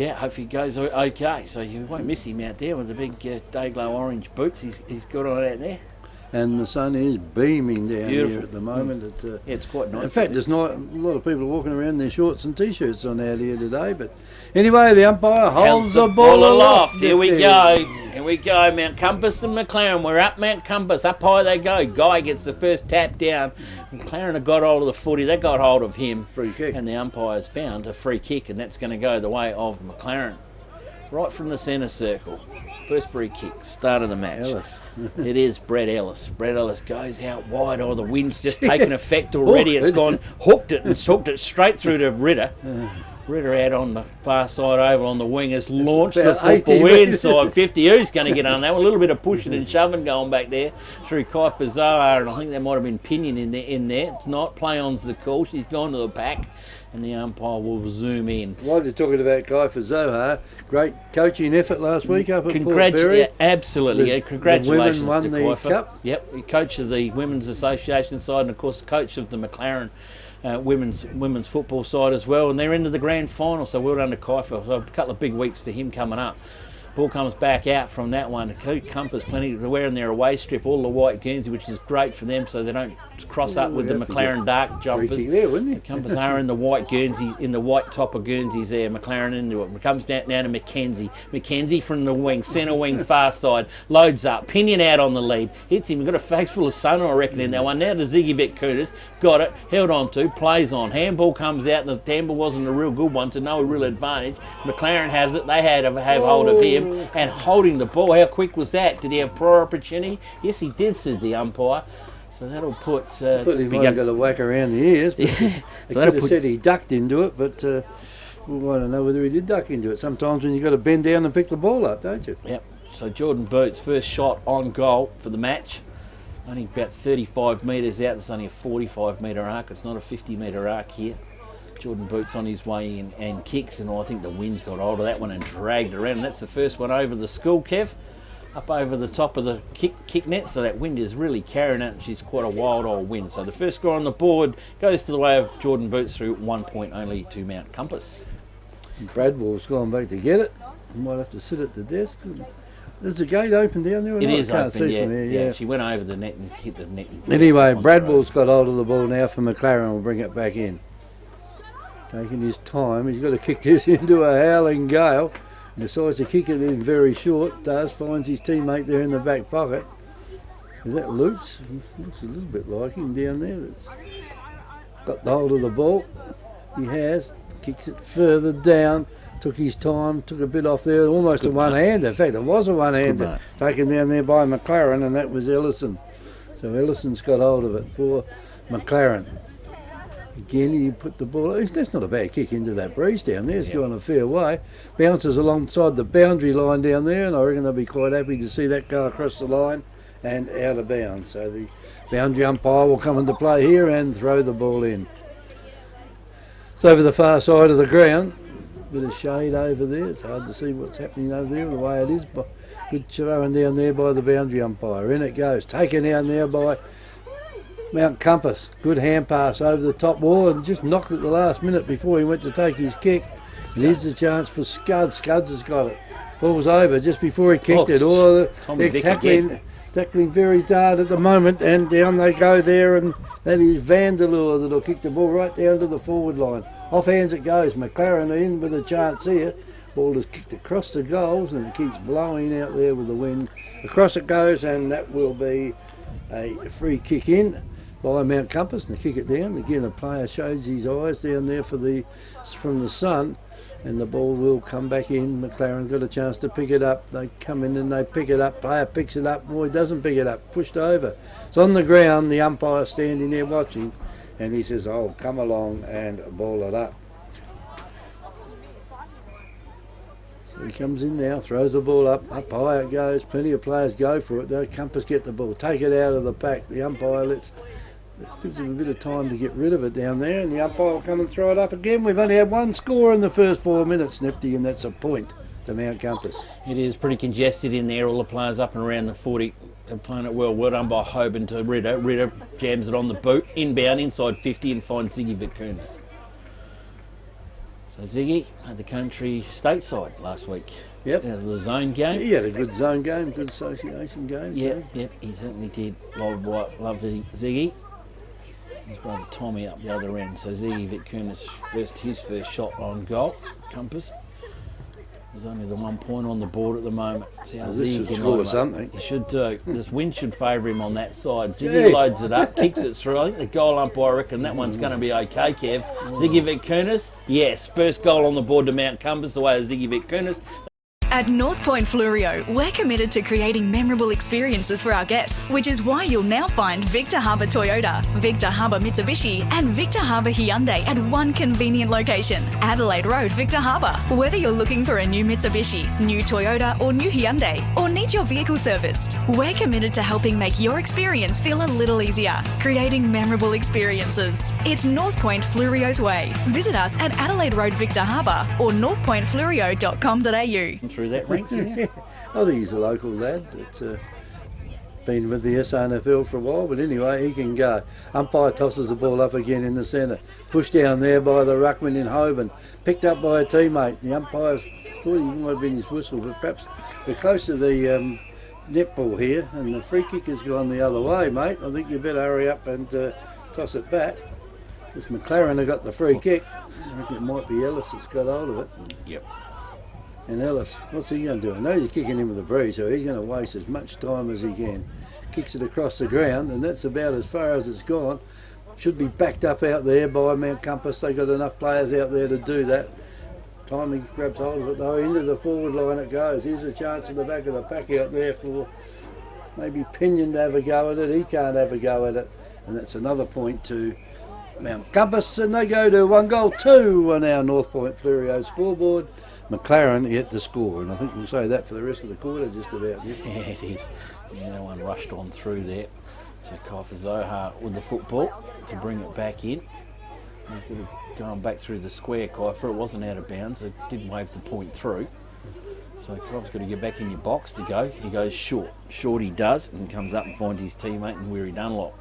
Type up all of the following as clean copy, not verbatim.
Yeah, hope he goes okay. So you won't miss him out there with the big day-glow orange boots he's got on out there. And the sun is beaming down here at the moment. It's quite nice. In fact, there's not a lot of people walking around in their shorts and t-shirts on out here today. But anyway, the umpire holds the ball aloft. Here we go. Here we go. Mount Compass and McLaren. We're up Mount Compass. Up high they go. Guy gets the first tap down. McLaren have got hold of the footy. They got hold of him. Free kick. And the umpire's found a free kick, and that's going to go the way of McLaren. Right from the centre circle. First free kick, start of the match. Ellis. It is Brett Ellis. Brett Ellis goes out wide. Oh, the wind's just taken effect already. It's gone, hooked it straight through to Ritter. Ritter out on the far side over on the wing has launched the football inside 50. Who's going to get on that one? A little bit of pushing and shoving going back there through Kuiper Zohar, and I think there might have been Pinion in there. It's not. Play on's the call. She's gone to the pack. And the umpire will zoom in. While you're talking about Kuiper Zohar, great coaching effort last week up at Port Fairy. Yeah, absolutely. Congratulations the women won to the Kuiper. cup. Yep, coach of the Women's Association side, and of course coach of the McLaren women's football side as well. And they're into the grand final, so well done to Kuiper. So a couple of big weeks for him coming up. Ball comes back out from that one. Compass plenty to wear in their away strip, all the white Guernsey, which is great for them, so they don't cross up with the McLaren dark jumpers. There, wouldn't it? Compass are in the white Guernsey, in the white top of Guernseys there. McLaren into it. Comes down to Mackenzie. Mackenzie from the wing, centre wing, far side. Loads up. Pinion out on the lead. Hits him. Got a face full of sun, I reckon, in that one. Now to Ziggy Betkunas. Got it. Held on to. Plays on. Handball comes out, and the handball wasn't a real good one, to no real advantage. McLaren has it. They had to have hold of him. And holding the ball. How quick was that? Did he have prior opportunity? Yes, he did, said the umpire. So that'll put... I thought he might have got a whack around the ears. But they could have said he ducked into it, but we want to know whether he did duck into it. Sometimes when you've got to bend down and pick the ball up, don't you? Yep. So Jordan Boots' first shot on goal for the match. Only about 35 metres out. It's only a 45 metre arc. It's not a 50 metre arc here. Jordan Boots on his way in and kicks, and I think the wind's got hold of that one and dragged around. And that's the first one over the school, Kev, up over the top of the kick net. So that wind is really carrying it, and she's quite a wild old wind. So the first score on the board goes to the way of Jordan Boots through 1 point only to Mount Compass. Bradwell's gone back to get it. He might have to sit at the desk. Is the gate open down there? Or it not? is I can't open, see from here, yeah. She went over the net and hit the net. Anyway, Bradwell's got hold of the ball now for McLaren. Will bring it back in. Taking his time, he's got to kick this into a howling gale. He decides to kick it in very short. Finds his teammate there in the back pocket. Is that Lutz? Looks a little bit like him down there. That's got the hold of the ball. He has. Kicks it further down. Took his time. Took a bit off there. Almost a one-hander. In fact, it was a one-hander taken down there by McLaren, and that was Ellison. So Ellison's got hold of it for McLaren. Again, he put the ball. That's not a bad kick into that breeze down there. It's gone a fair way. Bounces alongside the boundary line down there, and I reckon they'll be quite happy to see that go across the line and out of bounds. So the boundary umpire will come into play here and throw the ball in. It's over the far side of the ground. Bit of shade over there. It's hard to see what's happening over there the way it is. But good throwing down there by the boundary umpire. In it goes. Taken down there by Mount Compass. Good hand pass over the top wall and just knocked at the last minute before he went to take his kick. Here's the chance for Scuds. Scuds has got it. Falls over just before he kicked it. They're tackling very hard at the moment, and down they go there, and that is Vanderloo that'll kick the ball right down to the forward line. Off hands it goes. McLaren in with a chance here. Ball is kicked across the goals and it keeps blowing out there with the wind. Across it goes, and that will be a free kick in by Mount Compass, and they kick it down. Again, the player shows his eyes down there from the sun, and the ball will come back in. McLaren got a chance to pick it up. They come in and they pick it up. Player picks it up. Boy, doesn't pick it up. Pushed over. It's on the ground. The umpire standing there watching, and he says, "Oh, come along and ball it up." So he comes in now, throws the ball up high it goes. Plenty of players go for it though. Compass get the ball, take it out of the pack. The umpire lets gives him a bit of time to get rid of it down there, and the umpire will come and throw it up again. We've only had one score in the first 4 minutes, Nifty, and that's a point to Mount Compass. It is pretty congested in there. All the players up and around the 40 are playing it well. Well done by Hoban to Ritter. Ritter jams it on the boot, inbound, inside 50, and finds Ziggy Betkunas. So Ziggy had the country stateside last week. Yep. Out of the zone game. He had a good zone game, good association game. Yep, he certainly did. Lovely Ziggy. His brother Tommy up the other end. So Ziggy Vitkunas his first shot on goal. Compass. There's only the 1 point on the board at the moment. See how This Ziggy should can score line up. something. He should do. This wind should favour him on that side. Ziggy loads it up, kicks it through. I think the goal umpire, I reckon that one's going to be okay, Kev. Ziggy Vitkunas, yes, first goal on the board to Mount Compass, the way of Ziggy Vitkunas. At NORTHPOINT FLEURIEU, we're committed to creating memorable experiences for our guests, which is why you'll now find Victor Harbour Toyota, Victor Harbour Mitsubishi and Victor Harbour Hyundai at one convenient location, Adelaide Road, Victor Harbour. Whether you're looking for a new Mitsubishi, new Toyota or new Hyundai, or need your vehicle serviced, we're committed to helping make your experience feel a little easier, creating memorable experiences. It's NORTHPOINT FLEURIEU's way. Visit us at Adelaide Road, Victor Harbour or northpointfleurio.com.au. Through that ranks, yeah. I think he's a local lad that's been with the SNFL for a while, but anyway, he can go. Umpire tosses the ball up again in the centre. Pushed down there by the ruckman in Hoban. Picked up by a teammate. The umpire thought he might have been his whistle, but perhaps we're close to the netball here, and the free kick has gone the other way, mate. I think you better hurry up and toss it back. This McLaren have got the free kick. I reckon it might be Ellis that's got hold of it. Yep. And Ellis, what's he going to do? I know you're kicking him with a breeze, so he's going to waste as much time as he can. Kicks it across the ground, and that's about as far as it's gone. Should be backed up out there by Mount Compass. They've got enough players out there to do that. Time he grabs hold of it though, into the forward line it goes. Here's a chance in the back of the pack out there for maybe Pinion to have a go at it. He can't have a go at it. And that's another point to Mount Compass, and they go to 1-2 on our NORTHPOINT FLEURIEU scoreboard. McLaren yet to score, and I think we'll say that for the rest of the quarter just about. Yeah, it is. Yeah, that one rushed on through there. So Kaifer Zohar with the football to bring it back in. He could have gone back through the square, Kaifer. It wasn't out of bounds. It did wave the point through. So Kaifer's got to get back in your box to go. He goes short. Short he does, and comes up and finds his teammate in Weary Dunlop.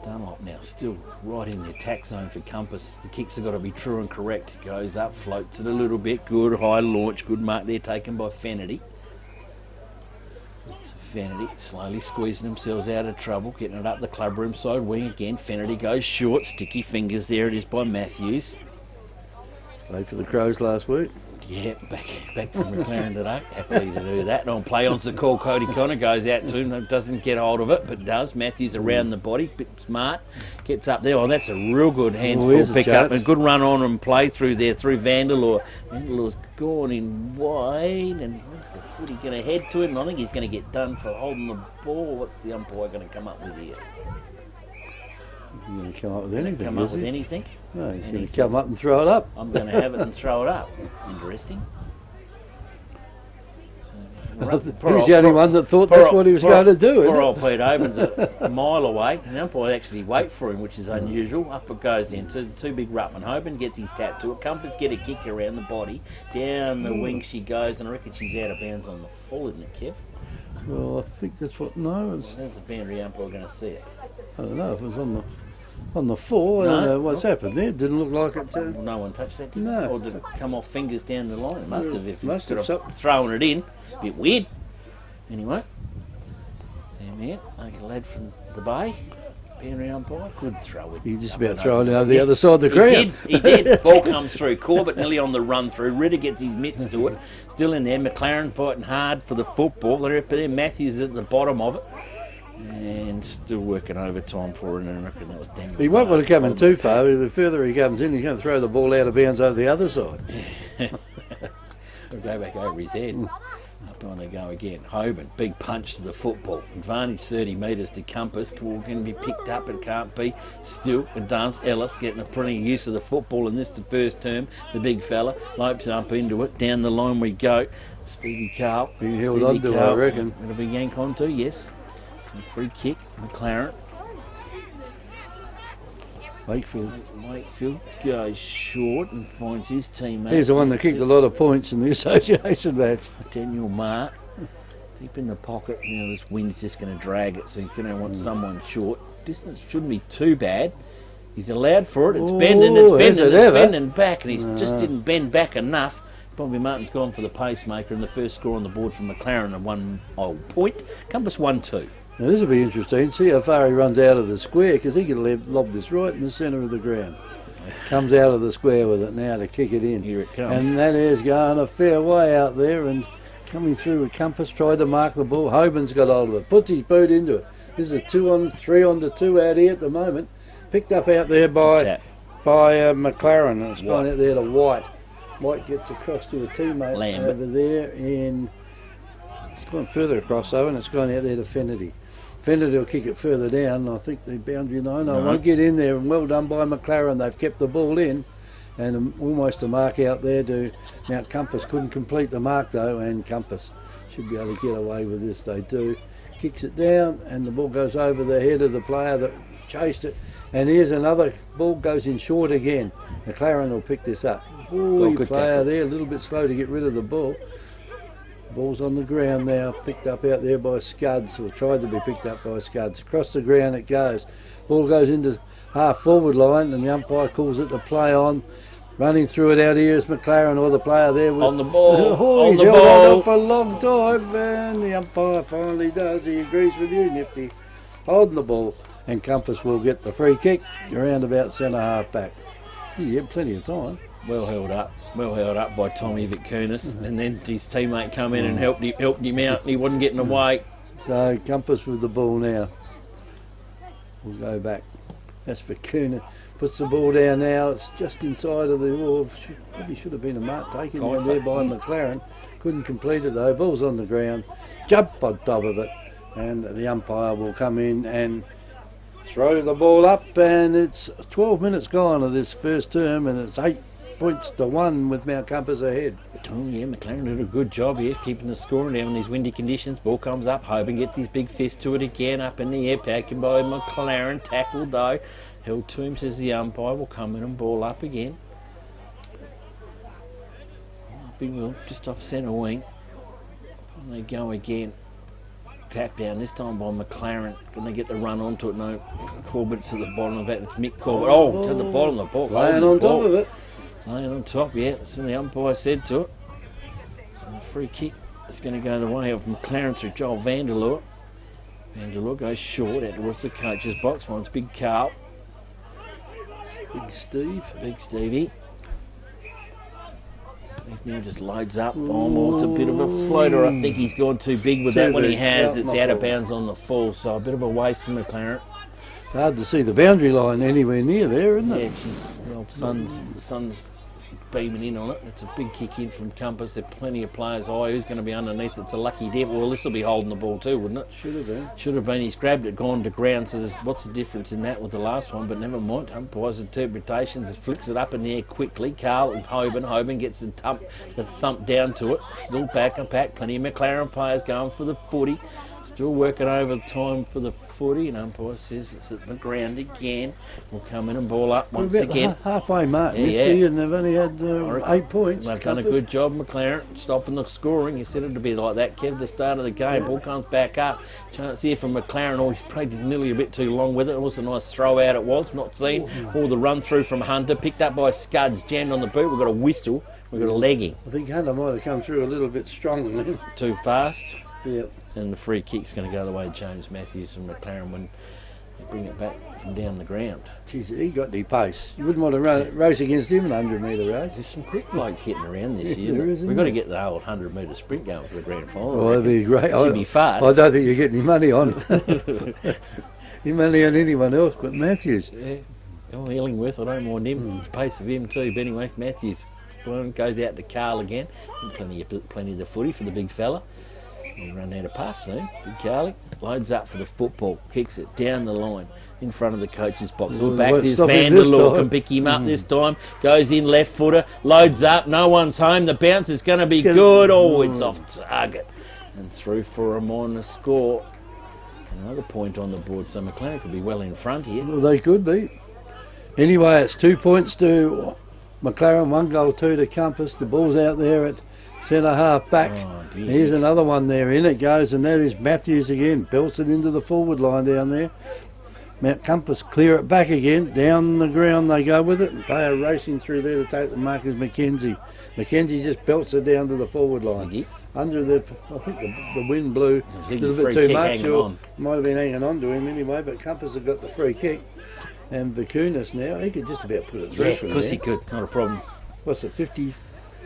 Dunlop now still right in the attack zone for Compass. The kicks have got to be true and correct. Goes up, floats it a little bit. Good high launch. Good mark there taken by Fennerty. So Fennerty slowly squeezing themselves out of trouble. Getting it up the clubroom side wing again. Fennerty goes short. Sticky fingers. There it is by Matthews. Played for the Crows last week. Yeah, back from McLaren today. Happily to do that. And on play on's the call. Cody Connor goes out to him. Doesn't get hold of it, but does. Matthews around the body. Bit smart. Gets up there. Oh, that's a real good handsball pick up. A good run on and play through there through Vandalore. Vandalore's gone in wide. And what's the footy going to head to him? I think he's going to get done for holding the ball. What's the umpire going to come up with here? He's going to come up with anything. Come up with anything? No, he's going to come up and throw it up. I'm going to have it and throw it up. Interesting. He's the only one that thought that's what he was going to do. Poor old Pete Oben's a mile away. And the umpire actually wait for him, which is unusual. Up it goes in. Two big ruckman. Hoban gets his tap to it. Compass get a kick around the body. Down the wing she goes, and I reckon she's out of bounds on the full, isn't it, Kev? Well, I think that's what. No, there's the boundary umpire going to see it. I don't know if it was on the floor. No. What's happened there? Didn't look like it. Well, no one touched that, did No. it? Or did it come off fingers down the line? It must have, if Must instead have. of throwing it in. A bit weird. Anyway, Sam here, like a lad from the Bay. Boundary umpire, good throw it. He just about throwing it over the other side of the ground. He did. Ball comes through. Corbett nearly on the run through. Ritter gets his mitts to it. Still in there. McLaren fighting hard for the football. They're up there. Matthews at the bottom of it. And still working overtime for it. And I reckon that was Daniel. He won't want to come in too far. The further he comes in, he's going to throw the ball out of bounds over the other side. We'll go back over his head. Up on they go again. Hoban, big punch to the football. Advantage 30 metres to Compass. Can be picked up, it can't be. Still, it does. Ellis getting plenty of use of the football in this the first term. The big fella lopes up into it. Down the line we go. Stevie Carl. He held on to it, I reckon. It'll be yank on to, yes. Some free kick. McLaren. Wakefield goes short and finds his teammate. He's the one that kicked a lot of points in the association match. Daniel Mark, deep in the pocket. You know, this wind's just going to drag it, so you're going to want someone short. Distance shouldn't be too bad. He's allowed for it. It's Oh, bending, it's is bending, it it's ever? bending back, and he just No. didn't bend back enough. Bobby Martin's gone for the pacemaker, and the first score on the board from McLaren at 1 point. Compass 1-2. Now this will be interesting. See how far he runs out of the square, because he can lob this right in the centre of the ground. Comes out of the square with it now to kick it in. Here it comes. And that is going a fair way out there and coming through with Compass, tried to mark the ball. Hoban's got hold of it, puts his boot into it. This is a 3-on-2 out here at the moment. Picked up out there by McLaren, and it's gone out there to White. White gets across to a teammate Lambert. over there in... It's gone further across though, and it's gone out there to Fennerty. Fennerty will kick it further down. I think the boundary line. I won't get in there, and well done by McLaren. They've kept the ball in, and almost a mark out there to Mount Compass. Couldn't complete the mark though, and Compass should be able to get away with this. They do. Kicks it down, and the ball goes over the head of the player that chased it. And here's another ball goes in short again. McLaren will pick this up. Ooh, good player tackle. there, a little bit slow to get rid of the ball. Ball's on the ground now, picked up out there by Scuds, or tried to be picked up by Scuds. Across the ground it goes. Ball goes into half forward line, and the umpire calls it to play on. Running through it out here is McLaren, or the player there was... On the ball, on he's the held ball. on for a long time, and the umpire finally does. He agrees with you, Nifty. Holding the ball, and Compass will get the free kick around about centre half back. He had plenty of time. Well held up by Tommy Vitkunis, and then his teammate come in and helped him out, and he wasn't getting away. So Compass with the ball now. We'll go back. That's Vitkunis. Puts the ball down now. It's just inside of the wall. Probably should have been a mark taken down there by McLaren. Couldn't complete it though. Ball's on the ground. Jump on top of it, and the umpire will come in and throw the ball up. And it's 12 minutes gone of this first term, and it's 8-1 with Mount Compass ahead. Oh yeah, McLaren did a good job here, keeping the scoring down in these windy conditions. Ball comes up, Hoban gets his big fist to it again, up in the air, taken by McLaren, tackled though. Held to him, says the umpire, will come in and ball up again. Big wheel, just off centre wing. And they go again. Tap down, this time by McLaren. Can they get the run onto it? No, Corbett's at the bottom of that. It's Mick Corbett. Oh, to the bottom of the ball. Laying on top of it. Laying on top, yeah. That's what the umpire said to it. So the free kick is going to go the way of McLaren through Joel Vanderloor. Vanderloor goes short out towards the coach's box. Finds Big Carl. Big Steve. Big Stevie. Steve now just loads up. Oh, it's a bit of a floater. I think he's gone too big with that one he has. It's out of bounds on the full, so a bit of a waste for McLaren. It's hard to see the boundary line anywhere near there, isn't it? Yeah, the old sun's beaming in on it. It's a big kick in from Compass. There are plenty of players high. Who's going to be underneath? It's a lucky dip. Well, this will be holding the ball too, wouldn't it? Should have been. Should have been. He's grabbed it, gone to ground. So what's the difference in that with the last one? But never mind. Umpire's interpretations. It flicks it up in the air quickly. Carl and Hoban gets the thump down to it. Still back and pack. Plenty of McLaren players going for the footy. Still working over time for the footy, and umpire says it's at the ground again. We'll come in and ball up once We're about again. the halfway mark, Yeah, Nifty, yeah. and they've only had 8 points. They've done a good job, McLaren, stopping the scoring. You said it'd be like that, Kev, the start of the game. Ball comes back up. Chance here from McLaren. Oh, he's played nearly a bit too long with it. It was a nice throw out it was, not seen. All the run through from Hunter, picked up by Scuds, jammed on the boot. We've got a whistle. We've got a legging. I think Hunter might have come through a little bit stronger then. Too fast. Yep. And the free kick's going to go the way of James Matthews from McLaren when they bring it back from down the ground. Jeez, he got the pace. You wouldn't want to race against him in 100 metre race. There's some quick blokes getting around this year. There is, isn't We've got to there? get the old 100 metre sprint going for the grand final. Oh, that'd be great. Should be fast. I don't think you're getting any money on it. Any money on anyone else but Matthews. Yeah. Oh, Illingworth, I don't mind him. It's pace of him too. But anyway, Matthews goes out to Carl again. Plenty of the footy for the big fella. He'll run out of pass soon. Big Carly loads up for the football, kicks it down the line in front of the coach's box. All back, there's Vanderloor can pick him up this time. Goes in left footer, loads up, no one's home. The bounce is going to be good. Oh, it's off target. And through for a minor score. Another point on the board, so McLaren could be well in front here. Well, they could be. Anyway, it's 2 points to McLaren, 1 goal, 2 to Compass. The ball's out there at centre half back. Oh, dear. Here's another one there. In it goes, and that is Matthews again. Belts it into the forward line down there. Mount Compass clear it back again. Down the ground they go with it. And they are racing through there to take the mark is Mackenzie. Mackenzie just belts it down to the forward line. Ziggy. Under the, I think the wind blew a Ziggy little bit free too kick much. hanging Or on. might have been hanging on to him anyway, but Compass have got the free kick. And Vicunas now, he could just about put it through Yeah, from of course there. he could. Not a problem. What's it, 50,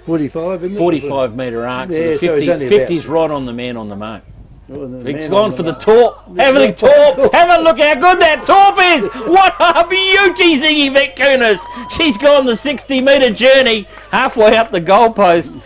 45, isn't it? 45 metre arc. Yeah, So the so he's 50, only 50's right on the man on the mark. Oh, and the He's man gone on for the mark. torp. Have a torp. Have a look how good that torp is. What a beauty, Ziggy Vicunas. She's gone the 60-metre journey halfway up the goalpost.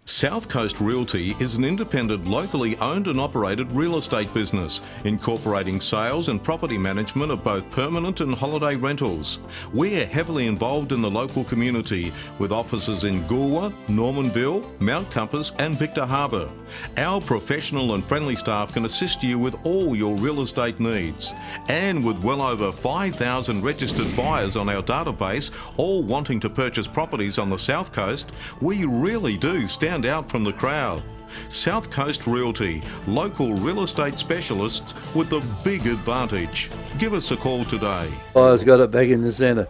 South Coast Realty is an independent, locally owned and operated real estate business, incorporating sales and property management of both permanent and holiday rentals. We're heavily involved in the local community, with offices in Goolwa, Normanville, Mount Compass and Victor Harbour. Our professional and friendly staff can assist you with all your real estate needs. And with well over 5,000 registered buyers on our database, all wanting to purchase properties on the South Coast, we really do stand out from the crowd. South Coast Realty, local real estate specialists with the big advantage. Give us a call today. Fires got it back in the centre.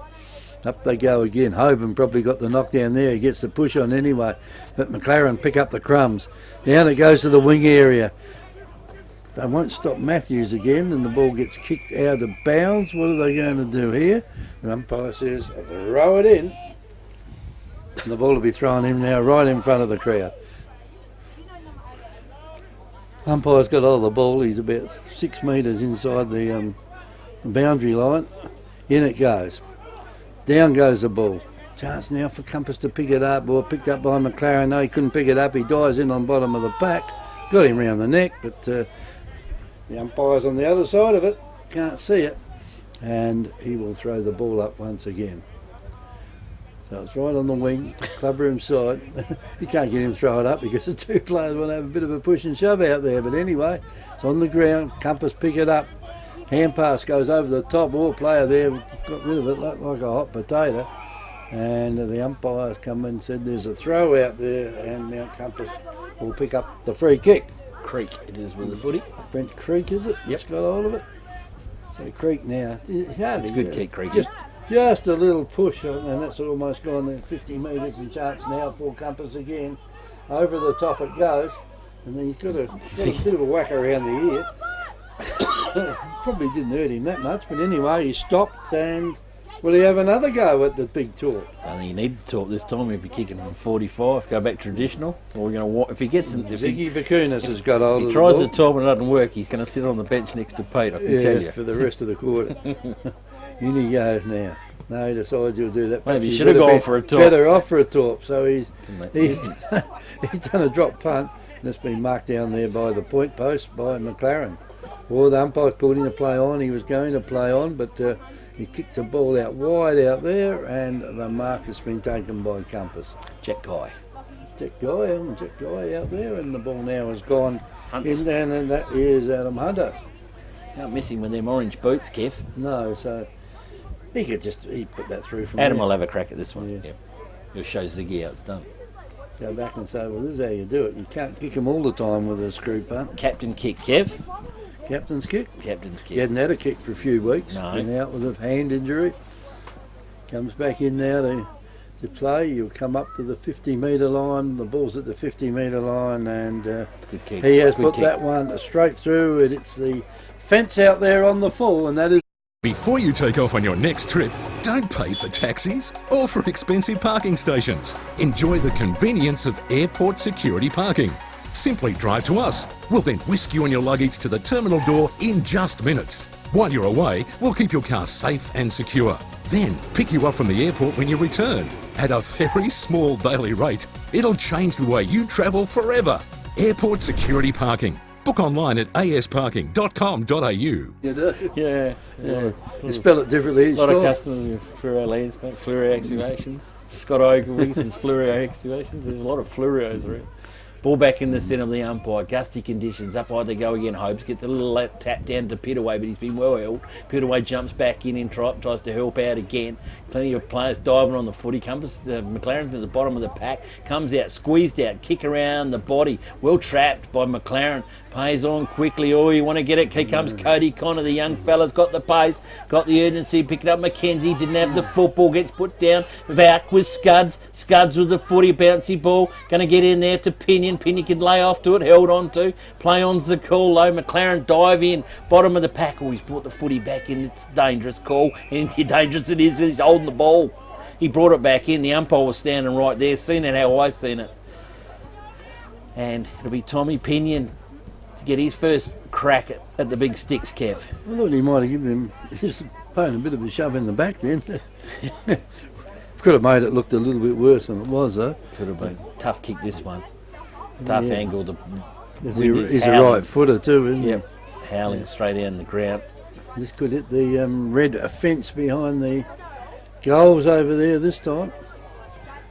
Up they go again. Hoban probably got the knockdown there. He gets the push on anyway. But McLaren pick up the crumbs. Down it goes to the wing area. They won't stop Matthews again, and the ball gets kicked out of bounds. What are they going to do here? The umpire says, throw it in. And the ball will be thrown in now right in front of the crowd. Umpire's got hold of the ball. He's about 6 metres inside the boundary line. In it goes. Down goes the ball. Chance now for Compass to pick it up, or picked up by McLaren. No, he couldn't pick it up. He dives in on the bottom of the pack. Got him round the neck, but the umpire's on the other side of it. Can't see it. And he will throw the ball up once again. So it's right on the wing, clubroom side. You can't get him to throw it up because the two players want to have a bit of a push and shove out there. But anyway, it's on the ground. Compass pick it up. Hand pass goes over the top. All player there got rid of it like a hot potato. And the umpires come in and said there's a throw out there, and Mount Compass will pick up the free kick. Creek it is with the footy. Brent Creek, is it? Yep. It's got hold of it. So Creek now. It's a good kick, Creek. Just a little push, and that's almost gone there 50 metres, and chance now for Compass again. Over the top it goes, and then he's got a bit of a whack around the ear. Probably didn't hurt him that much, but anyway, he stopped, and will he have another go at the big talk? I think you need to talk this time if you're kicking from 45, go back traditional. Or we're going to if he gets if Ziggy Vicunas has got hold of he the tries ball. to top and it doesn't work, he's going to sit on the bench next to Pete, I can tell you. For the rest of the quarter. In he goes now. No, he decides he'll do that. Maybe he Perhaps should have would gone for a top. Better off for a top. So he's Distance. he's done a drop punt, and it's been marked down there by the point post by McLaren. Well, the umpire called him to play on. He was going to play on, but he kicked the ball out wide out there, and the mark has been taken by Compass. Jack Guy. Jack Guy out there, and the ball now has gone Hunts. in down, and that is Adam Hunter. Can't miss him with them orange boots, Kev. No, so he put that through from Adam there. will have a crack at this one. Yeah. Yeah. He'll show Ziggy how it's done. Go back and say, well, this is how you do it. You can't kick them all the time with a screw punt. Captain kick, Kev. Captain's kick. Captain's kick. He hadn't had a kick for a few weeks. No. Been out with a hand injury. Comes back in now to play. You'll come up to the 50-metre line. The ball's at the 50-metre line, and Good kick. he has Good put kick. that one straight through. And it's the fence out there on the full, and that is. Before you take off on your next trip, don't pay for taxis or for expensive parking stations. Enjoy the convenience of airport security parking. Simply drive to us. We'll then whisk you and your luggage to the terminal door in just minutes. While you're away, we'll keep your car safe and secure. Then pick you up from the airport when you return. At a very small daily rate, it'll change the way you travel forever. Airport security parking. Book online at asparking.com.au. You do. Yeah. You spell it differently A each lot of time. customers with FLEURIEU landscape, FLEURIEU excavations. Scott Ogilvy's and FLEURIEU excavations. There's a lot of FLEURIEUs around. Ball back in the centre of the umpire. Gusty conditions. Up they go again. Hopes gets a little tap down to Pittaway, but he's been well held. Pittaway jumps back in and tries to help out again. Plenty of players diving on the footy. Comes McLaren to the bottom of the pack. Comes out, squeezed out, kick around the body. Well trapped by McLaren. Pays on quickly. Oh, you want to get it? Here comes Cody Connor. The young fella's got the pace, got the urgency. Pick it up. McKenzie didn't have the football. Gets put down. Back with Scuds. Scuds with the footy. Bouncy ball. Going to get in there to Pinion. Pinion can lay off to it. Held on to. Play on's the call though. McLaren dive in. Bottom of the pack. Oh, he's brought the footy back in. It's a dangerous call. And how dangerous it is. He's holding the ball. He brought it back in. The umpire was standing right there. Seen it how I seen it. And it'll be Tommy Pinion to get his first crack at the big sticks, Kev. I thought he might have given him just paying a bit of a shove in the back then. Could have made it look a little bit worse than it was though. Could have been. Tough kick this one. Tough angle. He's a right footer too, isn't he? Yep. Howling straight down the ground. This could hit the red fence behind the goals over there this time.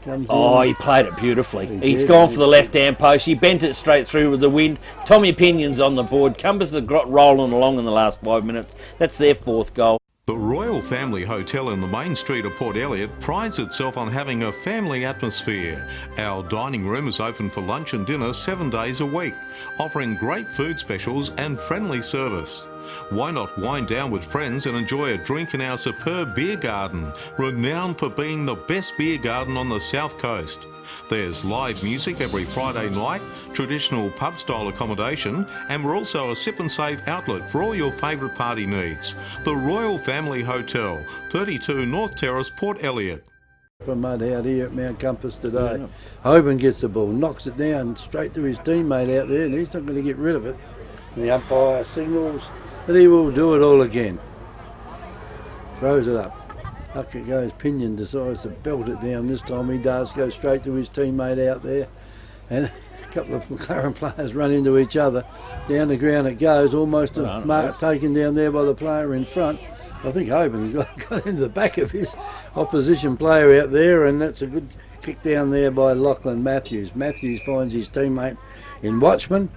He played it beautifully. He's gone for the left-hand post. He bent it straight through with the wind. Tommy Pinion's on the board. Compass has got rolling along in the last 5 minutes. That's their fourth goal. The Royal Family Hotel in the main street of Port Elliot prides itself on having a family atmosphere. Our dining room is open for lunch and dinner 7 days a week, offering great food specials and friendly service. Why not wind down with friends and enjoy a drink in our superb beer garden, renowned for being the best beer garden on the South Coast. There's live music every Friday night, traditional pub-style accommodation, and we're also a sip and save outlet for all your favourite party needs. The Royal Family Hotel, 32 North Terrace, Port Elliot. From mud out here at Mount Compass today. Yeah. Hoban gets the ball, knocks it down straight to his teammate out there, and he's not going to get rid of it. And the umpire signals that he will do it all again. Throws it up. Up it goes. Pinion decides to belt it down. This time he does go straight to his teammate out there, and a couple of McLaren players run into each other. Down the ground it goes, almost a mark taken down there by the player in front. I think Hoban got into the back of his opposition player out there, and that's a good kick down there by Lachlan Matthews. Matthews finds his teammate in Watchman,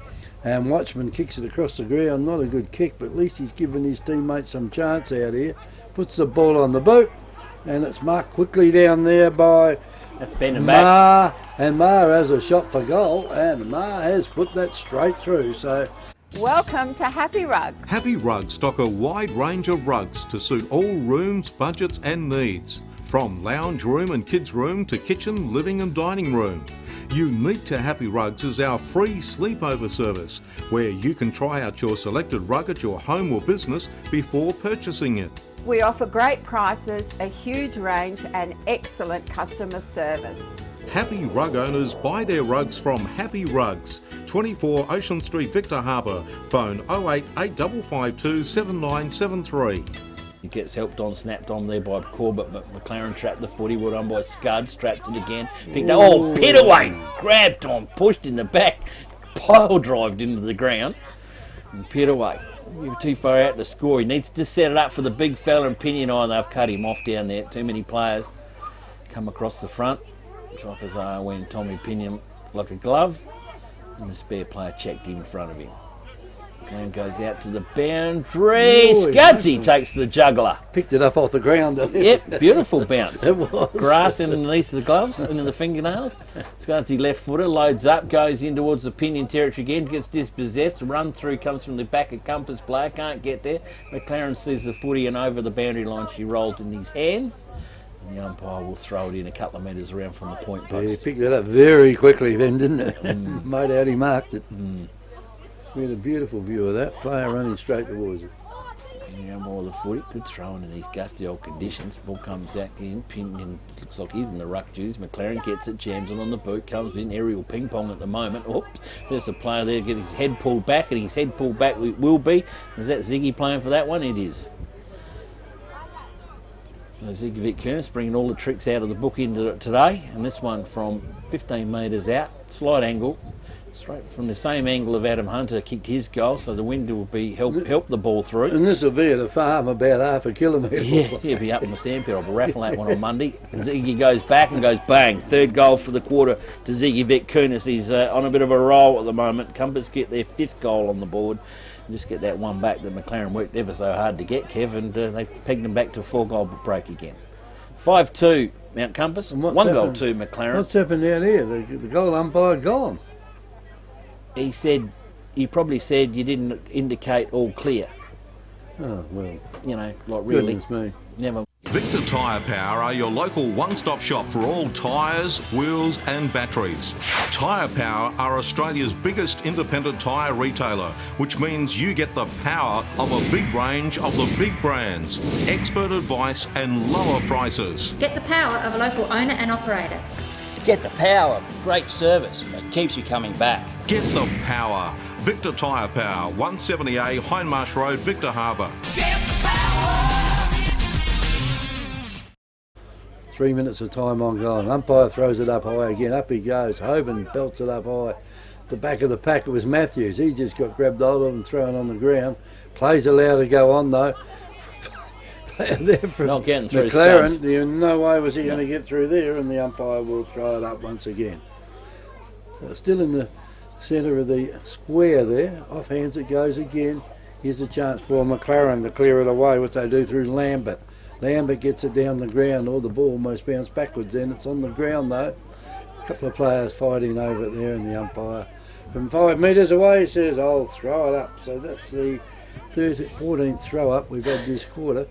and Watchman kicks it across the ground. Not a good kick, but at least he's given his teammate some chance out here. Puts the ball on the boot, and it's marked quickly down there by Marr. And Marr has a shot for goal, and Marr has put that straight through. So, welcome to Happy Rugs. Happy Rugs stock a wide range of rugs to suit all rooms, budgets and needs. From lounge room and kids room to kitchen, living and dining room. Unique to Happy Rugs is our free sleepover service, where you can try out your selected rug at your home or business before purchasing it. We offer great prices, a huge range and excellent customer service. Happy Rug owners buy their rugs from Happy Rugs, 24 Ocean Street, Victor Harbour. Phone 08852 7973. He gets helped on, snapped on there by Corbett, but McLaren trapped the footy, well done by Scud, straps it again, picked up, Pittaway, grabbed on, pushed in the back, pile drived into the ground, and Pittaway, you're too far out to score. He needs to set it up for the big fella and Pinion on. They've cut him off down there. Too many players come across the front. Choppers are when Tommy Pinion like a glove, and the spare player checked in front of him. And goes out to the boundary. Scudsy takes the juggler. Picked it up off the ground. Yep, beautiful bounce. It was. Grass underneath the gloves, into the fingernails. Scudsy left footer, loads up, goes in towards the Pinion territory again, gets dispossessed. Run through comes from the back of Compass player, can't get there. McLaren sees the footy and over the boundary line she rolls in his hands. And the umpire will throw it in a couple of metres around from the point post. Yeah, he picked it up very quickly then, didn't it? Made out he marked it. We had a beautiful view of that player running straight towards it. Yeah, more of the footy. Good throwing in these gusty old conditions. Ball comes back in. Pinion looks like he's in the ruck duties. McLaren gets it, jams it on the boot, comes in aerial ping pong at the moment. Oops, there's a player there getting his head pulled back, and his head pulled back will be. Is that Ziggy playing for that one? It is. So Ziggy Vic Kerns bringing all the tricks out of the book into it today, and this one from 15 metres out, slight angle. Straight from the same angle of Adam Hunter kicked his goal, so the wind will be help the ball through. And this will be at a farm about half a kilometre. Yeah, he'll be up in the sandpit. I'll raffle that one on Monday. And Ziggy goes back and goes bang. Third goal for the quarter to Ziggy Vetkunis. He's on a bit of a roll at the moment. Compass get their 5th goal on the board. And just get that one back that McLaren worked ever so hard to get, Kev, and they pegged them back to a 4-goal break again. 5-2 Mount Compass, 1 goal to McLaren. What's happened down here? The goal umpire gone. He probably said you didn't indicate all clear. Oh, well. You know, like really. Goodness me. Never. Victor Tyre Power are your local one-stop shop for all tyres, wheels and batteries. Tyre Power are Australia's biggest independent tyre retailer, which means you get the power of a big range of the big brands, expert advice and lower prices. Get the power of a local owner and operator. Get the power of great service that keeps you coming back. Get the power. Victor Tyre Power, 170A Hindmarsh Road, Victor Harbour. 3 minutes of time on goal. Umpire throws it up high again. Up he goes. Hoban belts it up high. The back of the pack, it was Matthews. He just got grabbed hold of and thrown on the ground. Plays allowed to go on though. Not getting through McLaren, there no way was he going to get through there, and the umpire will throw it up once again. So still in the centre of the square there. Off hands it goes again. Here's a chance for McLaren to clear it away, which they do through Lambert. Lambert gets it down the ground, or the ball almost bounced backwards then. It's on the ground though. A couple of players fighting over it there, and the umpire from 5 metres away says, I'll throw it up. So that's the 14th throw up we've had this quarter.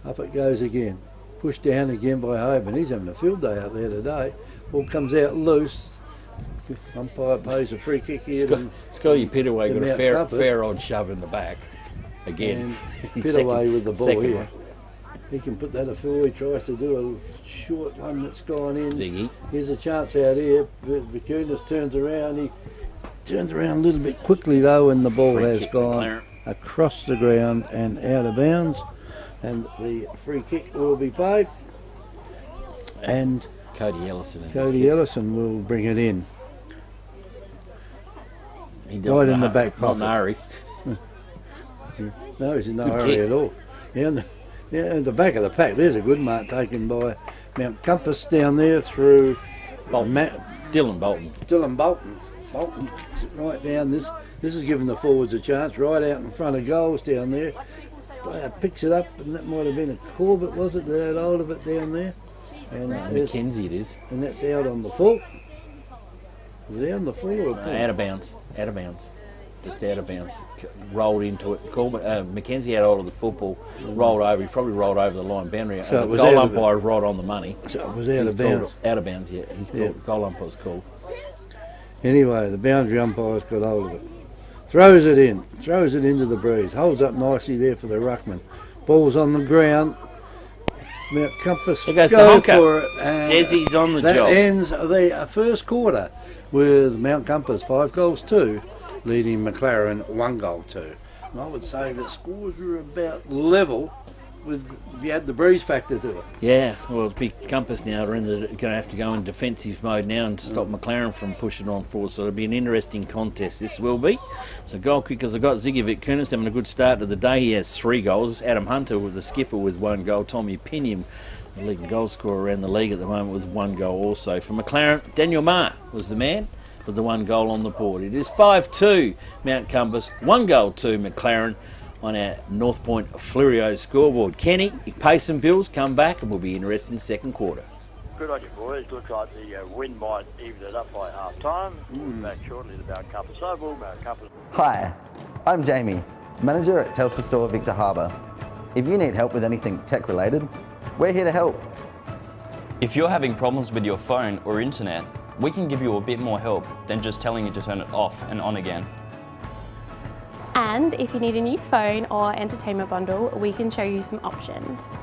Up it goes again. Pushed down again by Hoban. He's having a field day out there today. Ball comes out loose. Umpire pays a free kick here. Scotty Pittaway got a fair odd shove in the back. Again. And Pittaway with the ball here. One. He can put that afoul. He tries to do a short one that's gone in. Ziggy. Here's a chance out here. Vetkunis turns around. He turns around a little bit quickly though, and the ball has gone across the ground and out of bounds. And the free kick will be paid. And Cody Ellison. Ellison will bring it in. Right in the back pocket. Not in a hurry. No, he's in no hurry at all. The back of the pack, there's a good mark taken by Mount Compass down there through Dylan Bolton. Dylan Bolton. Bolton right down. This is giving the forwards a chance, right out in front of goals down there. Player picks it up, and that might have been a Corbett, was it? They had hold of it down there. And Mackenzie it is. And that's out on the full. Is it out on the full or out of bounds? Out of bounds. Just out of bounds. Rolled into it. Mackenzie had hold of the football, rolled over. He probably rolled over the line boundary. So the goal umpire right on the money. So it was out of bounds. Out of bounds, yeah. He's called, goal umpire's called. Anyway, the boundary umpire's got hold of it. Throws it in. Throws it into the breeze. Holds up nicely there for the ruckman. Ball's on the ground. Mount Compass go for it. Desi's on the job. That ends the first quarter with Mount Compass 5-2, leading McLaren 1-2. And I would say that scores were about level with if you had the breeze factor to it. Yeah, well, it's big Compass now. They're going to have to go in defensive mode now and stop McLaren from pushing on forward. So it'll be an interesting contest. This will be. So goal kickers, I've got Ziggy Vetkunis having a good start to the day. He has 3 goals. Adam Hunter with the skipper with 1 goal. Tommy Pinion, the leading goal scorer around the league at the moment, with 1 goal also. For McLaren, Daniel Maher was the man with the 1 goal on the board. It is 5-2 Mount Compass, 1-2 McLaren on our NORTHPOINT FLEURIEU scoreboard. Kenny, you pay some bills, come back, and we'll be interested in second quarter. Good on you, boys. Looks like the wind might even it up by half time. We'll be back shortly to Mount Compass Oval. Mount Compass. Hi, I'm Jamie, manager at Telstra Store Victor Harbour. If you need help with anything tech related, we're here to help. If you're having problems with your phone or internet, we can give you a bit more help than just telling you to turn it off and on again. And if you need a new phone or entertainment bundle, we can show you some options.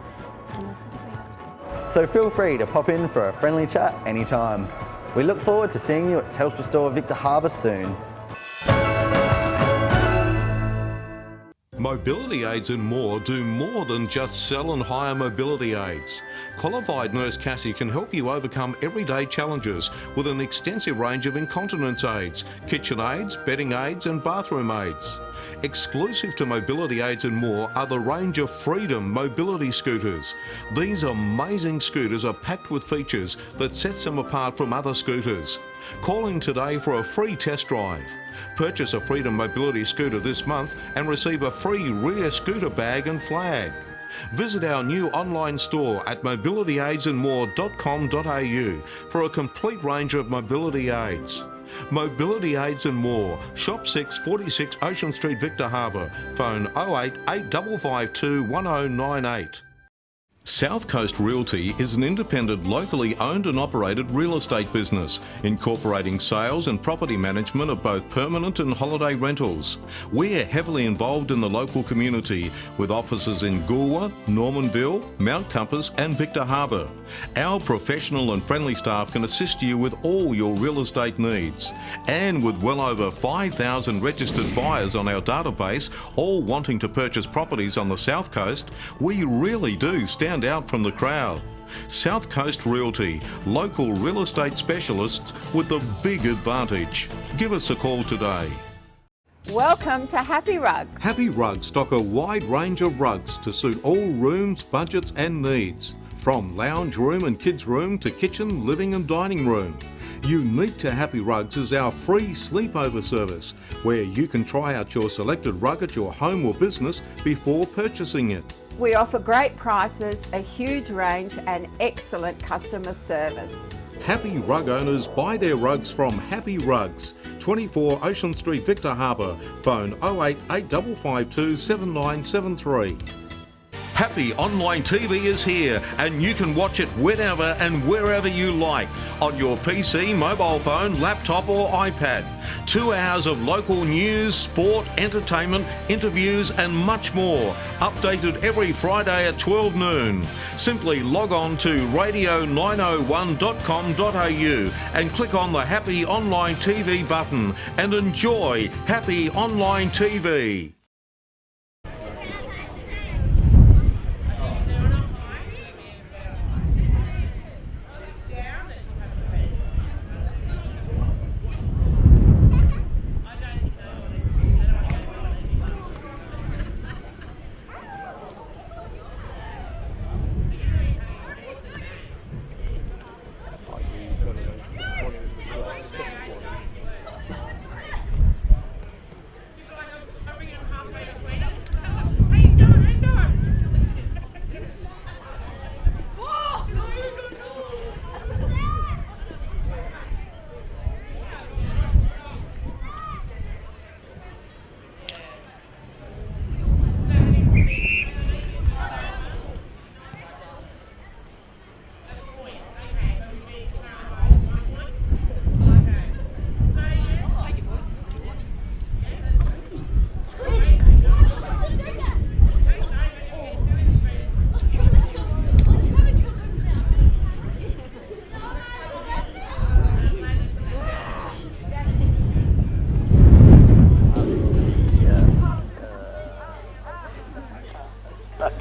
And this is what we have. So feel free to pop in for a friendly chat anytime. We look forward to seeing you at Telstra Store Victor Harbour soon. Mobility Aids and More do more than just sell and hire mobility aids. Qualified Nurse Cassie can help you overcome everyday challenges with an extensive range of incontinence aids, kitchen aids, bedding aids and bathroom aids. Exclusive to Mobility Aids and More are the range of Freedom mobility scooters. These amazing scooters are packed with features that sets them apart from other scooters. Call in today for a free test drive. Purchase a Freedom mobility scooter this month and receive a free rear scooter bag and flag. Visit our new online store at mobilityaidsandmore.com.au for a complete range of mobility aids. Mobility Aids and More, Shop 6, 46 Ocean Street, Victor Harbour. Phone 08 8552 1098. South Coast Realty is an independent, locally owned and operated real estate business, incorporating sales and property management of both permanent and holiday rentals. We're heavily involved in the local community, with offices in Goolwa, Normanville, Mount Compass and Victor Harbour. Our professional and friendly staff can assist you with all your real estate needs. And with well over 5,000 registered buyers on our database, all wanting to purchase properties on the South Coast, we really do stand out from the crowd. South Coast Realty, local real estate specialists with the big advantage. Give us a call today. Welcome to Happy Rugs. Happy Rugs stock a wide range of rugs to suit all rooms, budgets and needs. From lounge room and kids room to kitchen, living and dining room. Unique to Happy Rugs is our free sleepover service, where you can try out your selected rug at your home or business before purchasing it. We offer great prices, a huge range and excellent customer service. Happy Rug owners buy their rugs from Happy Rugs, 24 Ocean Street, Victor Harbour. Phone 08 8552 7973. Happy Online TV is here and you can watch it whenever and wherever you like on your PC, mobile phone, laptop or iPad. 2 hours of local news, sport, entertainment, interviews and much more. Updated every Friday at 12 noon. Simply log on to radio901.com.au and click on the Happy Online TV button and enjoy Happy Online TV.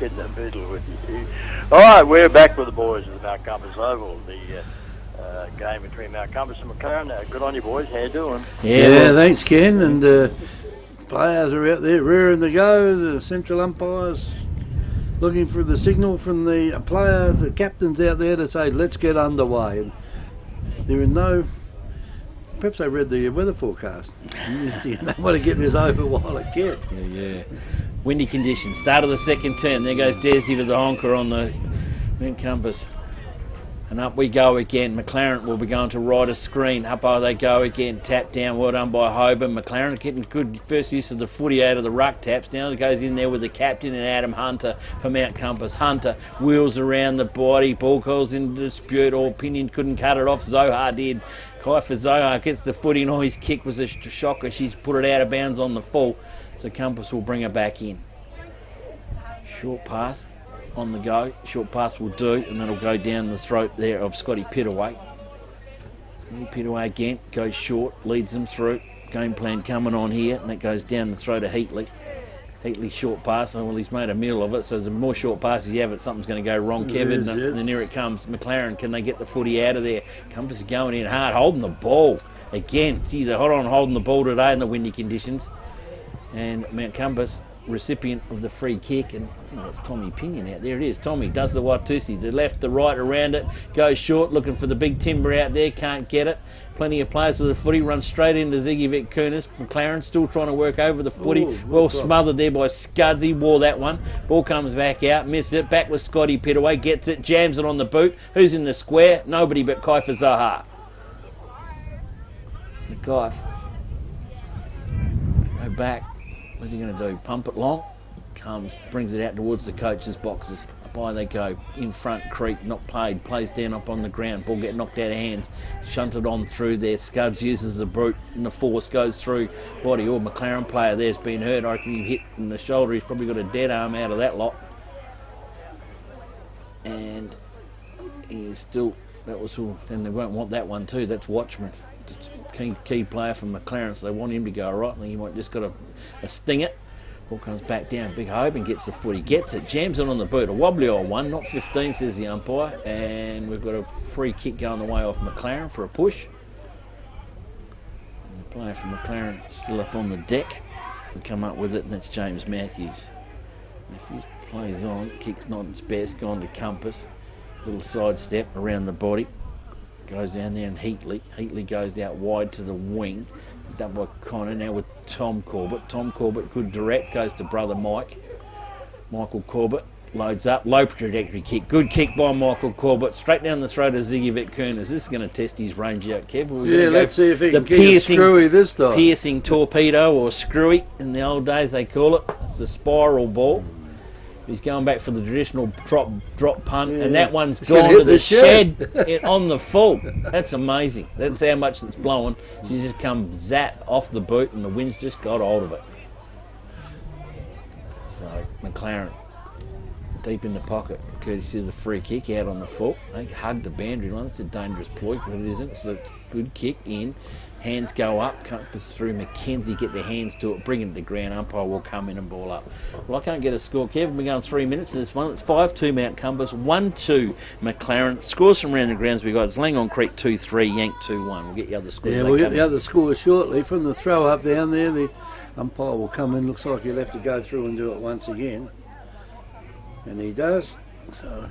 In the middle with you. All right, we're back with the boys at the Mount Compass Oval, the game between Mount Compass and McLaren. Good on you, boys. How you doing? Yeah, thanks, Ken. And players are out there rearing to go. The central umpires looking for the signal from the player. The captain's out there to say, let's get underway. And there are no... Perhaps they read the weather forecast. They want to get this over while it can. Yeah. Windy conditions. Start of the second turn. There goes Desi to the honker on the Mount Compass. And up we go again. McLaren will be going to right of screen. Up they go again. Tap down. Well done by Hoban. McLaren getting good first use of the footy out of the ruck taps. Now it goes in there with the captain and Adam Hunter for Mount Compass. Hunter wheels around the body. Ball calls into dispute. All Pinion couldn't cut it off. Zohar did. Kaifer Zohar gets the footy and his kick was a shocker. She's put it out of bounds on the full. So Compass will bring her back in. Short pass on the go. Short pass will do, and that'll go down the throat there of Scotty Pittaway. Scotty Pittaway again goes short, leads them through. Game plan coming on here, and it goes down the throat of Heatley. Heatley short pass, and well, he's made a meal of it, so the more short passes you have it, something's going to go wrong, Kevin. And then here it comes. McLaren, can they get the footy out of there? Compass is going in hard, holding the ball. Again, gee, they're hot on holding the ball today in the windy conditions. And Mount Compass, recipient of the free kick, and I think that's Tommy Pinion out there. It is. Tommy does the Watusi, the left, the right, around it, goes short, looking for the big timber out there, can't get it. Plenty of players with the footy, runs straight into Ziggy Vic Kunis. McLaren still trying to work over the footy. Well smothered there by Scudsy, wore that one. Ball comes back out, missed it, back with Scotty Pittaway, gets it, jams it on the boot. Who's in the square? Nobody but Kaifa Zaha. McKife. Go back. What's he going to do? Pump it long. Comes, brings it out towards the coach's boxes. Up by they go. In front, creep, not paid. Plays down up on the ground. Ball get knocked out of hands. Shunted on through there. Scuds uses the brute and the force goes through body. Or McLaren player there's been hurt. I reckon he hit in the shoulder. He's probably got a dead arm out of that lot. And he's still, that was all, then they won't want that one too. That's Watchman. Key player from McLaren, so they want him to go right, and he might just got a sting it. Ball comes back down, Big Hoban gets the footy, gets it, jams it on the boot. A wobbly old one, not 15, says the umpire, and we've got a free kick going the way off McLaren for a push. And the player from McLaren still up on the deck. We come up with it, and that's James Matthews. Matthews plays on, kick's not its best, gone to Compass. Little side step around the body. Goes down there and Heatley. Heatley goes out wide to the wing. Done by Connor now with Tom Corbett. Tom Corbett, good direct, goes to brother Mike. Michael Corbett loads up. Low trajectory kick. Good kick by Michael Corbett. Straight down the throat of Ziggy Vic Kunis. This is going to test his range out, Kev. Let's see if he can get a screwy this time. Piercing torpedo or screwy. In the old days they call it. It's a spiral ball. He's going back for the traditional drop punt, and that one's gone to the shed on the full. That's amazing. That's how much it's blowing. She's just come zap off the boot, and the wind's just got hold of it. So McLaren deep in the pocket, courtesy of the free kick out on the full. They hug the boundary line. It's a dangerous ploy, but it isn't. So it's a good kick in. Hands go up, Compass through Mackenzie, get their hands to it, bring it to the ground, umpire will come in and ball up. Well, I can't get a score, Kevin. We're going 3 minutes in this one. It's 5-2 Mount Compass, 1-2 McLaren. Scores from around the grounds we got. It's Langon Creek 2-3, Yank 2-1. We'll get the other scores. Yeah, we'll get the other scores shortly. From the throw up down there, the umpire will come in. Looks like he'll have to go through and do it once again. And he does. So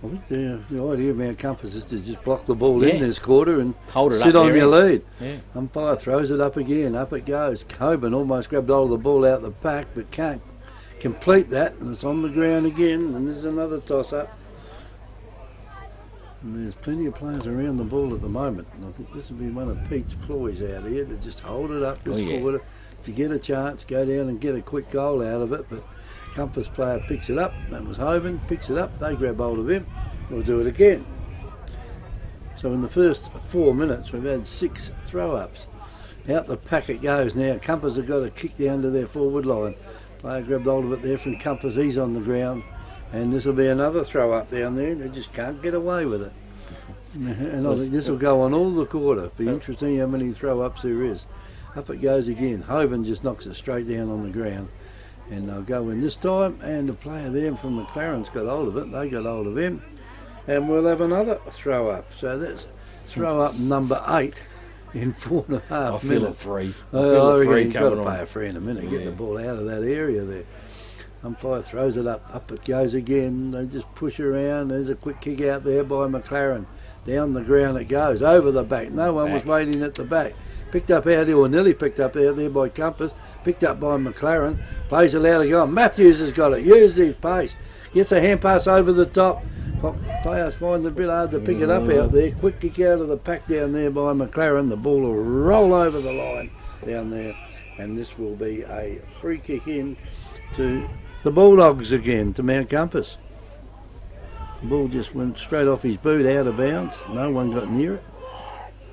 I think the idea of Mount Compass is to just block the ball in this quarter and hold it sit up on your lead. Yeah. Umpire throws it up again. Up it goes. Coburn almost grabbed hold of the ball out the back, but can't complete that. And it's on the ground again. And there's another toss-up. And there's plenty of players around the ball at the moment. And I think this will be one of Pete's ploys out here to just hold it up this quarter to get a chance, go down and get a quick goal out of it. But Compass player picks it up. That was Hoban, picks it up. They grab hold of him. We'll do it again. So in the first 4 minutes, we've had 6 throw-ups. Out the pack it goes now. Compass have got a kick down to their forward line. Player grabbed hold of it there from Compass. He's on the ground. And this will be another throw-up down there. They just can't get away with it. And I think this will go on all the quarter. Be interesting how many throw-ups there is. Up it goes again. Hoban just knocks it straight down on the ground. And they'll go in this time, and the player there from McLaren's got hold of it. They got hold of him, and we'll have another throw up. So that's throw up number 8 in 4.5 minutes. I feel it free. I reckon you've got to pay a free in a minute. Get the ball out of that area there. Umpire throws it up. Up it goes again. They just push around. There's a quick kick out there by McLaren. Down the ground it goes. Over the back. No one was waiting at the back. Picked up out there, or nearly picked up out there by Compass. Picked up by McLaren. Plays it out again. Matthews has got it. Uses his pace. Gets a hand pass over the top. Players find it a bit hard to pick it up out there. Quick kick out of the pack down there by McLaren. The ball will roll over the line down there. And this will be a free kick in to the Bulldogs again, to Mount Compass. The ball just went straight off his boot, out of bounds. No one got near it.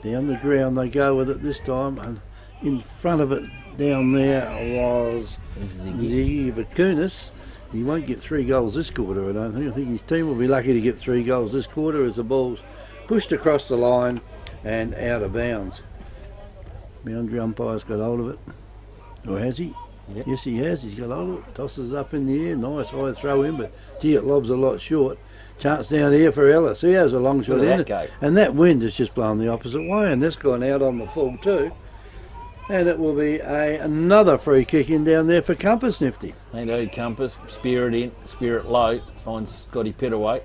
Down the ground they go with it this time, and in front of it down there was Ziggy Vakunis. He won't get 3 goals this quarter, I don't think. I think his team will be lucky to get 3 goals this quarter as the ball's pushed across the line and out of bounds. Boundary umpire's got hold of it. Or has he? Yep. Yes, he has. He's got hold of it. Tosses up in the air. Nice high throw in, but gee, it lobs a lot short. Chance down here for Ellis. He has a long shot in it. And that wind has just blown the opposite way, and that's gone out on the full too. And it will be another free kick in down there for Compass, Nifty. They do Compass, Spirit in, Spirit low, finds Scotty Pittaway.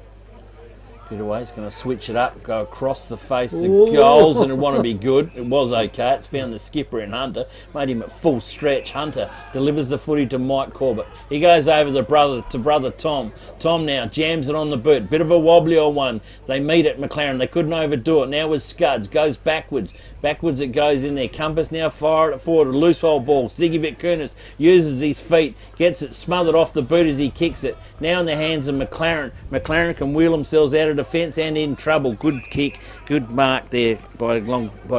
Pittaway's going to switch it up, go across the face of the goals, and it want to be good. It was okay. It's found the skipper in Hunter, made him at full stretch. Hunter delivers the footy to Mike Corbett. He goes over to brother Tom. Tom now jams it on the boot. Bit of a wobbly old one. They meet at McLaren. They couldn't overdo it. Now with Scuds, goes backwards. Backwards it goes in there. Compass now fired it forward. A loose hole ball. Ziggy Vitkunis uses his feet. Gets it smothered off the boot as he kicks it. Now in the hands of McLaren. McLaren can wheel themselves out of defence and in trouble. Good kick. Good mark there by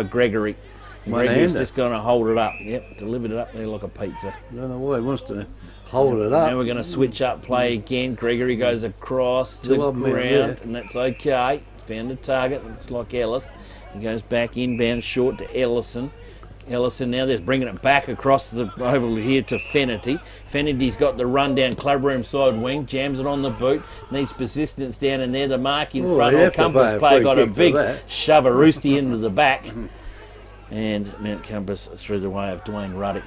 Gregory. Gregory's just going to hold it up. Yep, delivered it up there like a pizza. I don't know why he wants to hold it up. Now we're going to switch up play again. Gregory goes across the ground, and that's okay. Found a target. Looks like Ellis. He goes back inbound short to Ellison. Ellison now they're bringing it back across the over here to Fennerty. Fennerty's got the run down clubroom side wing, jams it on the boot, needs persistence down in there. The mark in front of Compass play got a big shove a roosty into the back. And Mount Compass through the way of Dwayne Ruddock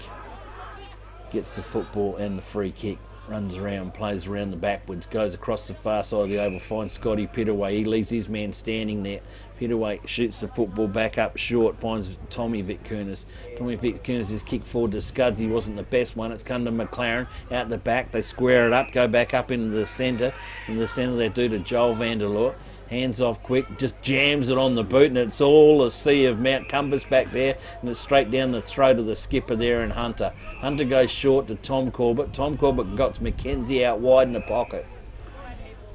gets the football and the free kick. Runs around, plays around the backwards, goes across the far side of the oval, finds Scotty Pittaway. He leaves his man standing there. Pittaway shoots the football back up short, finds Tommy Vitkunis. Tommy Vitkunis is kicked forward to Scuds. He wasn't the best one. It's come to McLaren out the back. They square it up, go back up into the centre. In the centre they do to Joel Vanderloor. Hands off quick, just jams it on the boot, and it's all a sea of Mount Compass back there, and it's straight down the throat of the skipper there and Hunter. Hunter goes short to Tom Corbett. Tom Corbett got Mackenzie out wide in the pocket.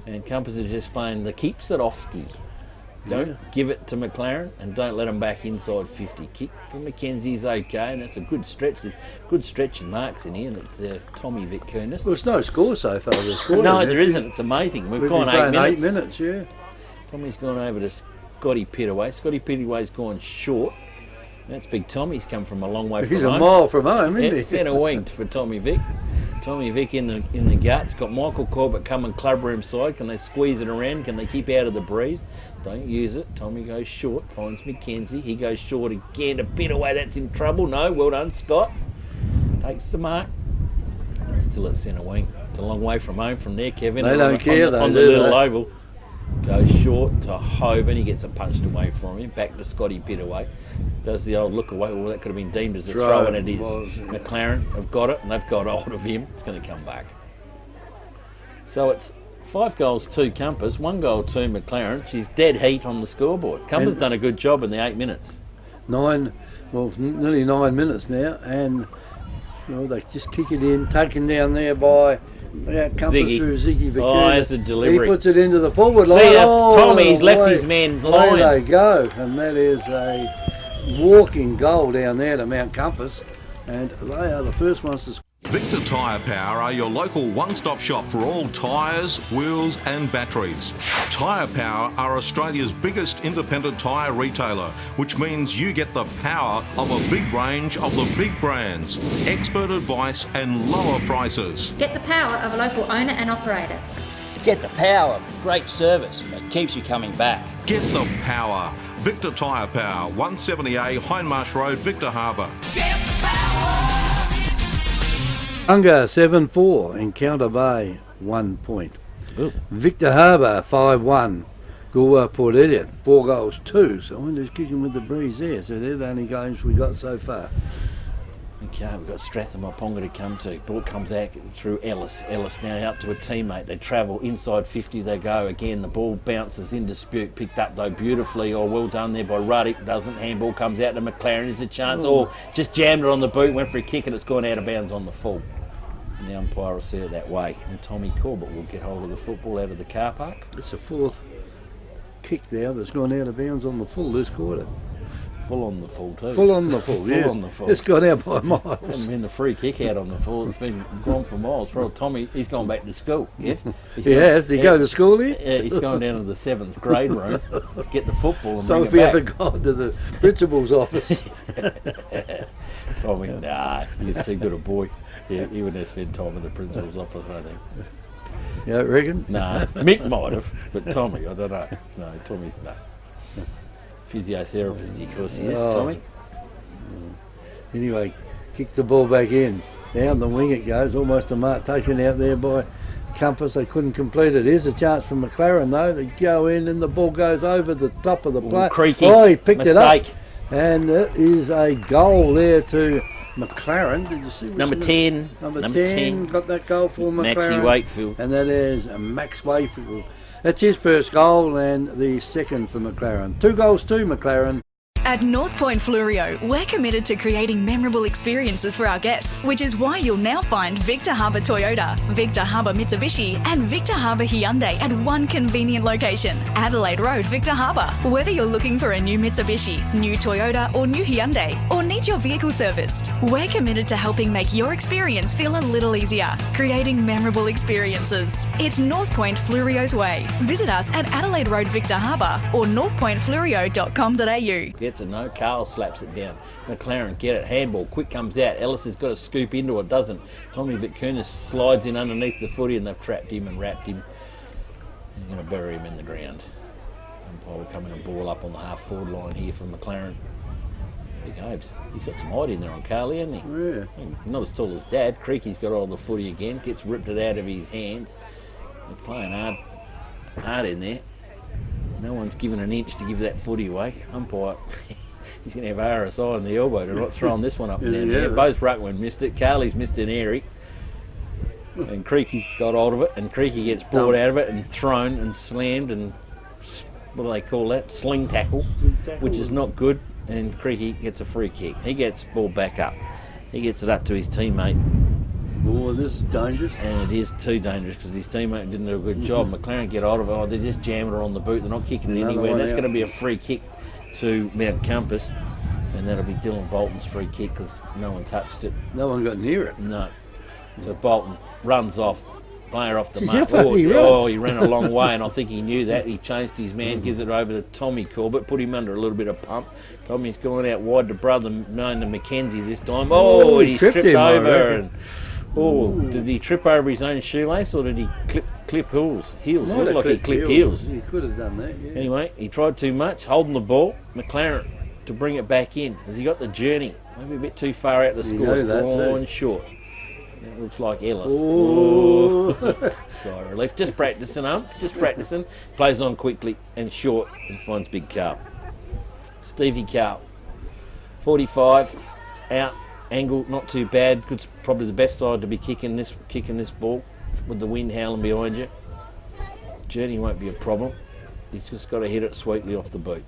And Compass is just playing the Keepsodowski. Don't give it to McLaren and don't let them back inside 50. Kick for Mackenzie's okay, and that's a good stretch. There's good stretching marks in here, and it's Tommy Vitkunis. Well, there's no score so far this quarter. No, there isn't. It's amazing. We've gone 8 minutes. 8 minutes, yeah. Tommy's gone over to Scotty Pittaway. Scotty Pittaway's gone short. That's big Tommy's come from a long way from home. He's a mile from home, isn't he? Centre wing for Tommy Vick. Tommy Vick in the guts. Got Michael Corbett coming clubroom side. Can they squeeze it around? Can they keep out of the breeze? Don't use it. Tommy goes short. Finds Mackenzie. He goes short again. A bit away. That's in trouble. No, well done, Scott. Takes the mark. Still at centre wing. It's a long way from home from there, Kevin. They don't care though. On the little oval. Goes short to Hoban. He gets it punched away from him. Back to Scotty Pittaway. Does the old look away. Well, that could have been deemed as a throw, and it is. McLaren have got it, and they've got hold of him. It's going to come back. So it's 5 goals to Compass, 1 goal to McLaren. She's dead heat on the scoreboard. Compass done a good job in the 8 minutes. Nearly 9 minutes now, and they just kick it in, taken down there by Compass through Ziggy Vitkunis. Oh, that's a delivery. He puts it into the forward line. See Tommy's left his man lying. There they go, and that is a walking goal down there to Mount Compass, and they are the first ones to score. Victor Tyre Power are your local one-stop shop for all tyres, wheels and batteries. Tyre Power are Australia's biggest independent tyre retailer, which means you get the power of a big range of the big brands, expert advice and lower prices. Get the power of a local owner and operator. Get the power of great service that keeps you coming back. Get the power. Victor Tyre Power, 170A Hindmarsh Road, Victor Harbour. Unga 7-4, Encounter Bay 1 point. Ooh. Victor Harbour 5-1, Goolwa Port Elliot 4 goals 2. So I'm just kicking with the breeze there. So they're the only games we got so far. Okay, we've got Stratham-Oponga to come to. Ball comes out through Ellis. Ellis now out to a teammate. They travel inside 50. They go again. The ball bounces in dispute. Picked up though beautifully. Oh, well done there by Ruddock. Doesn't. Handball comes out to McLaren. Is a chance. Oh, just jammed it on the boot. Went for a kick and it's gone out of bounds on the full. And the umpire will see it that way. And Tommy Corbett will get hold of the football out of the car park. It's the 4th kick now that's gone out of bounds on the full this quarter. Full on the full too. Full on the full, yes. Full on the full. It's gone out by miles. Hasn't been the free kick out on the full. It's been gone for miles. Well, Tommy, he's gone back to school. Yes, he has. Did he go to school here? Yeah, he's gone down to the 7th grade room, get the football and so bring if he it back. ever gone to the principal's office. Tommy, nah, he's too good a boy. Yeah, he wouldn't have spent time in the principal's office, I think. You don't reckon? Nah, Mick might have, but Tommy, I don't know. No, Tommy's no. Physiotherapist, of course he is, Tommy. Anyway, kick the ball back in. Down the wing it goes, almost a mark taken out there by Compass. They couldn't complete it. Here's a chance for McLaren though to go in, and the ball goes over the top of the plate. Creaky. Oh, he picked Mistake. it up. And it is a goal there to McLaren. Did you see? Number 10. Number 10 got that goal for McLaren. Maxie Wakefield. And that is Max Wakefield. That's his first goal and the second for McLaren. 2 goals to McLaren. At NORTHPOINT FLEURIEU, we're committed to creating memorable experiences for our guests, which is why you'll now find Victor Harbour Toyota, Victor Harbour Mitsubishi and Victor Harbour Hyundai at one convenient location, Adelaide Road, Victor Harbour. Whether you're looking for a new Mitsubishi, new Toyota or new Hyundai, or need your vehicle serviced, we're committed to helping make your experience feel a little easier, creating memorable experiences. It's NORTHPOINT FLEURIEU's way. Visit us at Adelaide Road, Victor Harbour or northpointfleurio.com.au. Gets a no, Carl slaps it down. McLaren get it, handball, quick comes out. Ellis has got to scoop into it, doesn't. Tommy Vitkunis slides in underneath the footy and they've trapped him and wrapped him. They're going to bury him in the ground. Umpire will come in and ball up on the half forward line here from McLaren. Big hopes. He's got some height in there on Carly, hasn't he? Yeah. He's not as tall as Dad. Creaky's got all the footy again, gets ripped it out of his hands. They're playing hard in there. No one's given an inch to give that footy away. Umpire, he's going to have RSI on the elbow to not throwing this one up and down there. Both ruckmen missed it. Carly's missed an airy. And Creaky's got hold of it, and Creaky gets brought out of it and thrown and slammed and, what do they call that? Sling tackle, which is not good. And Creaky gets a free kick. He gets ball back up. He gets it up to his teammate. Oh, this is dangerous. And it is too dangerous because his teammate didn't do a good job. McLaren get hold of it. Oh, they just jamming her on the boot. They're not kicking it anywhere. That's going to be a free kick to Mount Compass. And that'll be Dylan Bolton's free kick because no one touched it. No one got near it. No. So Bolton runs off, player off the mark. He ran a long way, and I think he knew that. He changed his man, gives it over to Tommy Corbett, put him under a little bit of pump. Tommy's gone out wide to brother, known to Mackenzie this time. Oh, he tripped over. Did he trip over his own shoelace or did he clip heels? It looked like he clipped heels. He could have done that, yeah. Anyway, he tried too much, holding the ball. McLaren to bring it back in. Has he got the journey? Maybe a bit too far out the score. Gone short. That looks like Ellis. Sigh of relief. Just practicing, just practicing. Plays on quickly and short and finds Big Carl. Stevie Carl. 45, out. Angle not too bad. It's probably the best side to be kicking this ball with the wind howling behind you. Journey won't be a problem. He's just got to hit it sweetly off the boot.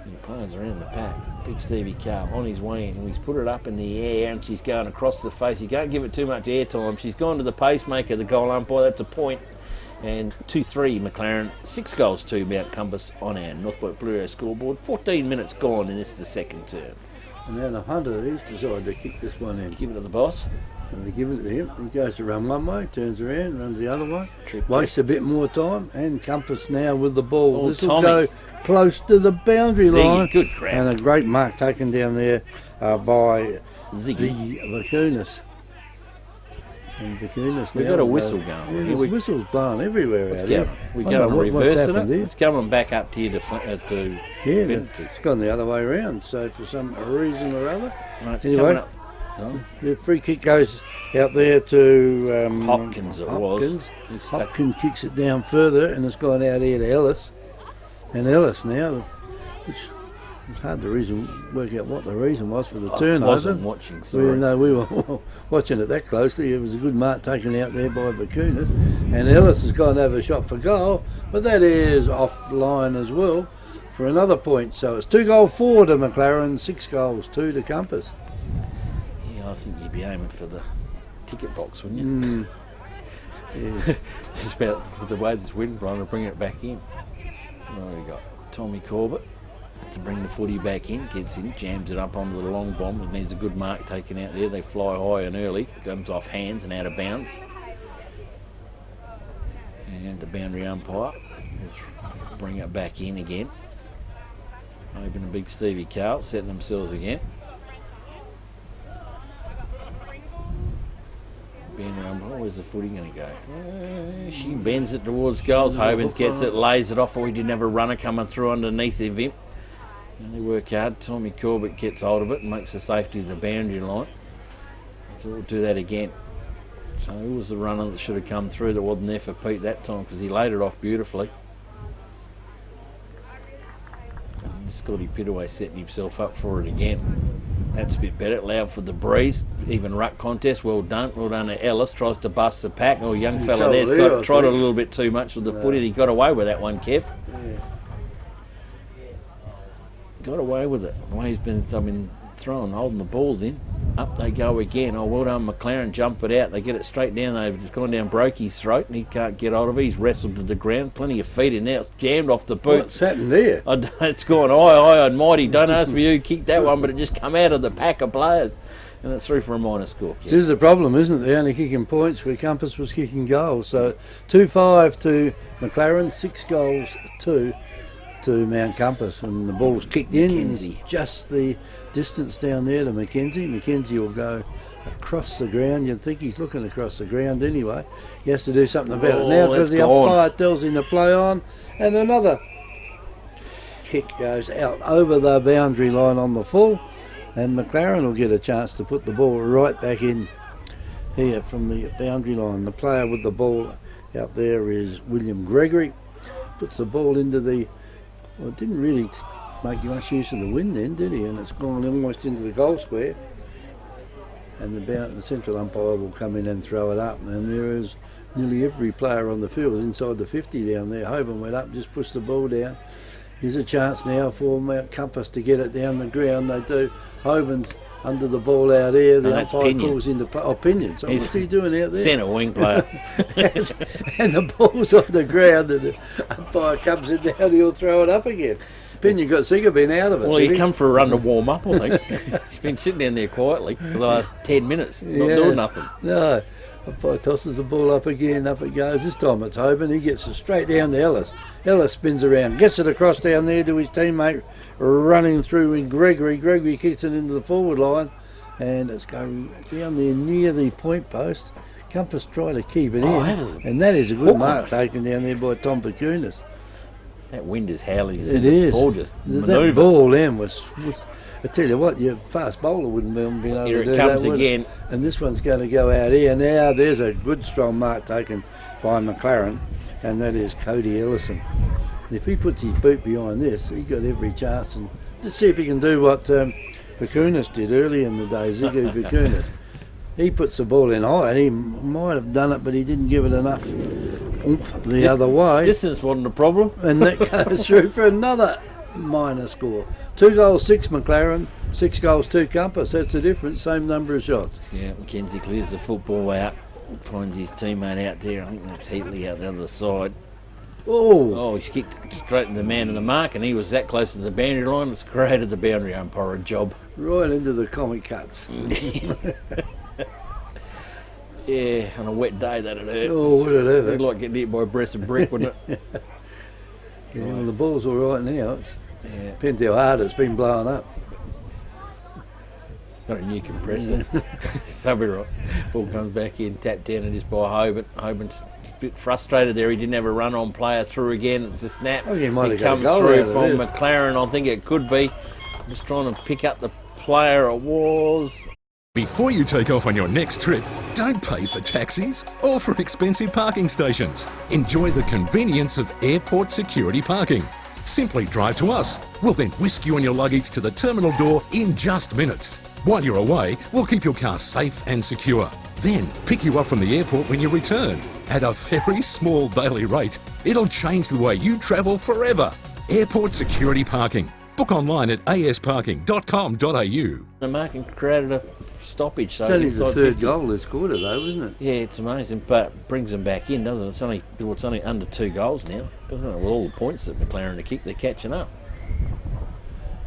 And the players are in the pack. Big Stevie Carl on his way in. He's put it up in the air and she's going across the face. You can't give it too much air time. She's gone to the pacemaker, the goal umpire. That's a point. And 2-3 McLaren. 6 goals to Mount Compass on our NORTHPOINT FLEURIEU scoreboard. 14 minutes gone and this is the second term. And now the Hunter, he's decided to kick this one in. Give it to the boss. And they give it to him. He goes to run one way, turns around, runs the other way. Wastes a bit more time. And Compass now with the ball. This will go close to the boundary line. Good grab. And a great mark taken down there by Ziggy Vitkunis. And Vitkunis We've got a whistle going. Yeah, there's whistles blowing everywhere out here. We're going to reverse it. It's coming back up to you to it's gone the other way around. So for some reason or other. Right, it's coming up. The free kick goes out there to Hopkins. Hopkins kicks it down further and it's gone out here to Ellis. And Ellis now, which it's hard to work out what the reason was for the turnover. I wasn't watching, sorry. We were watching it that closely. It was a good mark taken out there by Vitkunis. And Ellis has gone over a shot for goal, but that is offline as well for another point. So it's 2 goals forward to McLaren, 6 goals 2 to Compass. Yeah, I think you'd be aiming for the ticket box, wouldn't you? Yeah. It's about with the way this wind blowing to bring it back in. So we got Tommy Corbett to bring the footy back in, gets in, jams it up onto the long bomb. It needs a good mark taken out there. They fly high and early, comes off hands and out of bounds. And the boundary umpire will bring it back in again. Open a big Stevie Carl, setting themselves again. Bend around. Where's the footy going to go? She bends it towards goals. Hobens gets it, lays it off. We didn't have a runner coming through underneath of him. And they work hard. Tommy Corbett gets hold of it and makes the safety of the boundary line. So we'll do that again. So who was the runner that should have come through that wasn't there for Pete that time, because he laid it off beautifully. And Scotty Pittaway setting himself up for it again. That's a bit better. Allowed for the breeze. Even ruck contest. Well done. Well done to Ellis. Tries to bust the pack. Oh, young fella there's tried a little bit too much with the footy. He got away with that one, Kev. Yeah. Got away with it. The way he's been, holding the balls in. Up they go again. Oh, well done, McLaren. Jump it out. They get it straight down. They've just gone down Brokey's throat and he can't get hold of it. He's wrestled to the ground. Plenty of feet in there. It's jammed off the boot. What's happened there? It's gone high and mighty. Don't ask me who kicked that one, but it just come out of the pack of players. And it's through for a minor score. This is the problem, isn't it? They're only kicking points where Compass was kicking goals. So 2-5 to McLaren, 6 goals to Mount Compass, and the ball's kicked in. It's just the distance down there to Mackenzie. Mackenzie will go across the ground. You'd think he's looking across the ground anyway. He has to do something about it now because the umpire tells him to play on. And another kick goes out over the boundary line on the full, and McLaren will get a chance to put the ball right back in here from the boundary line. The player with the ball out there is William Gregory. Puts the ball into the... Well, it didn't really make much use of the wind then, did he? And it's gone almost into the goal square. And the central umpire will come in and throw it up. And there is nearly every player on the field inside the 50 down there. Hoban went up, just pushed the ball down. Here's a chance now for Mount Compass to get it down the ground. They do. Hoban's under the ball out here. The umpire calls into play. Oh, Pinion. So what's he doing out there? Centre wing player. and the ball's on the ground, and the umpire comes in down. He'll throw it up again. Pinion got sick of being out of it. Well, he come for a run to warm up, I think. He's been sitting down there quietly for the last 10 minutes, not doing nothing. No. Umpire tosses the ball up again, up it goes. This time it's Hoban. He gets it straight down to Ellis. Ellis spins around, gets it across down there to his teammate, running through with Gregory. Gregory kicks it into the forward line, and it's going down there near the point post. Compass try to keep it in, and that is a good mark taken down there by Tom Pecunis. That wind is howling. It is. Gorgeous. That ball then was I tell you what, your fast bowler wouldn't be able to do that. Here it comes again. And this one's going to go out here. Now there's a good strong mark taken by McLaren, and that is Cody Ellison. And if he puts his boot behind this, he's got every chance. And let's see if he can do what Pecunis did early in the day, Ziggy Pecunis. He puts the ball in high, and he might have done it, but he didn't give it enough oomph the other way. Distance wasn't a problem. And that goes through for another minor score. 2 goals, 6 McLaren, 6 goals, 2 Compass. That's the difference, same number of shots. Yeah, Mackenzie clears the football out, finds his teammate out there. I think that's Heatley out the other side. Oh, he's kicked straight in the man in the mark, and he was that close to the boundary line. It's created the boundary umpire a job. Right into the comic cuts. Yeah, on a wet day that'd hurt. Oh, would it ever? It'd like getting hit by a breast of brick, wouldn't it? Yeah, well, the ball's all right now. Depends how hard it's been blowing up. Got a new compressor. That'll be right. Ball comes back in, tapped down and just by Hoban. Hoban's a bit frustrated there. He didn't have a run-on player through again. It's a snap. Oh, it comes through from McLaren. I think it could be. Just trying to pick up the player it was. Before you take off on your next trip, don't pay for taxis or for expensive parking stations. Enjoy the convenience of airport security parking. Simply drive to us. We'll then whisk you and your luggage to the terminal door in just minutes. While you're away, we'll keep your car safe and secure. Then pick you up from the airport when you return. At a very small daily rate, it'll change the way you travel forever. Airport security parking. Book online at asparking.com.au. The marking created a stoppage. So it's only the third goal this quarter though, isn't it? Yeah, it's amazing, but it brings them back in, doesn't it? It's only under 2 goals now, doesn't it? With all the points that McLaren have kicked, they're catching up.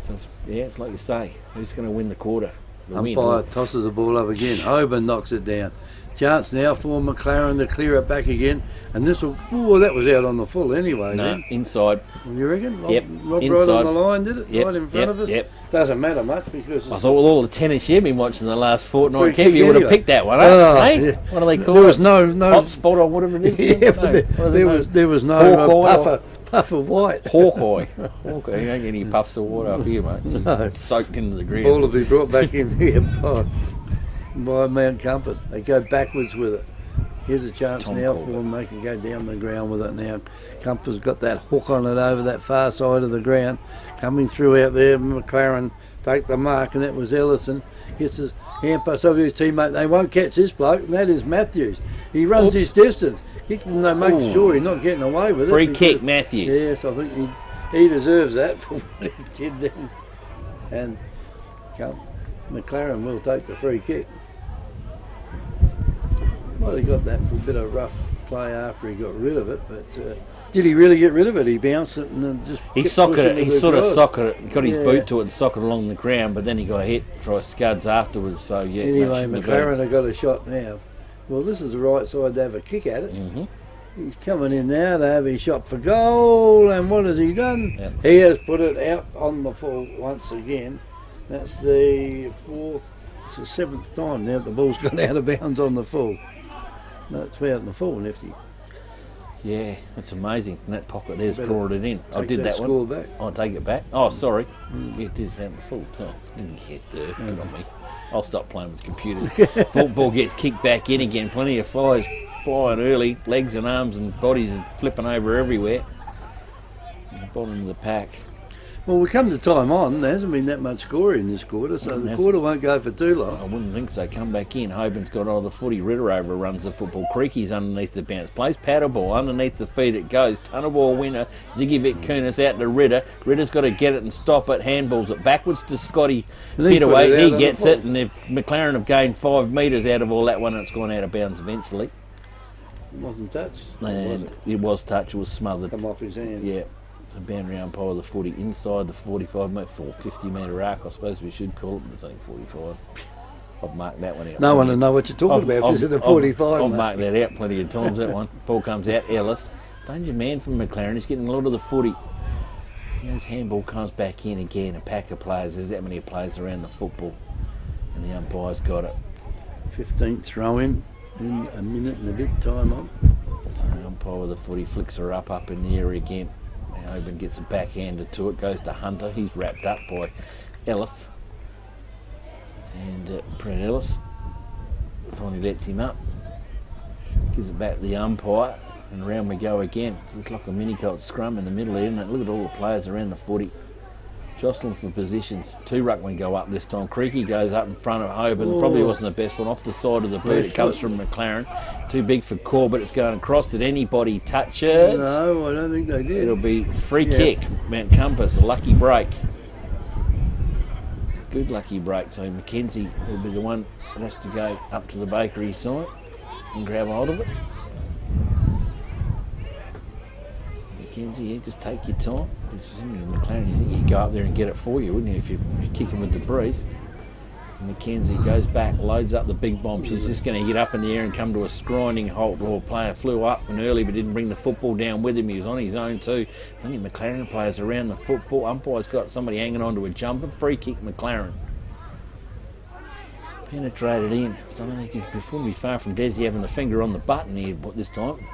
So it's like you say, who's going to win the quarter? Umpire tosses the ball up again. Hoban knocks it down. Chance now for McLaren to clear it back again, and this will. Oh, that was out on the full anyway. No, then. Inside. You reckon? Yep. Rob Inside. Right on the line, did it? Yep. Right in front of us. Yep. doesn't matter much because I thought with all the tennis you've been watching the last fortnight, Free Kev, you kick would have anyway. picked that one, Oh, hey? yeah. What do they call There it? was no Hot spot or whatever it is. Yeah, but there was no Hawkeye puff of white. Hawkeye. Hawkeye. You don't get any puffs of water up here, mate. No. Soaked into the ground. Ball will be brought back in here by Mount Compass. They go backwards with it. Here's a chance now for them. They can go down the ground with it now. Compass got that hook on it over that far side of the ground. Coming through out there, McLaren take the mark, and that was Ellison. Gets his hand pass over his teammate. They won't catch this bloke, and that is Matthews. He runs his distance. Kicks them, they make sure he's not getting away with it. Free kick, Matthews. Yes, I think he deserves that for what he did then. And McLaren will take the free kick. Well, he got that for a bit of rough play after he got rid of it, but did he really get rid of it? He bounced it and then just He sort of socketed it, got his boot to it and socked it along the ground, but then he got hit for scuds afterwards, so yeah. Anyway, McLaren have got a shot now. Well, this is the right side to have a kick at it. He's coming in now to have his shot for goal, and what has he done? Yep. He has put it out on the full once again. That's the fourth, it's the seventh time now the ball's gone out of bounds on the full. No, it's out in the full, Nifty. Yeah, it's amazing. And that pocket there's drawing it in. I Take did that score one. back. I'll take it back. Oh, sorry. It is out in the full. So didn't get there. Good on me. I'll stop playing with computers. Ball gets kicked back in again. Plenty of flies flying early. Legs and arms and bodies are flipping over everywhere. The bottom of the pack. Well, we come to time on. There hasn't been that much score in this quarter, so the quarter won't go for too long. I wouldn't think so. Come back in. Hoban's got all the footy. Ritter overruns the football. Creaky's underneath the bounce. Plays paddle ball. Underneath the feet it goes. Tunnel ball winner. Ziggy Vitkunas out to Ritter. Ritter's got to get it and stop it. Handballs it backwards to Scotty Pitaway. He gets it, and if McLaren have gained 5 metres out of all that one, and it's gone out of bounds eventually. It wasn't touched. And it was touched. It was smothered. Come off his hand. Yeah. It's a boundary umpire of the footy inside the 45 metre or 50 metre arc, I suppose we should call it, but it's only 45. I've marked that one out. No one will know what you're talking about if it's at the 45. I've marked that out plenty of times, that one. Ball comes out, Ellis. Danger man from McLaren, he's getting a lot of the footy. His handball comes back in again, a pack of players. There's that many players around the football, and the umpire's got it. 15th throw in a minute and a bit time on. So the umpire with the footy flicks her up in the air again. Hoban gets it backhanded to it, goes to Hunter. He's wrapped up by Ellis. And Brett Ellis finally lets him up. Gives it back to the umpire, and around we go again. It's like a mini-colt scrum in the middle here, isn't it? Look at all the players around the footy. Jostling for positions. 2 ruckmen go up this time. Creaky goes up in front of Hoban. Probably wasn't the best one. Off the side of the boot. It comes from McLaren. Too big for Corbett. It's going across. Did anybody touch it? No, I don't think they did. It'll be free kick. Mount Compass, a lucky break. Good lucky break. So Mackenzie will be the one that has to go up to the bakery side and grab hold of it. Mackenzie, yeah, just take your time. McLaren, you think you'd go up there and get it for you, wouldn't you, if you're kicking with the breeze? Mackenzie goes back, loads up the big bomb. She's just going to get up in the air and come to a scrinding halt. Or player flew up and early but didn't bring the football down with him. He was on his own too. Plenty of McLaren players around the football. Umpire's got somebody hanging on to a jumper. Free kick McLaren. Penetrated in. I don't think it wouldn't be far from Desi having the finger on the button here this time.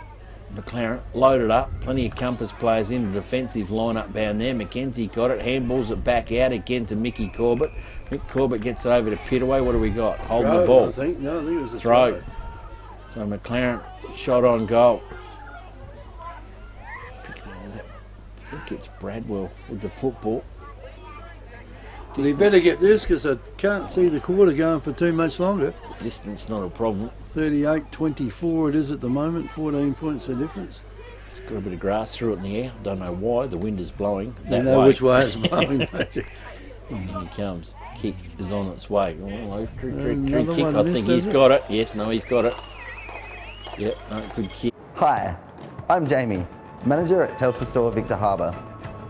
McLaren loaded up, plenty of Compass players in the defensive line-up down there. Mackenzie got it, handballs it back out again to Mickey Corbett. Mick Corbett gets it over to Pitaway. What do we got? Holding the ball. I think it was a throw. So McLaren shot on goal. I think it's Bradwell with the football. We better get this because I can't see the quarter going for too much longer. Distance not a problem. 38-24 it is at the moment, 14 points the difference. It's got a bit of grass through it in the air. Don't know why. The wind is blowing that you know way. Which way it's blowing. And here he comes. Kick is on its way. Oh, kick. One I think he's got it. Yes, no, he's got it. Yep, no, good kick. Hi, I'm Jamie, manager at Telstra Store Victor Harbour.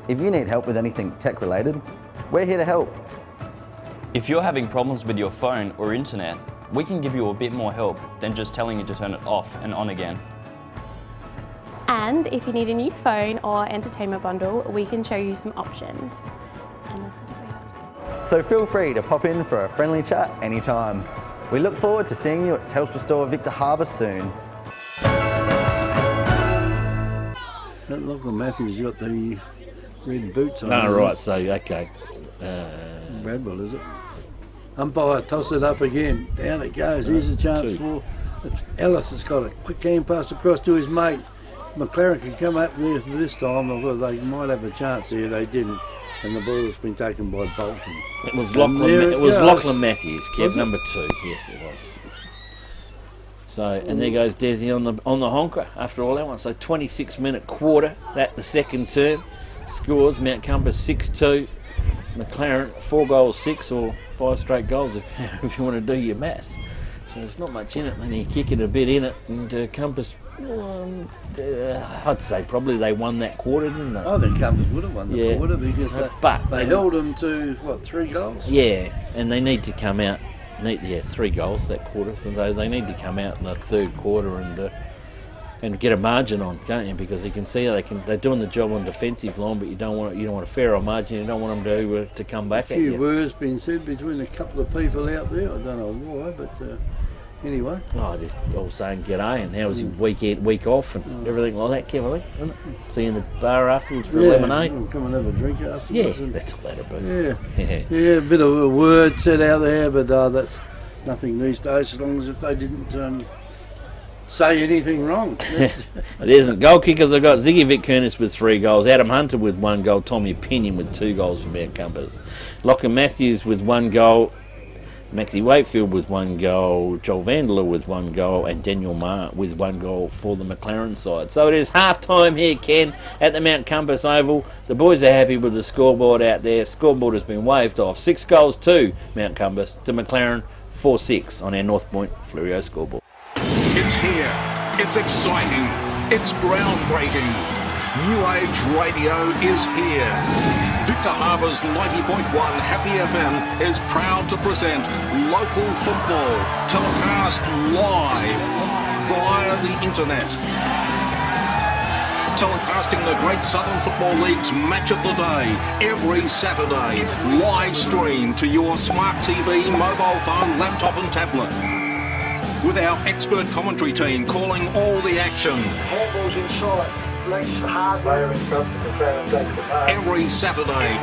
If you need help with anything tech related, we're here to help. If you're having problems with your phone or internet, we can give you a bit more help than just telling you to turn it off and on again. And if you need a new phone or entertainment bundle, we can show you some options. And this is So feel free to pop in for a friendly chat anytime. We look forward to seeing you at Telstra Store Victor Harbour soon. Lachlan Matthews got the red boots on. Oh, right, so, okay. Bradwell, is it? Umpire toss it up again. Down it goes. Here's a chance for Ellis. Has got a quick hand pass across to his mate. McLaren can come up there for this time, although they might have a chance here. They didn't. And the ball has been taken by Bolton. It was Lachlan Matthews, Kev, number 2. Yes, it was. So, and there goes Desi on the honker after all that one. So 26-minute quarter, that the second term. Scores, Mount Compass 6-2. McLaren 4 goals 6 or 5 straight goals if you want to do your maths. So there's not much in it, and you kick it a bit in it, and Compass, I'd say probably they won that quarter, didn't they? I think Compass would have won the quarter because they held them to, 3 goals? Yeah, and they need to come out, 3 goals that quarter, so they need to come out in the third quarter and get a margin on, can't you? Because you can see they're doing the job on defensive line, but you don't want a fairer margin. You don't want them to come back at you. A few words been said between a couple of people out there. I don't know why, but anyway. Oh, just all saying g'day and how was your week off and everything like that, Kev, I think, wasn't it? See you in the bar afterwards for a lemonade. We'll come and have a drink afterwards. Yeah, that's all that'll be. Yeah, a bit of a word said out there, but that's nothing these days, as long as if they didn't say anything wrong. It isn't. Goal kickers, I've got Ziggy Vic Kernis with 3 goals, Adam Hunter with 1 goal, Tommy Pinion with 2 goals for Mount Compass, Lachlan Matthews with 1 goal, Maxie Wakefield with 1 goal, Joel Vanderler with 1 goal, and Daniel Marr with 1 goal for the McLaren side. So it is half time here, Ken, at the Mount Compass Oval. The boys are happy with the scoreboard out there. Scoreboard has been waved off. 6 goals to Mount Compass, to McLaren 4-6 on our NORTHPOINT FLEURIEU scoreboard. It's here. It's exciting. It's groundbreaking. New Age Radio is here. Victor Harbour's 90.1 Happy FM is proud to present local football telecast live via the internet. Telecasting the Great Southern Football League's Match of the Day every Saturday, live stream to your smart TV, mobile phone, laptop and tablet. With our expert commentary team calling all the action. Handballs inside. Every Saturday,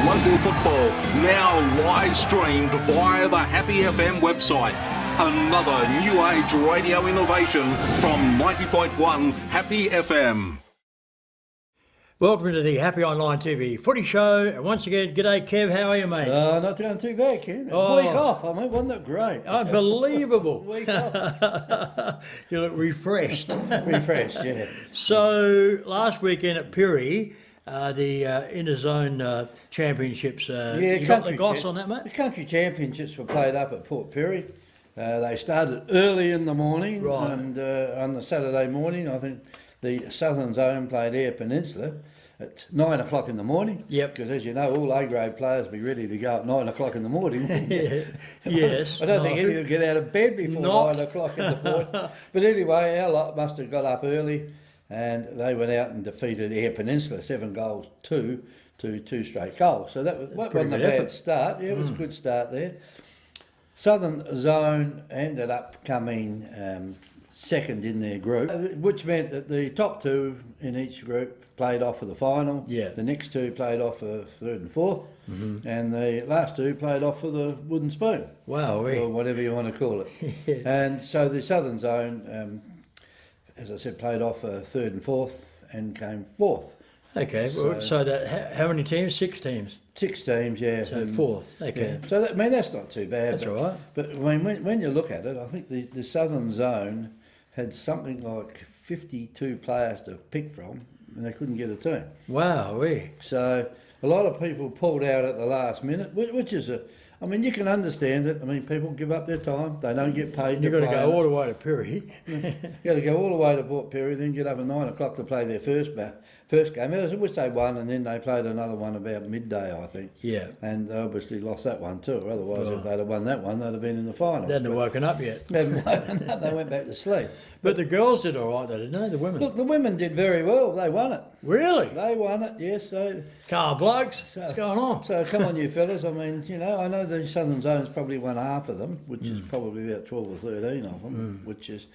local football now live streamed via the Happy FM website. Another new age radio innovation from 90.1 Happy FM. Welcome to the Happy Online TV Footy Show. And once again, g'day Kev, how are you, mate? Not doing too bad, Ken. Week off, wasn't it great? Unbelievable. Week off. You look refreshed. Refreshed, yeah. So, last weekend at Pirrie, the Interzone Championships, you got the goss on that, mate? The country championships were played up at Port Pirrie. They started early in the morning, right. And on the Saturday morning, I think the Southern Zone played Eyre Peninsula at 9 o'clock in the morning. Yep. Because as you know, all A-grade players be ready to go at 9 o'clock in the morning. Yes. I don't think any of them get out of bed before 9 o'clock in the morning. But anyway, our lot must have got up early and they went out and defeated Eyre Peninsula 7 goals to 2 straight goals. So that wasn't a bad start. Yeah, it was a good start there. Southern Zone ended up coming second in their group, which meant that the top 2 in each group played off for the final. Yeah. The next 2 played off for third and fourth, and the last 2 played off for the wooden spoon. Wow. Or whatever you want to call it. And so the Southern Zone, as I said, played off for third and fourth and came fourth. Okay, so that how many teams? 6 teams? 6 teams, yeah. So fourth, okay. Yeah. So that's not too bad. That's all right. But when you look at it, I think the Southern Zone had something like 52 players to pick from, and they couldn't get a team. Wow, So a lot of people pulled out at the last minute, which is I mean, you can understand it. I mean, people give up their time. They don't get paid. You've got to go all the way to Pirrie. You've got to go all the way to Port Pirie, then get up at 9 o'clock to play their first game, which they won, and then they played another one about midday, I think. Yeah. And they obviously lost that one too. Otherwise, if they'd have won that one, they'd have been in the finals. They hadn't woken up yet. They hadn't woken up. They went back to sleep. But the girls did all right, though, didn't they? The women. Look, the women did very well. They won it. Really? They won it, yes. So, Carl blokes, what's going on? So come on, you fellas. I mean, you know, I know the Southern Zone's probably won half of them, which is probably about 12 or 13 of them, which is,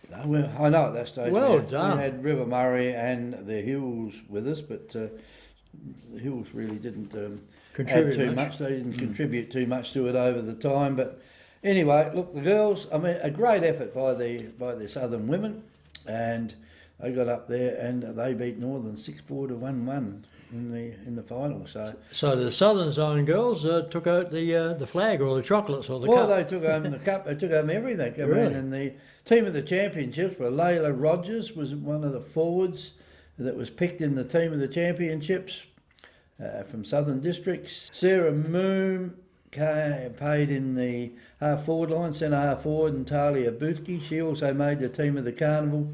you know, well, I know at that stage well we had River Murray and the Hills with us, but the Hills really didn't add too much. They didn't contribute too much to it over the time. But anyway, look, the girls, I mean, a great effort by the Southern women, and they got up there and they beat Northern 6-4 to 1-1 in the final. So the Southern Zone girls took out the flag or the chocolates or the cup. Well, they took home the cup. They took home everything. I mean, and the team of the championships were Layla Rogers was one of the forwards that was picked in the team of the championships from Southern Districts. Sarah Moom played in the half forward line, centre half forward, and Talia Boothke. She also made the team of the carnival.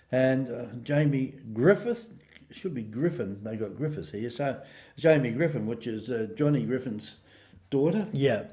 And Jamie Griffith, should be Griffin, they got Griffiths here. So Jamie Griffin, which is Johnny Griffin's daughter. Yeah.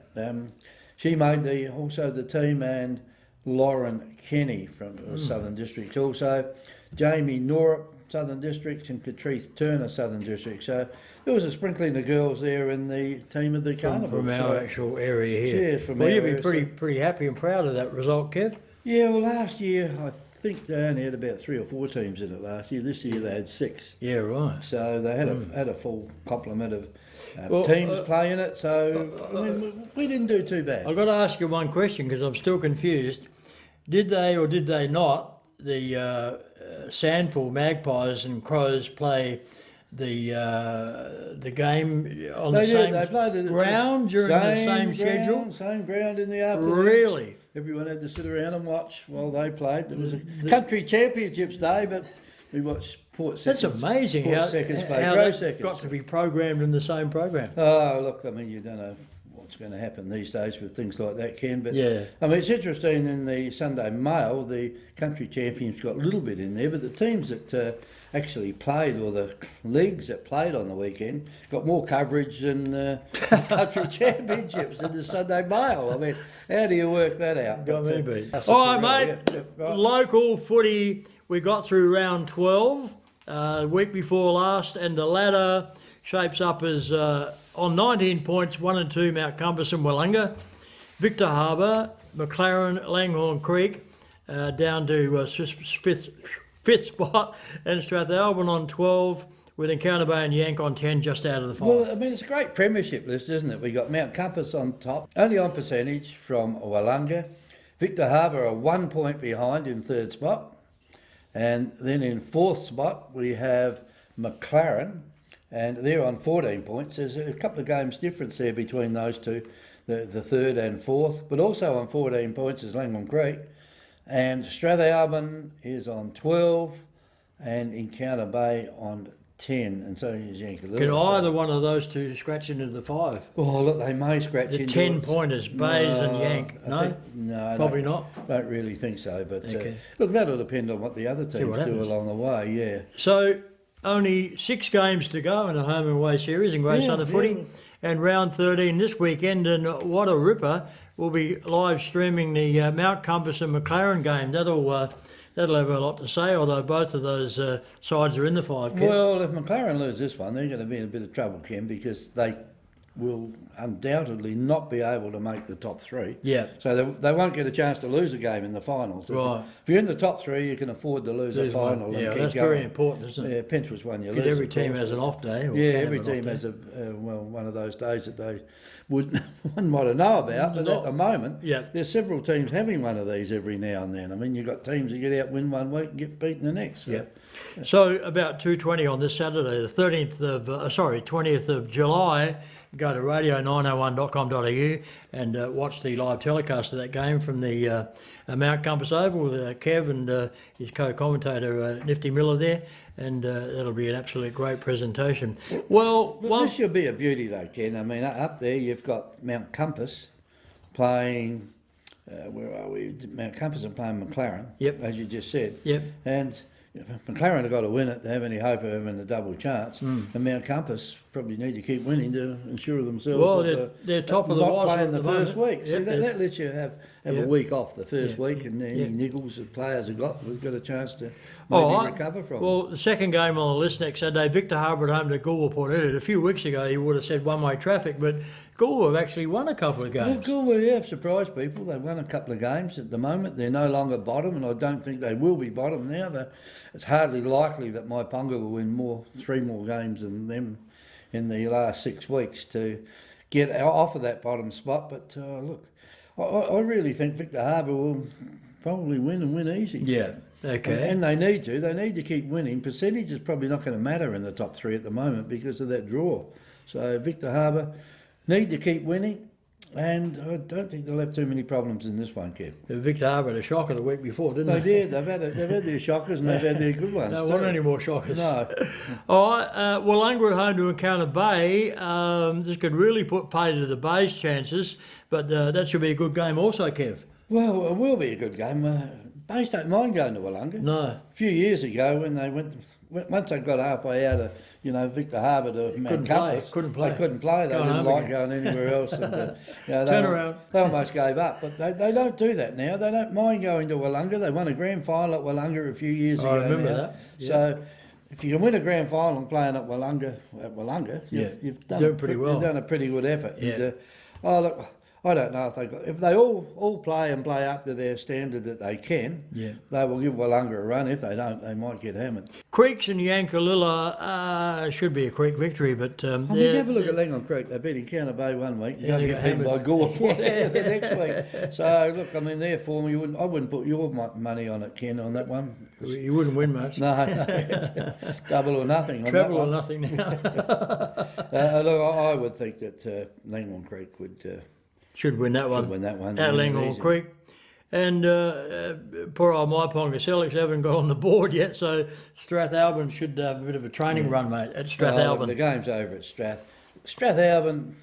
She made also the team, and Lauren Kenny from Southern Districts also. Jamie Norop, Southern Districts, and Catrice Turner, Southern Districts. So there was a sprinkling of girls there in the team of the carnival. From our actual area here. Yeah, from well, our you'd be area, pretty happy and proud of that result, Kev. Yeah, well, last year I think they only had about 3 or 4 teams in it last year. This year they had 6. Yeah, right. So they had a full complement of teams playing it. So I mean, we didn't do too bad. I've got to ask you one question because I'm still confused. Did they or did they not, the Sandford Magpies and Crows, play the game on the same ground during the same schedule? Same ground in the afternoon. Really? Everyone had to sit around and watch while they played. It was a country championships day, but we watched Port Seconds. That's amazing how that got to be programmed in the same program. Oh, look, I mean, you don't know what's going to happen these days with things like that, Ken. But yeah, I mean, it's interesting in the Sunday Mail, the country champions got a little bit in there, but the teams that actually played, or the leagues that played on the weekend, got more coverage than country championships in the Sunday Mail. I mean, how do you work that out? Got me beat. All right, mate. Yeah, right. Local footy, we got through round 12 the week before last, and the ladder shapes up as on 19 points, 1 and 2, Mount Cumbersome, Willunga, Victor Harbour, McLaren, Langhorne Creek, down to fifth spot, and Strathalbyn on 12, with Encounter Bay and Yank on 10, just out of the 5. Well, I mean, it's a great premiership list, isn't it? We got Mount Compass on top, only on percentage from Willunga. Victor Harbour are 1 point behind in 3rd spot. And then in 4th spot, we have McLaren, and they're on 14 points. There's a couple of games difference there between those two, the 3rd and 4th, but also on 14 points is Langhorne Creek. And Strathalbyn is on 12, and Encounter Bay on 10, and so is Yankalilla. Can either one of those two scratch into the 5? Oh, look, they may scratch into 10 pointers, Bays and Yank. No? No, probably not. Don't really think so, but look, that'll depend on what the other teams do along the way, yeah. So only 6 games to go in a home and away series in Great Southern Footy, and round 13 this weekend, and what a ripper. We'll be live streaming the Mount Compass and McLaren game. That'll have a lot to say, although both of those sides are in the 5. Ken. Well, if McLaren lose this one, they're going to be in a bit of trouble, Ken, because they will undoubtedly not be able to make the top 3. Yeah. So they won't get a chance to lose a game in the finals. Right. If you're in the top 3, you can afford to lose a final. Yeah, and that's keep going. very important, isn't it? Yeah, pinch was one you lose. Every team has an off day. Yeah, every team has one of those days that they wouldn't want to know about. But at the moment, there's several teams having one of these every now and then. I mean, you've got teams that get out, win one week, and get beaten the next. So. So about 2:20 on this Saturday, the 20th of July. go to radio901.com.au and watch the live telecast of that game from the Mount Compass Oval with Kev and his co-commentator Nifty Miller there, and that'll be an absolute great presentation. Well, this should be a beauty though, Ken. I mean, up there you've got Mount Compass playing. Where are we? Mount Compass are playing McLaren. Yep. As you just said. Yep. And McLaren have got to win it to have any hope of having a double chance. And Mount Compass probably need to keep winning to ensure themselves. Well, they're top of the not wires playing the first week. Yep. See, that lets you have a week off the first week, and any niggles that players have got, we've got a chance to maybe recover from. Well, the second game on the list next Saturday, Victor Harbour at home to Goolwa Port Edit. A few weeks ago, you would have said one-way traffic, but Goolwa have actually won a couple of games. Well, Goolwa have surprised people. They've won a couple of games at the moment. They're no longer bottom, and I don't think they will be bottom now. It's hardly likely that Maipunga will win 3 more games than them in the last 6 weeks to get off of that bottom spot. But look, I really think Victor Harbour will probably win and win easy. Yeah, okay. And they need to. They need to keep winning. Percentage is probably not going to matter in the top 3 at the moment because of that draw. So Victor Harbour need to keep winning, and I don't think they'll have too many problems in this one, Kev. Victor Harbour had a shocker the week before, didn't they? They did. They've had their shockers and they've had their good ones. Don't want any more shockers. No. All right. Wollonga at home to Encounter Bay. This could really put pay to the Bay's chances, but that should be a good game also, Kev. Well, it will be a good game. Bays don't mind going to Wollonga. No. A few years ago, when they once they got halfway out of Victor Harbour to Mount Compass, couldn't play. They couldn't play. They didn't like going anywhere else. And, Turn around. They almost gave up, but they don't do that now. They don't mind going to Wollonga. They won a grand final at Wollonga a few years ago. I remember now. that. Yeah. So if you can win a grand final playing at Wollonga, you've done pretty well. You've done a pretty good effort. Yeah. And, look, I don't know if they all play and play up to their standard that they can. Yeah. They will give Wollonga a run. If they don't, they might get hammered. Creeks and Yankalilla should be a Creek victory, but have a look at Langham Creek. They beat Encounter Bay one week. You don't get beaten by Gore the next week. So look, I mean, their form. I wouldn't put your money on it, Ken, on that one. You wouldn't win much. No, double or nothing. Treble or nothing now. Look, I would think that Langham Creek would. Should win that one. Should win that one. At Langham Creek. And poor old Maipunga Sellicks haven't got on the board yet, so Strathalbyn should have a bit of a training run, mate, at Strathalbyn. The game's over at Strathalbyn,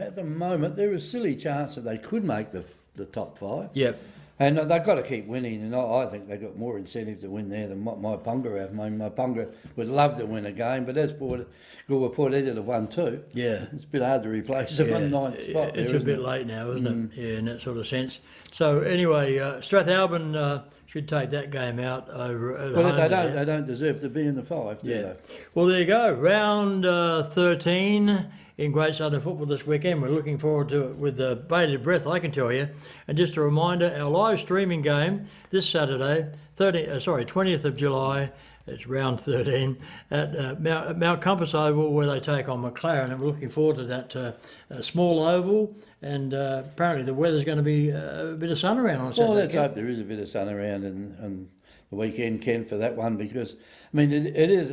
at the moment, there is a silly chance that they could make the top 5. Yep. And they've got to keep winning, and I think they've got more incentive to win there than what Maipunga have. I mean, Maipunga would love to win a game, but as Goolwa Port Edit have won 2. Yeah. It's a bit hard to replace them on 9th spot. It's a bit late now, isn't it? Yeah, in that sort of sense. So anyway, Strathalbyn should take that game out over at home. They don't deserve to be in the 5, do they? Well, there you go. Round 13 in Great Southern Football this weekend. We're looking forward to it with bated breath, I can tell you. And just a reminder, our live streaming game this Saturday, 20th of July, it's round 13, at Mount Compass Oval, where they take on McLaren. And we're looking forward to that small oval. And apparently the weather's going to be a bit of sun around on Saturday. Well, let's hope there is a bit of sun around on the weekend, Ken, for that one, because, I mean, it is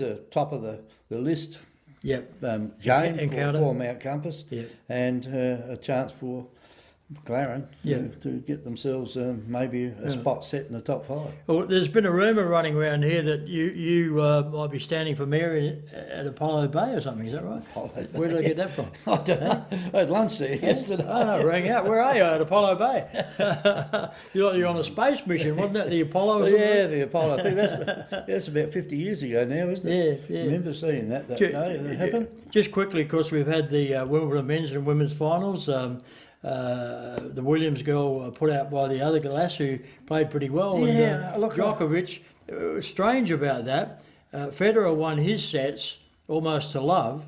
a top of the list. Yep. Game for Mount Compass, and a chance for McLaren to get themselves maybe a spot set in the top 5. Well, there's been a rumour running around here that you might be standing for mayor at Apollo Bay or something. Is that right? Apollo Bay. Where did I get that from? I don't know. I had lunch there yesterday. I rang out. Where are you? At Apollo Bay. You're on a space mission, wasn't that the Apollo? Or yeah, the Apollo. I think that's about 50 years ago now, isn't it? Yeah. I remember seeing that day. That happened. Just quickly, of course, we've had the Wimbledon men's and women's finals. The Williams girl put out by the other lass who played pretty well. Yeah, and, Djokovic, strange about that. Federer won his sets almost to love.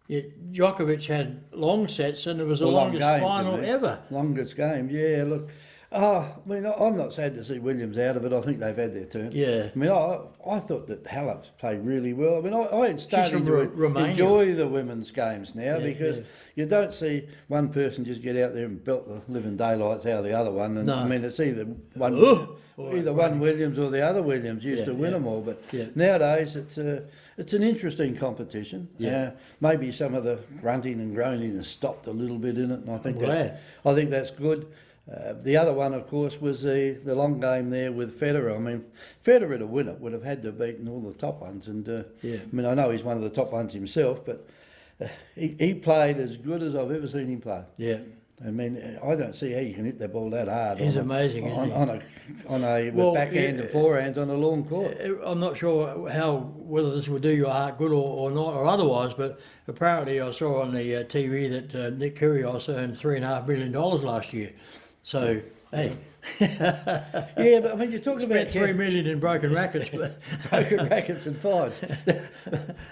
Yet Djokovic had long sets, and it was the longest final ever. Longest game, yeah. Look, Oh, I mean, I'm not sad to see Williams out of it. I think they've had their turn. Yeah. I mean, I thought that Hallep's played really well. I mean, I'm starting to Romania. enjoy the women's games now because you don't see one person just get out there and belt the living daylights out of the other one. And I mean, it's either one Williams or the other Williams used to win them all. But nowadays, it's an interesting competition. Yeah. Maybe some of the grunting and groaning has stopped a little bit in it, and I think that's good. The other one, of course, was the long game there with Federer. I mean, Federer to win it would have had to have beaten all the top ones. And I mean, I know he's one of the top ones himself, but he played as good as I've ever seen him play. Yeah. I mean, I don't see how you can hit that ball that hard. He's amazing, isn't he? With backhand and forehands on a long court. I'm not sure whether this would do your heart good or not or otherwise, but apparently I saw on the TV that Nick Kyrgios earned $3.5 million last year. So, hey. Yeah, but I mean, you're talking about $3 million in broken rackets. Broken rackets and fines.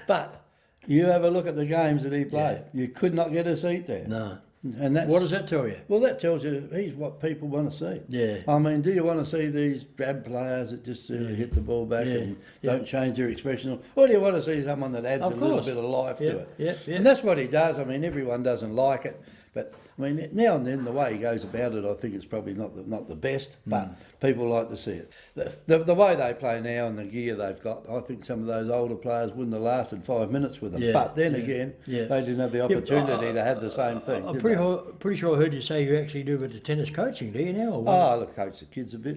But you have a look at the games that he played. Yeah. You could not get a seat there. No. And what does that tell you? Well, that tells you he's what people want to see. Yeah. I mean, do you want to see these drab players that just hit the ball back and don't change their expression? Or do you want to see someone that adds a little bit of life to it? Yeah. And that's what he does. I mean, everyone doesn't like it. But I mean, now and then the way he goes about it, I think it's probably not the best, but people like to see it. The way they play now and the gear they've got, I think some of those older players wouldn't have lasted 5 minutes with them. Yeah, but then again, they didn't have the opportunity to have the same thing. I'm pretty sure I heard you say you actually do a bit of tennis coaching, do you now? Or I coach the kids a bit,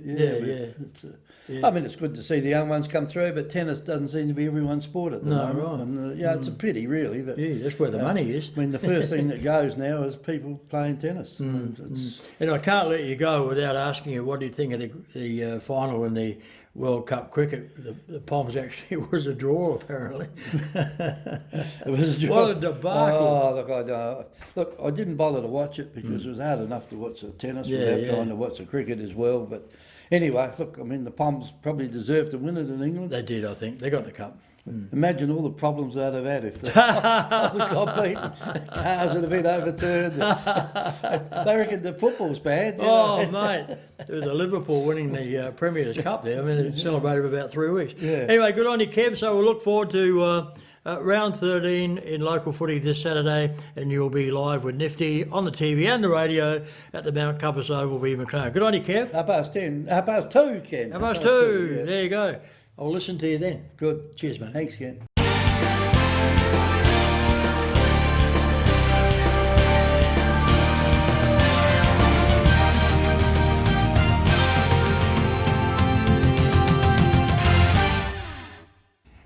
I mean, it's good to see the young ones come through, but tennis doesn't seem to be everyone's sport at the moment. Right. And, it's a pity, really. That, that's where the money is. I mean, the first thing that goes now is people playing tennis. And I can't let you go without asking you, what do you think of the final in the World Cup cricket? The Poms actually was a draw, apparently. It was a draw. What a debacle. Oh, look, I didn't bother to watch it because it was hard enough to watch the tennis without trying to watch the cricket as well. But anyway, look, I mean, the Poms probably deserved to win it in England. They did, I think. They got the cup. Imagine all the problems they'd have had if they got beaten. Cars would have been overturned. They reckon the football's bad. Mate, it was Liverpool winning the Premier's Cup there. I mean, it celebrated for about 3 weeks. Yeah. Anyway, good on you, Kev. So we'll look forward to round 13 in local footy this Saturday, and you'll be live with Nifty on the TV and the radio at the Mount Compass Oval v McLaren. Good on you, Kev. 2:30, Ken. 2:30. There you go. I'll listen to you then. Good. Cheers, mate. Thanks, Ken.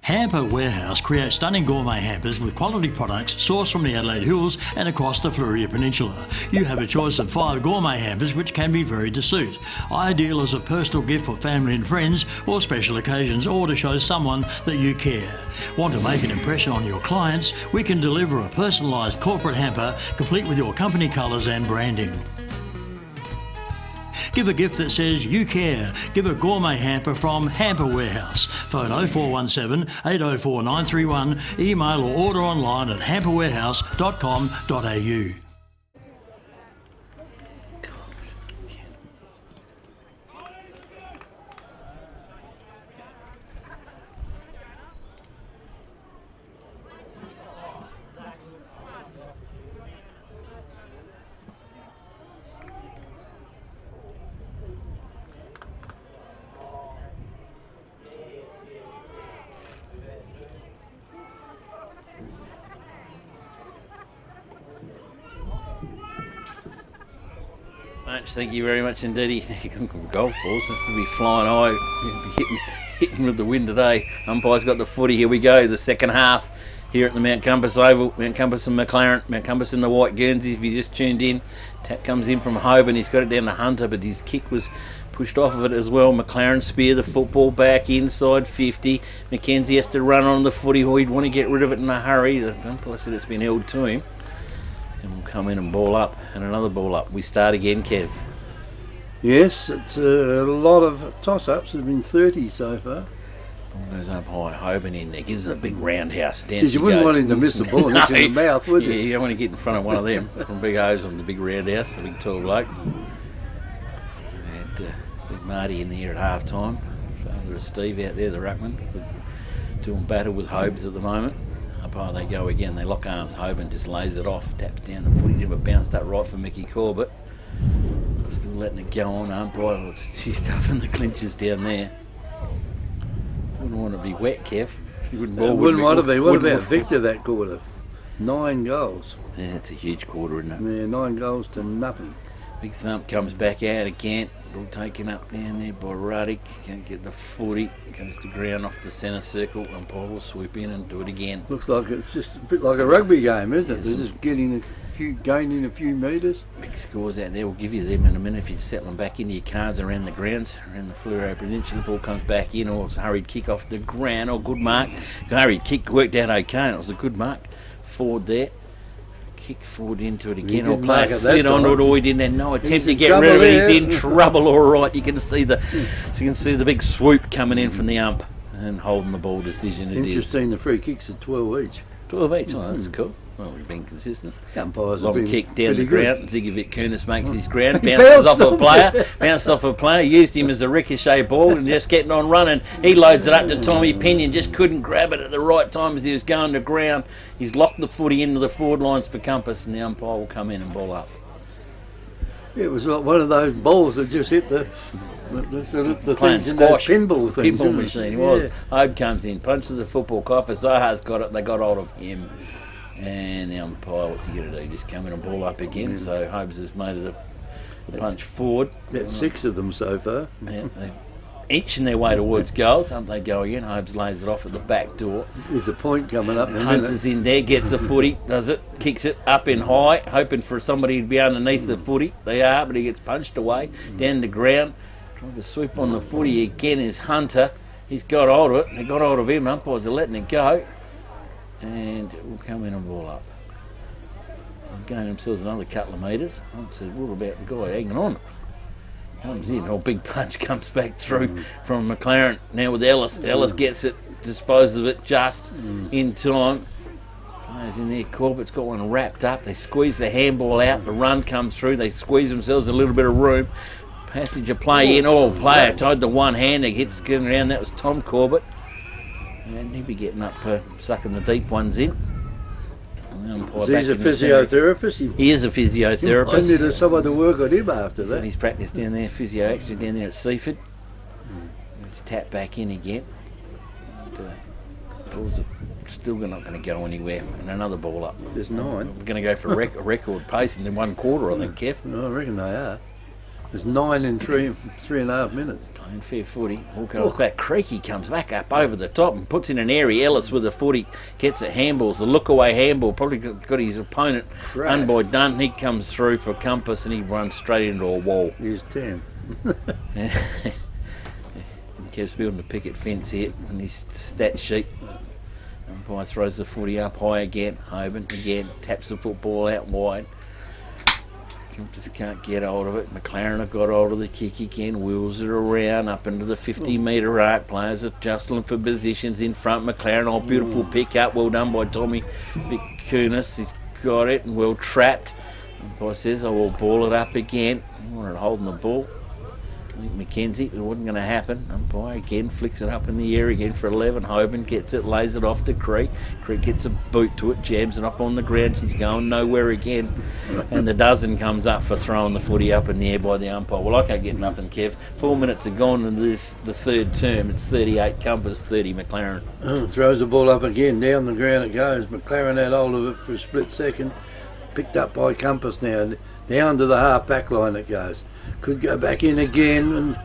Hamper Warehouse creates stunning gourmet hampers with quality products sourced from the Adelaide Hills and across the FLEURIEU Peninsula. You have a choice of 5 gourmet hampers which can be varied to suit. Ideal as a personal gift for family and friends or special occasions, or to show someone that you care. Want to make an impression on your clients? We can deliver a personalised corporate hamper complete with your company colours and branding. Give a gift that says you care. Give a gourmet hamper from Hamper Warehouse. Phone 0417 804 931. Email or order online at hamperwarehouse.com.au. Thank you very much indeed. Golf balls, will be flying high. You'll be hitting with the wind today. Umpire's got the footy. Here we go. The second half here at the Mount Compass Oval. Mount Compass and McLaren. Mount Compass in the white Guernsey. If you just tuned in, tap comes in from Hoban. He's got it down to Hunter, but his kick was pushed off of it as well. McLaren spear the football back inside 50. Mackenzie has to run on the footy. He'd want to get rid of it in a hurry. The umpire said it's been held to him. And we'll come in and ball up, and another ball up. We start again, Kev. Yes, it's a lot of toss-ups. There's been 30 so far. Ball goes up high. Hoban in there. Gives it a big roundhouse. Down you wouldn't want him to miss the ball next to the mouth, would you? Yeah, you don't want to get in front of one of them. From big O's on the big roundhouse, the big tall bloke. Marty in there at half time. Father of Steve out there, the ruckman, doing battle with Hobes at the moment. Up they go again, they lock arms. Hoban just lays it off, taps down the footy, never bounced up right for Mickey Corbett. Still letting it go on, umpire. She's tough in the clinches down there. Wouldn't want to be wet, Kev. She wouldn't want to be. What about Victor that quarter? 9 goals. Yeah, it's a huge quarter, isn't it? Yeah, 9 goals to nothing. Big Thump comes back out again. All taken up down there by Ruddick. Can't get the footy. Goes to ground off the centre circle. Umpire will swoop in and do it again. Looks like it's just a bit like a rugby game, isn't it? They're just gaining a few metres. Big scores out there. We'll give you them in a minute if you settle them back into your cars around the grounds, around the FLEURIEU Peninsula. Ball comes back in, or it's a hurried kick off the ground. Oh, good mark. Hurried kick worked out okay, and it was a good mark. Forward there. Kick forward into it again. Or player slid onto it, or he didn't have no attempt to get rid of it. He's in trouble, all right. You can see the big swoop coming in from the ump and holding the ball decision. Interesting, the free kicks are 12 each. 12 each, oh, that's cool. Well, we've been consistent. Umpires long kick down the ground. Ziggy Kunis makes his ground. Bounced off a player. Used him as a ricochet ball and just getting on running. He loads it up to Tommy Pinion. Just couldn't grab it at the right time as he was going to ground. He's locked the footy into the forward lines for Compass, and the umpire will come in and ball up. Yeah, it was like one of those balls that just hit the things in squash, pinball things. Pinball machine. He was. Hope comes in, punches the football copper. Zaha's got it. They got hold of him. And the umpire, what's he going to do? Just come in and ball up again. So Hobes has made it a punch forward. That's 6 of them so far. Yeah, they're inching their way towards goals. Up they go again. Hobes lays it off at the back door. There's a point coming up in a minute. Hunter's in there, gets the footy, does it, kicks it up in high, hoping for somebody to be underneath the footy. They are, but he gets punched away down the ground. Trying to sweep on the footy again is Hunter. He's got hold of it. They got hold of him. Umpires are letting it go. And it will come in and ball up. So gain themselves another couple of metres. I said, what about the guy hanging on? Comes in, a big punch comes back through from McLaren. Now with Ellis. Ellis gets it, disposes of it just in time. Players in there, Corbett's got one wrapped up. They squeeze the handball out, the run comes through, they squeeze themselves a little bit of room. Passage of play in, player tied the one hand, hits getting around, that was Tom Corbett. And he'd be getting up, sucking the deep ones in. He's a physiotherapist? He is a physiotherapist. I needed someone to work on him after that. He's practiced down there, physio action down there at Seaford. He's tapped back in again. Balls are still not going to go anywhere. And another ball up. There's 9. We're going to go for a record pace in the 1 quarter, I think, Kev. No, I reckon they are. There's 9 in 3.5 minutes. Playing fair footy. All goes back. Creaky comes back up over the top and puts in an airy. Ellis with the footy gets a handballs. The look away handball. Probably got his opponent done by done. He comes through for Compass and he runs straight into a wall. He's 10. Kev's building a picket fence here on his stat sheet. Umpire throws the footy up high again. Hoban again taps the football out wide. Just can't get hold of it. McLaren have got hold of the kick again, wheels it around up into the 50-metre arc. Players are jostling for positions in front. McLaren, beautiful pick up. Well done by Tommy Kunis. He's got it and well trapped. Umpire says, I will ball it up again. I wanted holding the ball. I think McKenzie, it wasn't going to happen. Umpire again flicks it up in the air again for 11. Hoban gets it, lays it off to Creek. Creek gets a boot to it, jams it up on the ground. She's going nowhere again. And the dozen comes up for throwing the footy up in the air by the umpire. Well, I can't get nothing, Kev. 4 minutes are gone into the third term. It's 38 Compass, 30 McLaren. Throws the ball up again. Down the ground it goes. McLaren had hold of it for a split second. Picked up by Compass now. Down to the half back line it goes. Could go back in again, and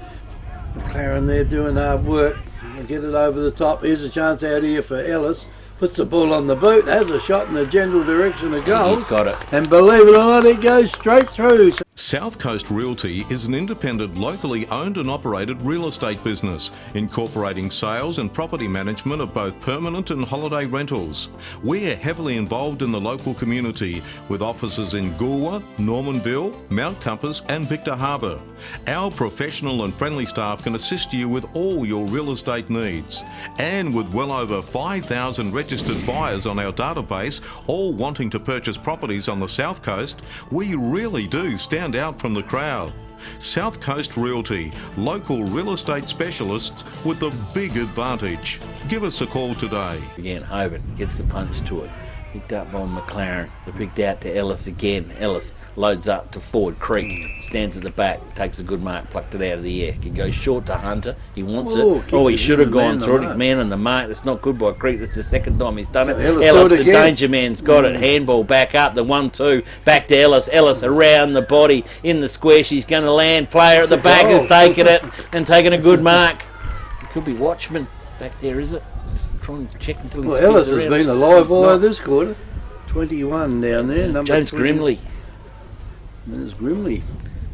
McLaren there doing hard work. They'll get it over the top. Here's a chance out here for Ellis. Puts the ball on the boot, has a shot in the general direction of goal. He's got it. And believe it or not, it goes straight through. South Coast Realty is an independent, locally owned and operated real estate business, incorporating sales and property management of both permanent and holiday rentals. We're heavily involved in the local community, with offices in Goolwa, Normanville, Mount Compass and Victor Harbour. Our professional and friendly staff can assist you with all your real estate needs. And with well over 5,000 registered buyers on our database, all wanting to purchase properties on the South Coast, we really do stand out from the crowd. South Coast Realty, local real estate specialists with the big advantage. Give us a call today. Again, Hoban gets the punch to it. Picked up by McLaren. They picked out to Ellis again. Ellis loads up to Ford Creek. Stands at the back. Takes a good mark. Plucked it out of the air. Can go short to Hunter. He wants it. Oh, he should have gone through it. Man on the mark. That's not good by Creek. That's the second time he's done it. Ellis, the danger man's got it. Handball back up. The 1-2. Back to Ellis. Ellis around the body. In the square. She's going to land. Player at the back has taken it and taken a good mark. It could be Watchman back there, is it? Try and check until he's Ellis has been a live wire this quarter. 21 down there. Number James 20. Grimley. There's Grimley.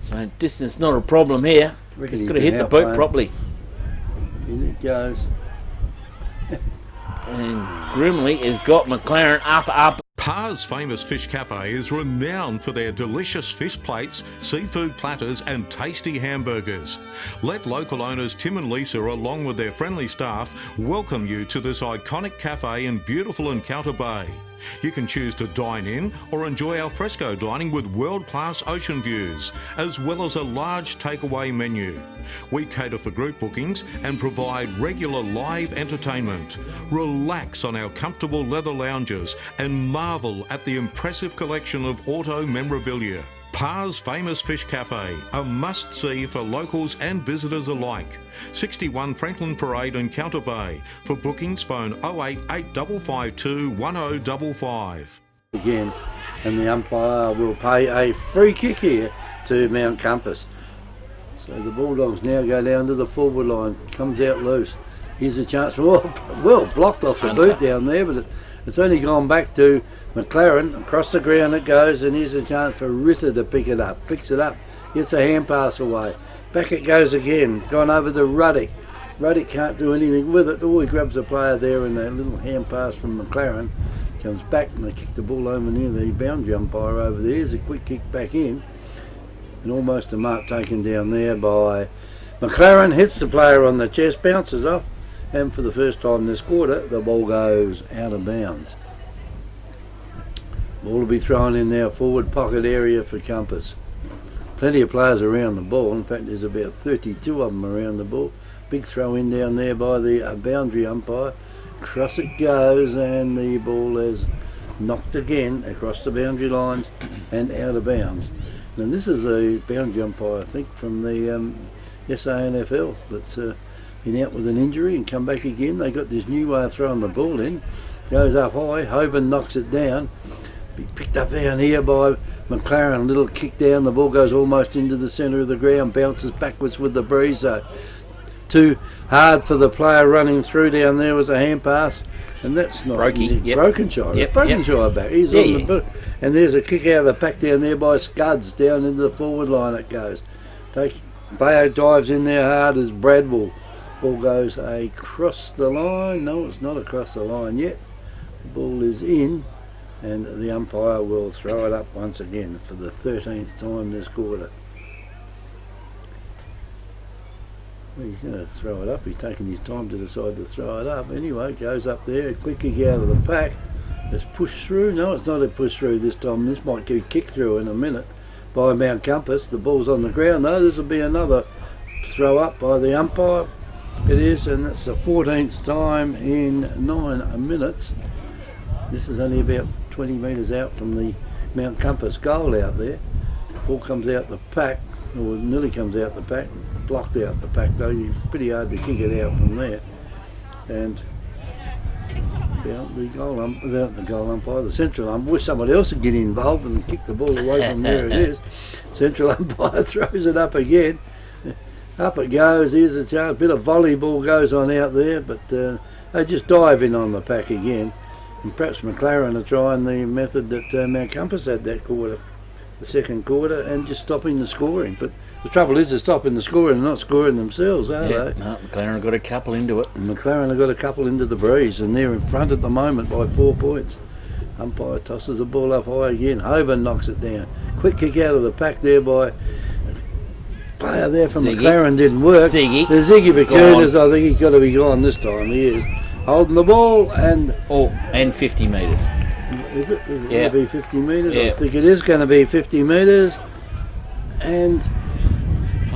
So distance not a problem here. He's got to hit the boot properly. In it goes. And Grimley has got McLaren up. Par's Famous Fish Cafe is renowned for their delicious fish plates, seafood platters and tasty hamburgers. Let local owners Tim and Lisa, along with their friendly staff, welcome you to this iconic cafe in beautiful Encounter Bay. You can choose to dine in or enjoy al fresco dining with world-class ocean views, as well as a large takeaway menu. We cater for group bookings and provide regular live entertainment. Relax on our comfortable leather lounges and marvel at the impressive collection of auto memorabilia. Par's Famous Fish Cafe, a must-see for locals and visitors alike. 61 Franklin Parade, Encounter Bay. For bookings, phone 088 1055. Again, and the umpire will pay a free kick here to Mount Compass. So the Bulldogs now go down to the forward line. Comes out loose. Here's a chance for, well, blocked off the boot down there, but it's only gone back to McLaren. Across the ground it goes, and here's a chance for Ritter to pick it up. Picks it up, gets a hand pass away. Back it goes again, gone over to Ruddick. Ruddick can't do anything with it. Oh, he grabs a player there, and a little hand pass from McLaren. Comes back, and they kick the ball over near the boundary umpire over there. Here's a quick kick back in. And almost a mark taken down there by McLaren. Hits the player on the chest, bounces off. And for the first time this quarter, the ball goes out of bounds. Ball will be thrown in their forward pocket area for Compass. Plenty of players around the ball. In fact, there's about 32 of them around the ball. Big throw in down there by the boundary umpire. Across it goes, and the ball is knocked again across the boundary lines and out of bounds. Now this is a boundary umpire, I think, from the SANFL that's been out with an injury and come back again. They got this new way of throwing the ball in. Goes up high. Hoban knocks it down. Be picked up down here by McLaren. A little kick down. The ball goes almost into the centre of the ground. Bounces backwards with the breeze. Too hard for the player running through down there. Was a hand pass. And that's not Brokenshire back. He's on the boot. And there's a kick out of the pack down there by Scuds. Down into the forward line it goes. Bayo dives in there hard as Bradwell. Ball goes across the line. No, it's not across the line yet. The ball is in, and the umpire will throw it up once again for the 13th time this quarter. Well, he's going to throw it up. He's taking his time to decide to throw it up. Anyway, it goes up there. A quick kick out of the pack. It's pushed through. No, it's not a push through this time. This might get a kick through in a minute by Mount Compass. The ball's on the ground though. This will be another throw up by the umpire. It is, and that's the 14th time in 9 minutes. This is only about 20 metres out from the Mount Compass goal out there. Ball comes out the pack, or nearly comes out the pack, blocked out the pack though. It's pretty hard to kick it out from there. And the goal umpire, the central umpire, wish somebody else would get involved and kick the ball away from where it is. Central umpire throws it up again. Up it goes. Here's a chance. Bit of volleyball goes on out there, but they just dive in on the pack again. And perhaps McLaren are trying the method that Mount Compass had that quarter, the second quarter, and just stopping the scoring. But the trouble is they're stopping the scoring and not scoring themselves, are they? No, McLaren have got a couple into it. And McLaren have got a couple into the breeze, and they're in front at the moment by 4 points. Umpire tosses the ball up high again. Hoban knocks it down. Quick kick out of the pack there by player there from Ziggy. McLaren didn't work. Ziggy. The Ziggy Bakunas, I think he's got to be gone this time. He is holding the ball and 50 metres. Is it going to be 50 metres? Yeah. I think it is going to be 50 metres. And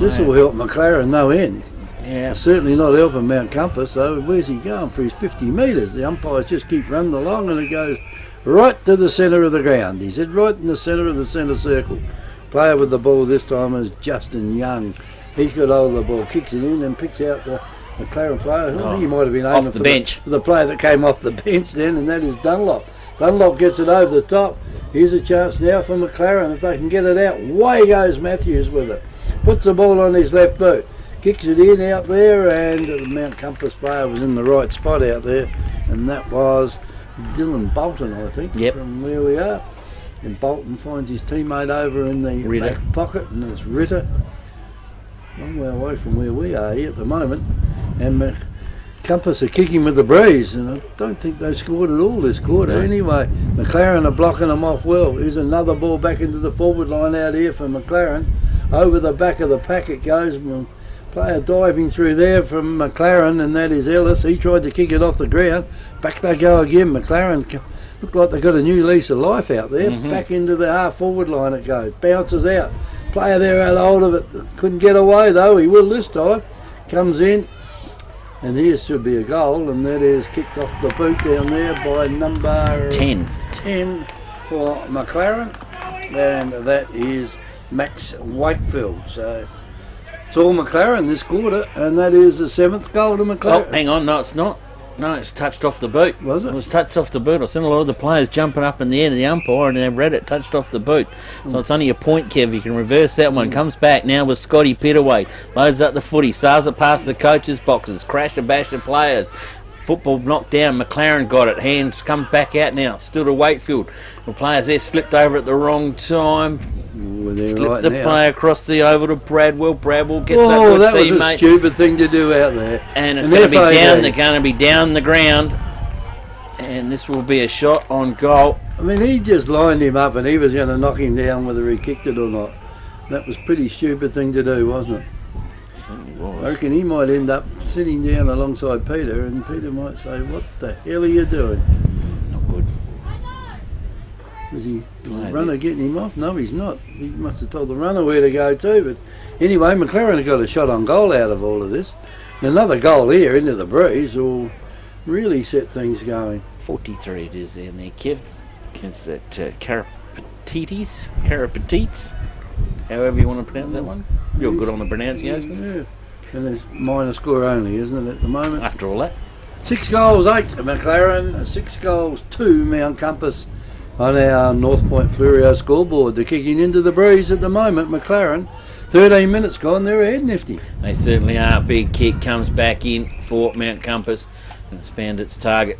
This will help McLaren no end. Yeah. It's certainly not helping Mount Compass, though. Where's he going for his 50 metres? The umpires just keep running along and it goes right to the centre of the ground. He's right in the centre of the centre circle. Player with the ball this time is Justin Young. He's got hold of the ball, kicks it in and picks out the McLaren player. I think he might have been aiming off the bench. For the player that came off the bench then, and that is Dunlop. Dunlop gets it over the top. Here's a chance now for McLaren if they can get it out. Way goes Matthews with it. Puts the ball on his left boot. Kicks it in out there, and the Mount Compass player was in the right spot out there, and that was Dylan Bolton, I think, from where we are. And Bolton finds his teammate over in the back pocket, and it's Ritter. Long way away from where we are here at the moment. And Compass are kicking with the breeze, and I don't think they scored at all this quarter. Anyway, McLaren are blocking them off well. Here's another ball back into the forward line out here for McLaren. Over the back of the pack it goes. Player diving through there from McLaren, and that is Ellis. He tried to kick it off the ground. Back they go again. McLaren look like they've got a new lease of life out there. Back into the half forward line it goes. Bounces out. Player there had hold of it. Couldn't get away though. He will this time. Comes in. And here should be a goal, and that is kicked off the boot down there by number 10 for McLaren, and that is Max Wakefield. So it's all McLaren this quarter, and that is the 7th goal to McLaren. Oh, hang on, no it's not. No, it's touched off the boot. Was it? It was touched off the boot. I've seen a lot of the players jumping up in the air to the umpire and they've read it touched off the boot. So it's only a point, Kev. You can reverse that one. Comes back now with Scotty Pittaway. Loads up the footy. Stars it past the coaches' boxes. Crash and bash the players. Football knocked down. McLaren got it. Hands comes back out now. Still to Wakefield. The players there slipped over at the wrong time. Slipped the play across the oval to Bradwell. Bradwell gets that good that was teammate. a stupid thing to do out there. And it's going to be down. They're going to be down the ground. And this will be a shot on goal. I mean, he just lined him up and he was going to knock him down whether he kicked it or not. That was a pretty stupid thing to do, wasn't it? I reckon he might end up sitting down alongside Peter, and Peter might say, "What the hell are you doing?" Not good. Is the runner getting him off? No, he's not. He must have told the runner where to go to. But anyway, McLaren have got a shot on goal out of all of this. And another goal here into the breeze will really set things going. 43 it is in there, Kev. Against that Carapetites, however you want to pronounce that one. You're good on the pronunciation. Yeah. And it's minor score only, isn't it, at the moment? After all that. 6 goals, 8 to McLaren, 6 goals, 2 Mount Compass on our NORTHPOINT FLEURIEU scoreboard. They're kicking into the breeze at the moment, McLaren. 13 minutes gone, they're ahead nifty. They certainly are. Big kick comes back in for Mount Compass, and it's found its target.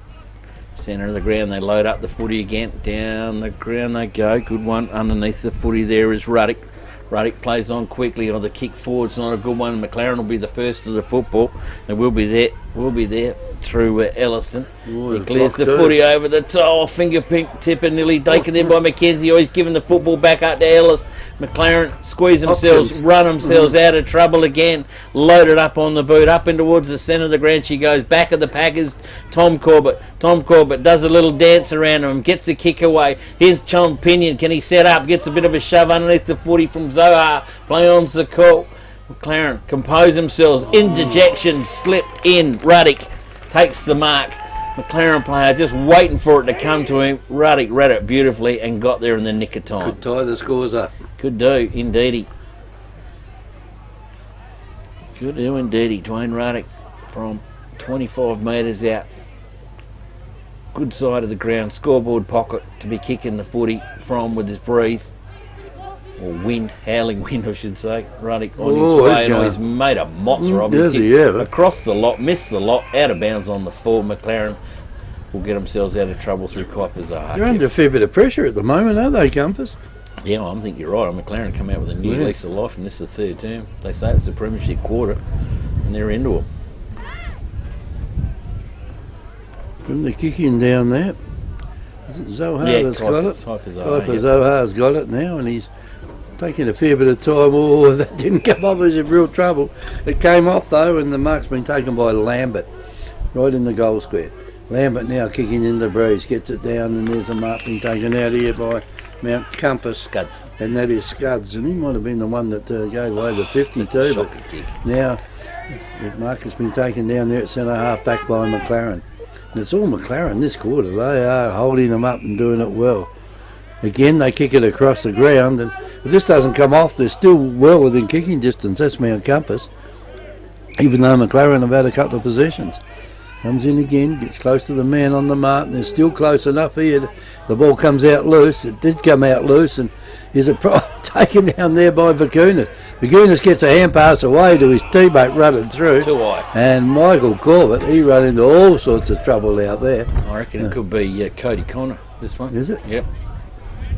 Centre of the ground, they load up the footy again. Down the ground they go. Good one. Underneath the footy there is Ruddock. Ruddock plays on quickly. The kick forward's not a good one. McLaren will be the first of the football. And we'll be there through Ellison. He clears the footy over the top. Finger tipper nearly taken in by McKenzie. Always giving the football back up to Ellis. McLaren squeeze themselves, run themselves out of trouble again. Loaded up on the boot, up in towards the centre of the ground. She goes back of the Packers. Tom Corbett does a little dance around him, gets the kick away. Here's Chom Pinion. Can he set up? Gets a bit of a shove underneath the footy from Zohar. Play on the call. McLaren compose themselves. Interjection slipped in. Ruddock takes the mark. McLaren player just waiting for it to come to him. Ruddock read it beautifully and got there in the nick of time. Could tie the scores up. Could do, indeedy. Could do, indeedy. Dwayne Ruddock from 25 metres out. Good side of the ground. Scoreboard pocket to be kicking the footy from with his breeze. Or wind, howling wind I should say. Ruddock on his way, and he's made a mozzer of Does he ever? Across the lot, missed the lot, out of bounds on the 4. McLaren will get themselves out of trouble through Kuiper Zohar. They're under a fair bit of pressure at the moment, aren't they, Compass? Yeah, I think you're right. McLaren come out with a new lease of life, and this is the 3rd term. They say it's the premiership quarter, and they're into it. From the kicking down there. Is it Zohar that's got it? Kuiper Zohar's got it now, and he's taking a fair bit of time. Oh, that didn't come off. It was in real trouble. It came off though, and the mark's been taken by Lambert, right in the goal square. Lambert now kicking in the breeze, gets it down, and there's a mark being taken out here by Mount Compass. Scuds. And that is Scuds. And he might have been the one that gave away the 52. But now, Mark has been taken down there at centre half back by McLaren. And it's all McLaren this quarter. They are holding them up and doing it well. Again, they kick it across the ground. And if this doesn't come off, they're still well within kicking distance. That's Mount Compass. Even though McLaren have had a couple of possessions. Comes in again, gets close to the man on the mark. They're still close enough here. The ball comes out loose. It did come out loose, and is taken down there by Vacunas. Vacunas gets a hand pass away to his teammate running through. Too high. And Michael Corbett, he ran into all sorts of trouble out there. I reckon it could be Cody Connor, this one. Is it? Yep.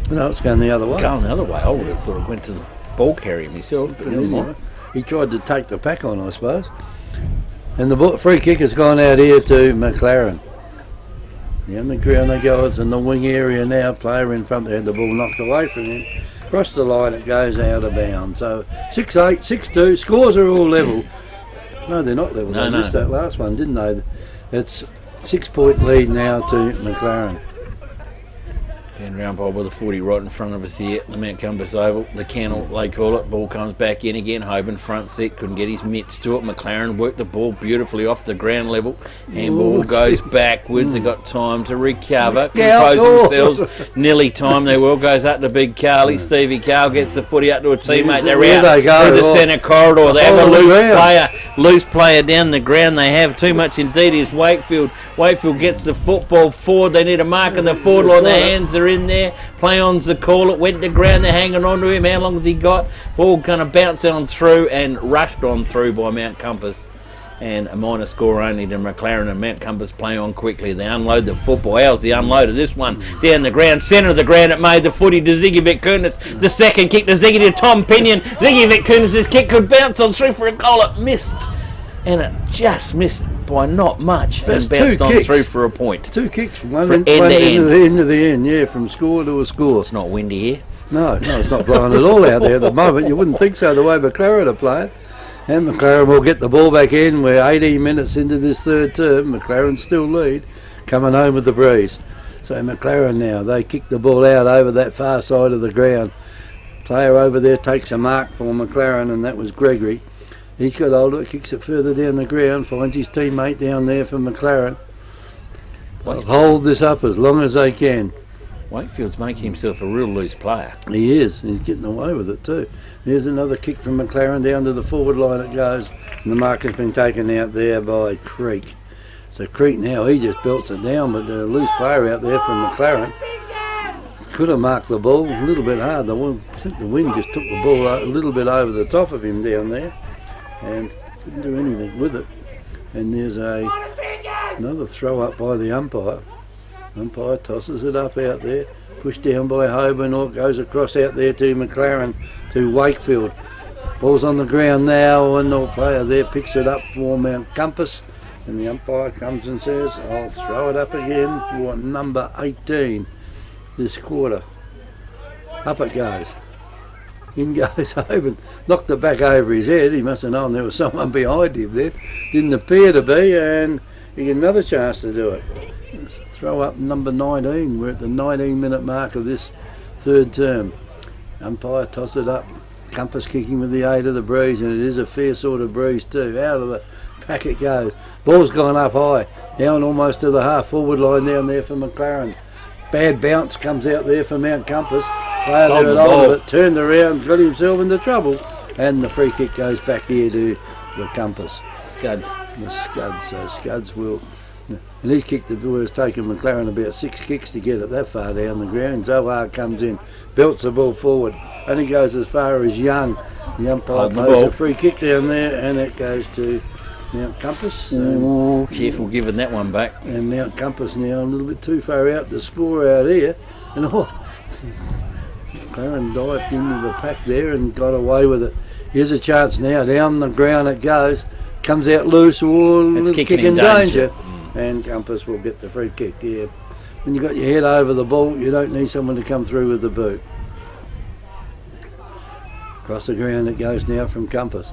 No, it's going the other way. Going the other way. I would have thought it went to the ball carrier myself, but never mind. He tried to take the pack on, I suppose. And the free kick has gone out here to McLaren. Down the ground they go. It's in the wing area now. Player in front there had the ball knocked away from him. Across the line it goes out of bounds. So 6-8, 6-2. Scores are all level. No, they're not level. They missed that last one, didn't they? It's 6-point lead now to McLaren. And round ball with the 40 right in front of us here, the Mount Compass Oval, the kennel they call it. Ball comes back in again. Hoban front set, couldn't get his mitts to it. McLaren worked the ball beautifully off the ground level. Handball goes backwards. They got time to recover, compose themselves. Nearly time they will. Goes up to Big Carly. Stevie Carl gets the footy up to a teammate. They're out through the centre corridor. They have a loose player down the ground. They have too much indeed. Is Wakefield. Wakefield gets the football forward. They need a mark in the forward line. Their hands are in there. Play on's the call. It went to ground. They're hanging on to him. How long has he got? Ball going to bounce on through and rushed on through by Mount Compass. And a minor score only to McLaren, and Mount Compass play on quickly. They unload the football. How's the unload of this one? Down the ground, centre of the ground. It made the footy to Ziggy Vitkunas. The second kick to Ziggy to Tom Pinion. Ziggy Vitkunas' kick could bounce on through for a goal. It missed. And it just missed by not much. That's and bounced on through for a point. Two kicks. One from end to the end, yeah, from score to a score. It's not windy here. No, it's not blowing at all out there at the moment. You wouldn't think so the way McLaren are playing. And McLaren will get the ball back in. We're 18 minutes into this third term. McLaren still lead, coming home with the breeze. So McLaren now, they kick the ball out over that far side of the ground. Player over there takes a mark for McLaren, and that was Gregory. He's got hold of it, kicks it further down the ground, finds his teammate down there for McLaren. They'll hold this up as long as they can. Wakefield's making himself a real loose player. He is. He's getting away with it too. There's another kick from McLaren down to the forward line it goes. And the mark has been taken out there by Creek. So Creek now, he just belts it down, but the loose player out there from McLaren could have marked the ball a little bit hard. I think the wind just took the ball a little bit over the top of him down there. And couldn't do anything with it. And there's another throw up by the umpire. Umpire tosses it up out there, pushed down by Hoban, or it goes across out there to McLaren, to Wakefield. Ball's on the ground now, and the player there picks it up for Mount Compass, and the umpire comes and says, I'll throw it up again for number 18 this quarter. Up it goes. In goes Hoban, knocked it back over his head. He must have known there was someone behind him there. Didn't appear to be, and he get another chance to do it. Let's throw up number 19. We're at the 19-minute mark of this third term. Umpire toss it up. Compass kicking with the aid of the breeze, and it is a fair sort of breeze too. Out of the pack it goes. Ball's gone up high, down almost to the half-forward line down there for McLaren. Bad bounce comes out there for Mount Compass. Player there at hold of it, turned around, got himself into trouble, and the free kick goes back here to the Compass. Scuds. The Scuds, so Scuds will... And he's kicked the ball. It's taken McLaren about 6 kicks to get it that far down the ground. Zohar comes in, belts the ball forward, only goes as far as Young. The umpire plays a free kick down there, and it goes to Mount Compass. Ooh, careful giving that one back. And Mount Compass now a little bit too far out to score out here. And McLaren dived into the pack there and got away with it. Here's a chance now. Down the ground it goes. Comes out loose, or kick in danger. And Compass will get the free kick. Yeah, when you got your head over the ball, you don't need someone to come through with the boot. Across the ground it goes now from Compass.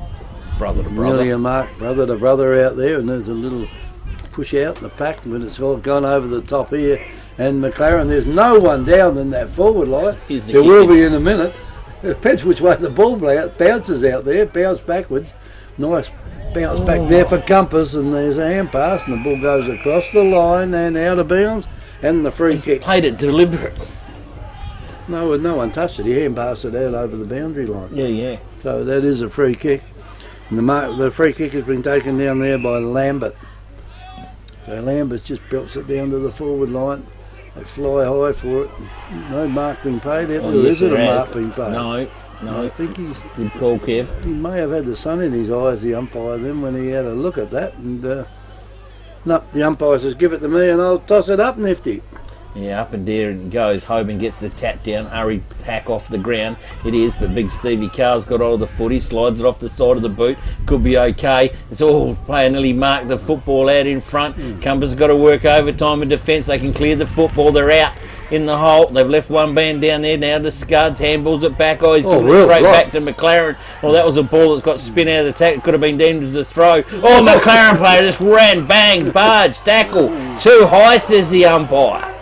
Brother to brother. Nearly a mark, brother to brother out there, and there's a little push out in the pack, but it's all gone over the top here. and McLaren. There's no one down in that forward line. Here's the There will kicker. be in a minute. It depends which way the ball bounces out there. Bounce backwards. Nice bounce back there for Compass, and there's a hand pass, and the ball goes across the line and out of bounds, and the free kick. Played it deliberate. No one touched it. He hand passed it out over the boundary line. Yeah. So that is a free kick. And the free kick has been taken down there by Lambert. So Lambert just belts it down to the forward line. They fly high for it. No mark being paid out there. yes, Is it a there mark has. being paid? No. I think he's... Good call, Kev. He may have had the sun in his eyes, the umpire, then when he had a look at that. And no, the umpire says, give it to me and I'll toss it up, Nifty. Yeah, up and there it goes. Hoban gets the tap down. Hurry hack off the ground. It is, but big Stevie Carr's got hold of the footy, slides it off the side of the boot. Could be okay. It's all playing. Nearly marked the football out in front. Compass has got to work overtime in defence. They can clear the football. They're out in the hole. They've left one band down there. Now the Scuds handballs it back. Oh, he's giving it straight back to McLaren. Well, that was a ball that's got spin out of the tackle. Could have been deemed as a throw. Oh, McLaren player just ran, bang, barge, tackle. Too high, says the umpire.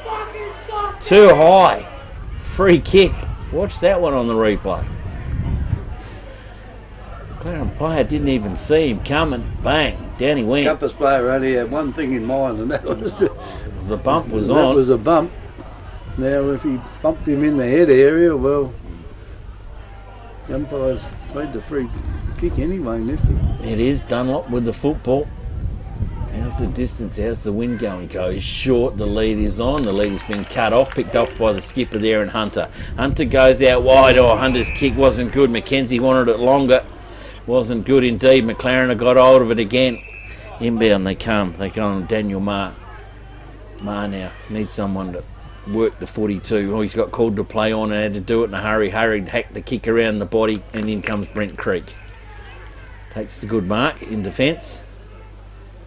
Too high. Free kick. Watch that one on the replay. McLaren player didn't even see him coming. Bang. Down he went. Compass player only had one thing in mind, and that was the bump was that on. That was a bump. Now, if he bumped him in the head area, well, the umpire's played the free kick anyway, Nifty. It is Dunlop with the football. How's the distance? How's the wind going? Goes short. The lead is on. The lead has been cut off, picked off by the skipper there and Hunter. Hunter goes out wide. Oh, Hunter's kick wasn't good. Mackenzie wanted it longer. Wasn't good indeed. McLaren have got hold of it again. Inbound they come. They go on Daniel Marr. Marr now needs someone to work the footy too. Oh, he's got called to play on and had to do it in a hurry. Hurried, hacked the kick around the body, and in comes Brent Creek. Takes the good mark in defence.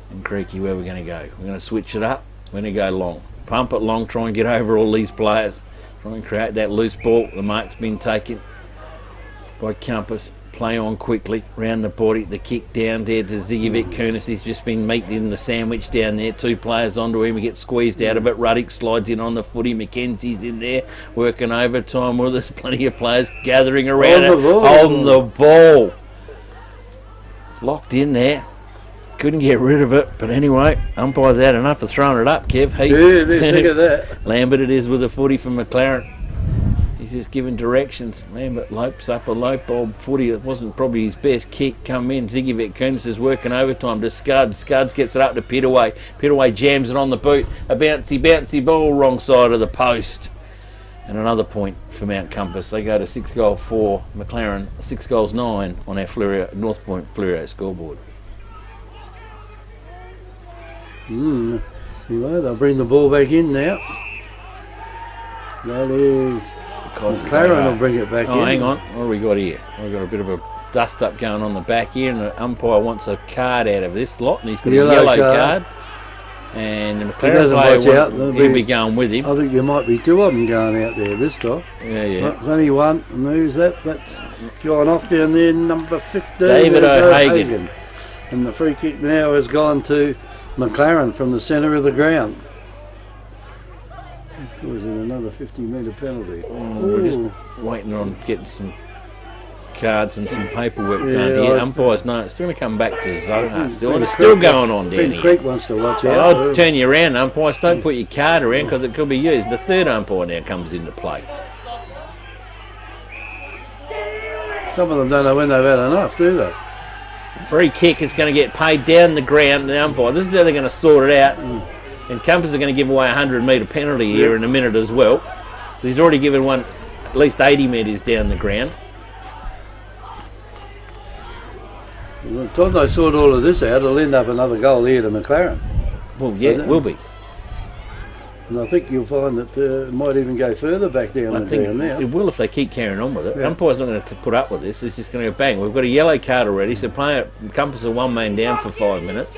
And Creaky, where we're going to go? We're going to switch it up. We're going to go long. Pump it long, try and get over all these players. Try and create that loose ball. The mark's been taken by Compass. Play on quickly, round the body, the kick down there to Zigovic. Kunis. He's just been meeting in the sandwich down there. Two players onto him. He gets squeezed out of it. Ruddick slides in on the footy. Mackenzie's in there working overtime. Well, there's plenty of players gathering around it. On the ball. Locked in there. Couldn't get rid of it, but anyway, umpire's had enough for throwing it up, Kev. Yeah, they're sick of that. Lambert it is with a footy from McLaren. He's just giving directions. Lambert lopes up a low ball footy. It wasn't probably his best kick. Come in, Zigovic Kunis is working overtime to Scuds. Scuds gets it up to Pitaway. Pitaway jams it on the boot. A bouncy ball, wrong side of the post. And another point for Mount Compass. They go to 6-4. McLaren 6-9 on our North Point FLEURIEU scoreboard. Anyway, they'll bring the ball back in now. That is McLaren will bring it back in. Oh, hang on. What do we got here? We've got a bit of a dust up going on the back here, and the umpire wants a card out of this lot, and he's got a yellow card. And the McLaren player he'll be going with him. I think there might be two of them going out there this time. Yeah. There's only one. And who's that? That's gone off down there, number 15. David O'Hagan. And the free kick now has gone to McLaren from the centre of the ground. Was it another 50-metre penalty? We're just waiting on getting some cards and some paperwork done here. Umpires know it's going to come back to Zohar still, and it's still going on down here. Creek wants to watch out. I'll turn you around, umpires. Don't put your card around because it could be used. The third umpire now comes into play. Some of them don't know when they've had enough, do they? Free kick is going to get paid down the ground. The umpire. This is how they're going to sort it out. And Compass are going to give away a 100-metre penalty here in a minute as well. He's already given one at least 80 metres down the ground. By the time they sort all of this out, it'll end up another goal here to McLaren. Well, yeah, it will be. And I think you'll find that it might even go further back down the ground now. It will if they keep carrying on with it. Yeah. Umpire's not going to put up with this. It's just going to go bang. We've got a yellow card already, so Compass are one man down for 5 minutes.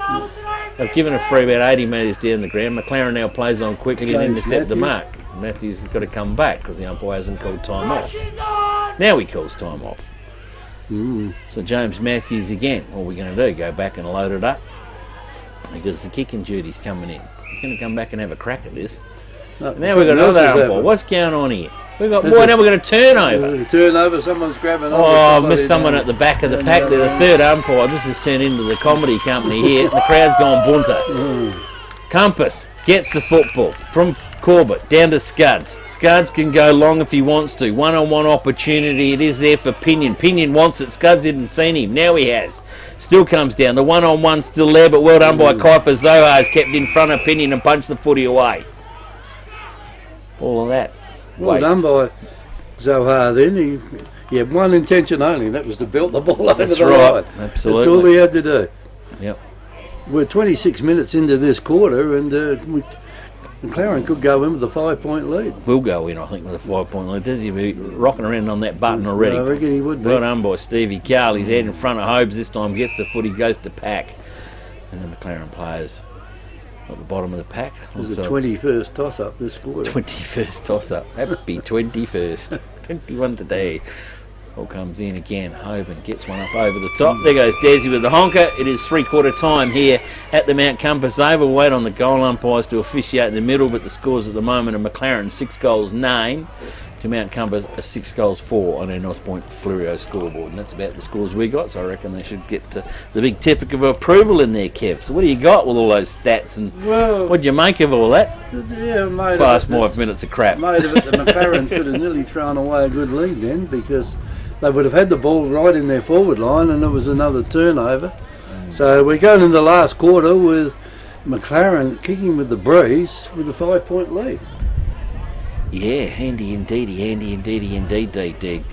They've given a free about 80 metres down the ground. McLaren now plays on quickly and intercept the mark. Matthews has got to come back because the umpire hasn't called time off. Now he calls time off. So James Matthews again. What are we going to do? Go back and load it up? Because the kicking duty's coming in. He's going to come back and have a crack at this. No, Now we've got something else another has handball. happened. What's going on here? We've got, There's boy, a- now we've got a turnover. There's a turnover, someone's grabbing on. Oh, I've missed someone at the back of the pack there, the third umpire. This has turned into the comedy company here. The crowd's gone bunter. Compass gets the football from Corbett down to Scuds. Scuds can go long if he wants to. One-on-one opportunity. It is there for Pinion. Pinion wants it. Scuds didn't see him. Now he has. Still comes down. The one-on-one still there, but well done by Kuiper. Zohar's kept in front of Pinion and punched the footy away. All of that. Well done by Zohar then. He had one intention only, and that was to belt the ball over the line. Absolutely. That's all he had to do. Yep. We're 26 minutes into this quarter, and McLaren could go in with a 5-point lead. Will go in, I think, with a 5-point lead. Does he be rocking around on that button already? I reckon he would be. Well done by Stevie Carl. He's head in front of Hobes this time, gets the footy, goes to pack. And the McLaren players at the bottom of the pack. It was the 21st toss-up this quarter. 21st toss-up. Happy 21st. 21 today. All comes in again. Hoban gets one up over the top. There goes Desi with the honker. It is three-quarter time here at the Mount Compass Oval. Wait on the goal umpires to officiate in the middle, but the scores at the moment are McLaren 6-9 to Mount Compass 6-4 on our Northpoint FLEURIEU scoreboard. And that's about the scores we got, so I reckon they should get the big tipic of approval in there, Kev. So what do you got with all those stats, and what do you make of all that? Yeah, made Fast of it, 5 minutes of crap. Made of it, the McLaren could have nearly thrown away a good lead then, because they would have had the ball right in their forward line, and it was another turnover. So we're going in the last quarter with McLaren kicking with the breeze with a 5-point lead. Yeah, handy indeed.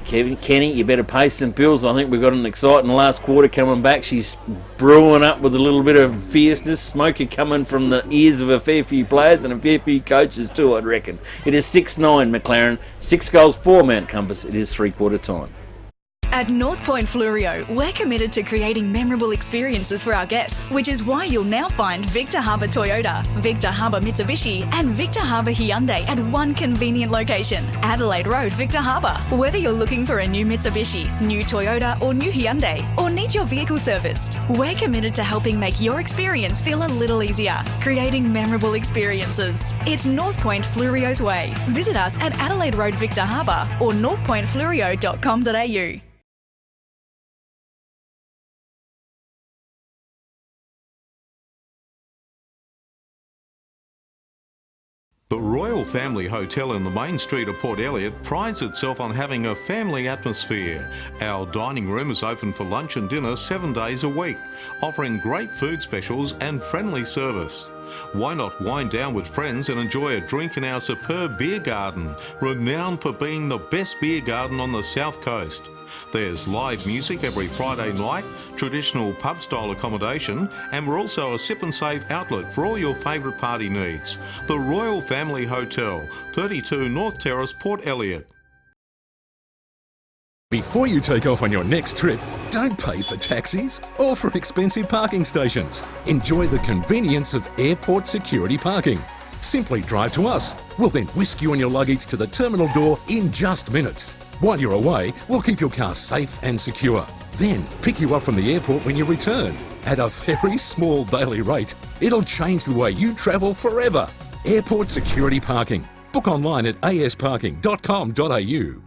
Kevin, Kenny, you better pay some bills. I think we've got an exciting last quarter coming back. She's brewing up with a little bit of fierceness. Smoker coming from the ears of a fair few players and a fair few coaches too, I'd reckon. It is 6-9 McLaren, 6-4 Mount Compass. It is three-quarter time. At NORTHPOINT FLEURIEU, we're committed to creating memorable experiences for our guests, which is why you'll now find Victor Harbour Toyota, Victor Harbour Mitsubishi and Victor Harbour Hyundai at one convenient location, Adelaide Road, Victor Harbour. Whether you're looking for a new Mitsubishi, new Toyota or new Hyundai, or need your vehicle serviced, we're committed to helping make your experience feel a little easier, creating memorable experiences. It's NORTHPOINT FLEURIEU's way. Visit us at Adelaide Road, Victor Harbour or northpointfleurio.com.au. The Royal Family Hotel in the main street of Port Elliot prides itself on having a family atmosphere. Our dining room is open for lunch and dinner 7 days a week, offering great food specials and friendly service. Why not wind down with friends and enjoy a drink in our superb beer garden, renowned for being the best beer garden on the South Coast. There's live music every Friday night, traditional pub-style accommodation, and we're also a sip and save outlet for all your favourite party needs. The Royal Family Hotel, 32 North Terrace, Port Elliot. Before you take off on your next trip, don't pay for taxis or for expensive parking stations. Enjoy the convenience of airport security parking. Simply drive to us. We'll then whisk you and your luggage to the terminal door in just minutes. While you're away, we'll keep your car safe and secure. Then pick you up from the airport when you return. At a very small daily rate, it'll change the way you travel forever. Airport security parking. Book online at asparking.com.au.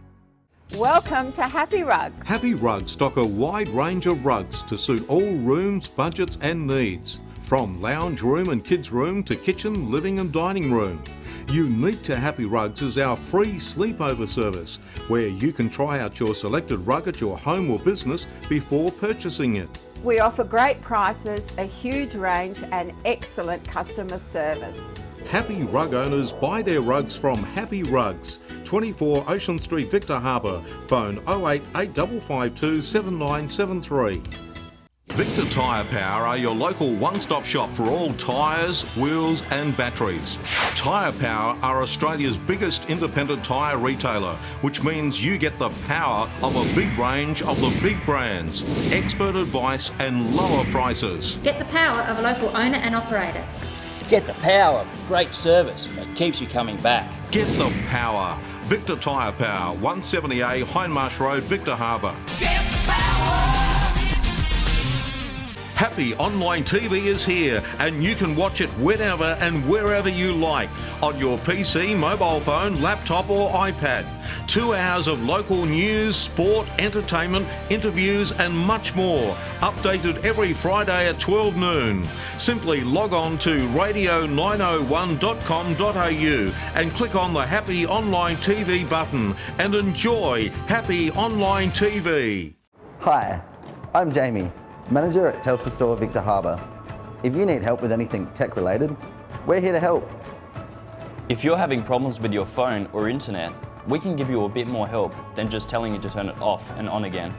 Welcome to Happy Rugs. Happy Rugs stock a wide range of rugs to suit all rooms, budgets and needs. From lounge room and kids room to kitchen, living and dining room. Unique to Happy Rugs is our free sleepover service, where you can try out your selected rug at your home or business before purchasing it. We offer great prices, a huge range and excellent customer service. Happy Rug owners buy their rugs from Happy Rugs, 24 Ocean Street, Victor Harbour. Phone 08 8552 7973. Victor Tyre Power are your local one-stop shop for all tyres, wheels and batteries. Tyre Power are Australia's biggest independent tyre retailer, which means you get the power of a big range of the big brands, expert advice and lower prices. Get the power of a local owner and operator. Get the power of great service that keeps you coming back. Get the power. Victor Tyre Power, 170A Hindmarsh Road, Victor Harbour. Happy Online TV is here, and you can watch it whenever and wherever you like on your PC, mobile phone, laptop or iPad. 2 hours of local news, sport, entertainment, interviews and much more. Updated every Friday at 12 noon. Simply log on to radio901.com.au and click on the Happy Online TV button and enjoy Happy Online TV. Hi, I'm Jamie, Manager at Telstra Store Victor Harbour. If you need help with anything tech related, we're here to help. If you're having problems with your phone or internet, we can give you a bit more help than just telling you to turn it off and on again.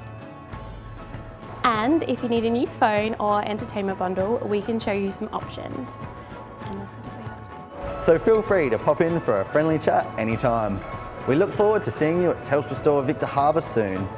And if you need a new phone or entertainment bundle, we can show you some options. And this is what we have. So feel free to pop in for a friendly chat anytime. We look forward to seeing you at Telstra Store Victor Harbour soon.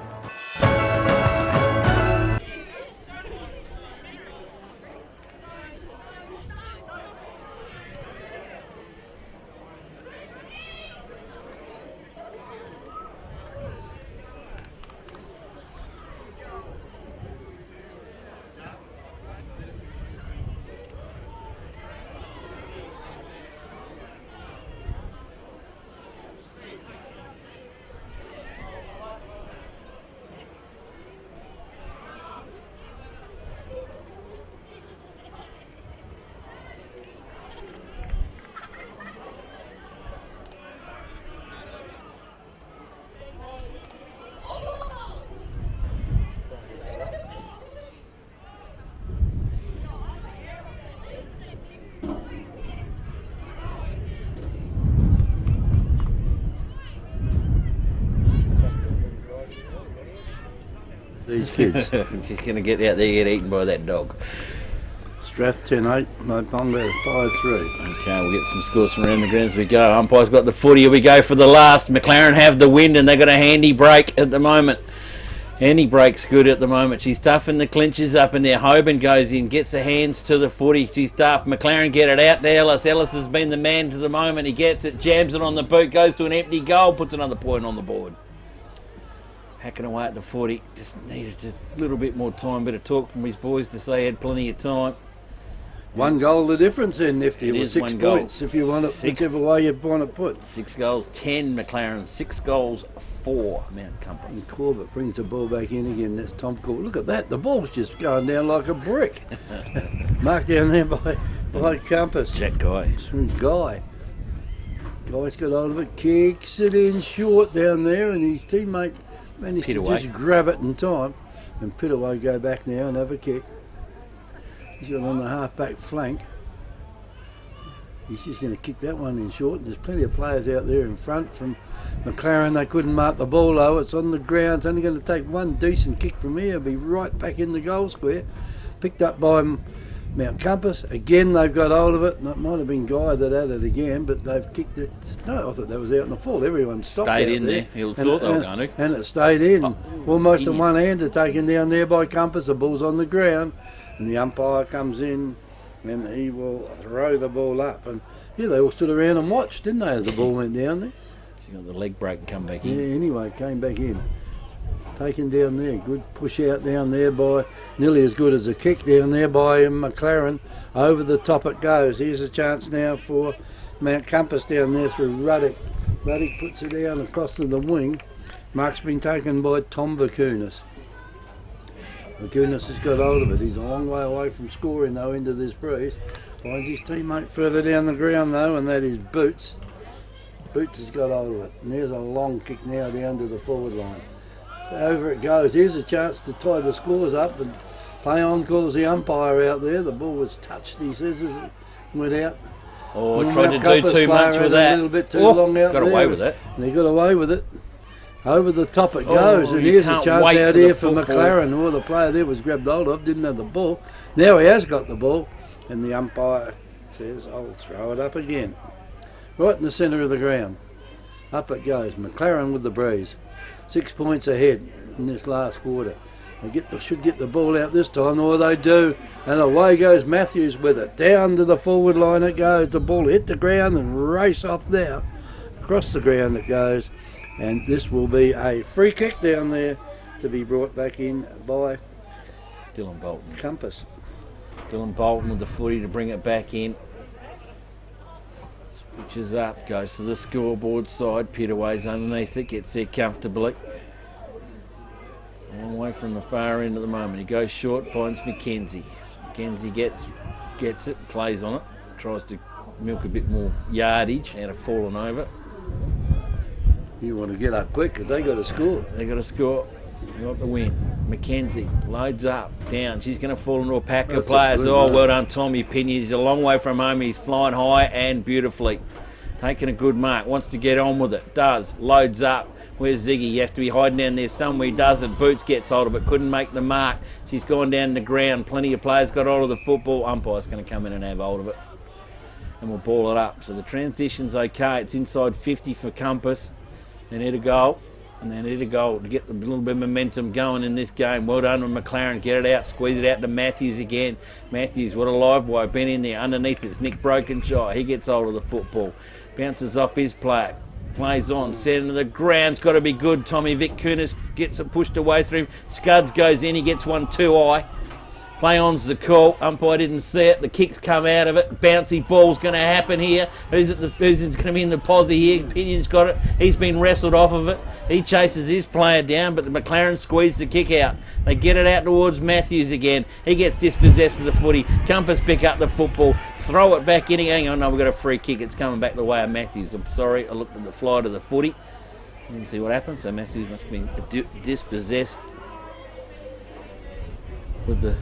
These kids. She's going to get out there and get eaten by that dog. Strath 10-8, Moponga 5-3. Okay, we'll get some scores from around the ground as we go. Umpire's got the footy. Here we go for the last. McLaren have the wind and they've got a handy break at the moment. Handy break's good at the moment. She's tough in the clinches up in there. Hoban goes in, gets her hands to the footy. She's tough. McLaren get it out to Ellis. Ellis has been the man to the moment. He gets it, jams it on the boot, goes to an empty goal, puts another point on the board. Hacking away at the 40, just needed a little bit more time, bit of talk from his boys to say he had plenty of time. One goal the difference in Nifty. It was 6 1 points if you want it, whichever way you want to put. 6 goals, 10 McLaren, 6 goals, 4 Mount Compass. And Corbett brings the ball back in again. That's Tom Corbett. Look at that, the ball's just going down like a brick. Marked down there by Compass. Jack Guy. Guy's got hold of it, kicks it in short down there, and his teammate managed to just grab it in time. And Pitaway go back now and have a kick. He's got on the half-back flank. He's just going to kick that one in short. There's plenty of players out there in front from McLaren. They couldn't mark the ball though. It's on the ground. It's only going to take one decent kick from here. It'll be right back in the goal square. Picked up by Mount Compass. Again, they've got hold of it. And it might have been Guy that had it again, but they've kicked it. No, I thought that was out in the fall. Everyone stopped Stayed out in there. He thought they were going to. And it stayed in. Almost a one-hander taken down there by Compass. The ball's on the ground. And the umpire comes in and he will throw the ball up. And yeah, they all stood around and watched, didn't they, as the ball went down there? She got the leg break and come back in. Yeah, anyway, came back in. Taken down there. Good push out down there by, nearly as good as a kick down there by McLaren. Over the top it goes. Here's a chance now for Mount Compass down there through Ruddock. Ruddock puts it down across to the wing. Mark's been taken by Tom Vakunas. Vakunas has got hold of it. He's a long way away from scoring though into this breeze. Finds his teammate further down the ground though, and that is Boots. Boots has got hold of it. And there's a long kick now down to the forward line. So over it goes. Here's a chance to tie the scores up, and play on calls the umpire out there. The ball was touched, he says, as it went out. Oh, tried to do too much with that. A little bit too long out got there. Away with it. And he got away with it. Over the top it goes, and here's a chance out here for McLaren. Oh, the player there was grabbed hold of, didn't have the ball. Now he has got the ball, and the umpire says, I'll throw it up again. Right in the centre of the ground. Up it goes. McLaren with the breeze. 6 points ahead in this last quarter. They should get the ball out this time, or they do. And away goes Matthews with it. Down to the forward line it goes. The ball hit the ground and race off there. Across the ground it goes. And this will be a free kick down there to be brought back in by Dylan Bolton. Compass. Dylan Bolton with the footy to bring it back in. Switches up, goes to the scoreboard side. Peterway's underneath it, gets there comfortably. Long way from the far end at the moment. He goes short, finds McKenzie. McKenzie gets it, plays on it, tries to milk a bit more yardage out of falling over. You want to get up quick because they got to score. They got to score. They got the win. McKenzie loads up, down. She's going to fall into a pack of players. Oh, well done, Tommy Pinion. He's a long way from home. He's flying high and beautifully. Taking a good mark. Wants to get on with it. Does. Loads up. Where's Ziggy? You have to be hiding down there somewhere. He doesn't. Boots gets hold of it. Couldn't make the mark. She's gone down the ground. Plenty of players got hold of the football. Umpire's going to come in and have hold of it. And we'll ball it up. So the transition's okay. It's inside 50 for Compass. They need a goal. And they need a goal to get a little bit of momentum going in this game. Well done with McLaren. Get it out. Squeeze it out to Matthews again. Matthews, what a live wire. Been in there. Underneath it's Nick Brokenshire. He gets hold of the football. Bounces off his player. Plays on. Set into the ground's got to be good. Tommy Vic Kunis gets it pushed away through him. Scuds goes in. He gets one too high. Play on's the call. Umpire didn't see it. The kick's come out of it. Bouncy ball's going to happen here. Who's going to be in the posse here? Pinion's got it. He's been wrestled off of it. He chases his player down, but the McLaren squeezed the kick out. They get it out towards Matthews again. He gets dispossessed of the footy. Compass pick up the football. Throw it back in. Hang on, no, we've got a free kick. It's coming back the way of Matthews. I'm sorry. I looked at the flight of the footy. Didn't see what happened, so Matthews must have been dispossessed with the...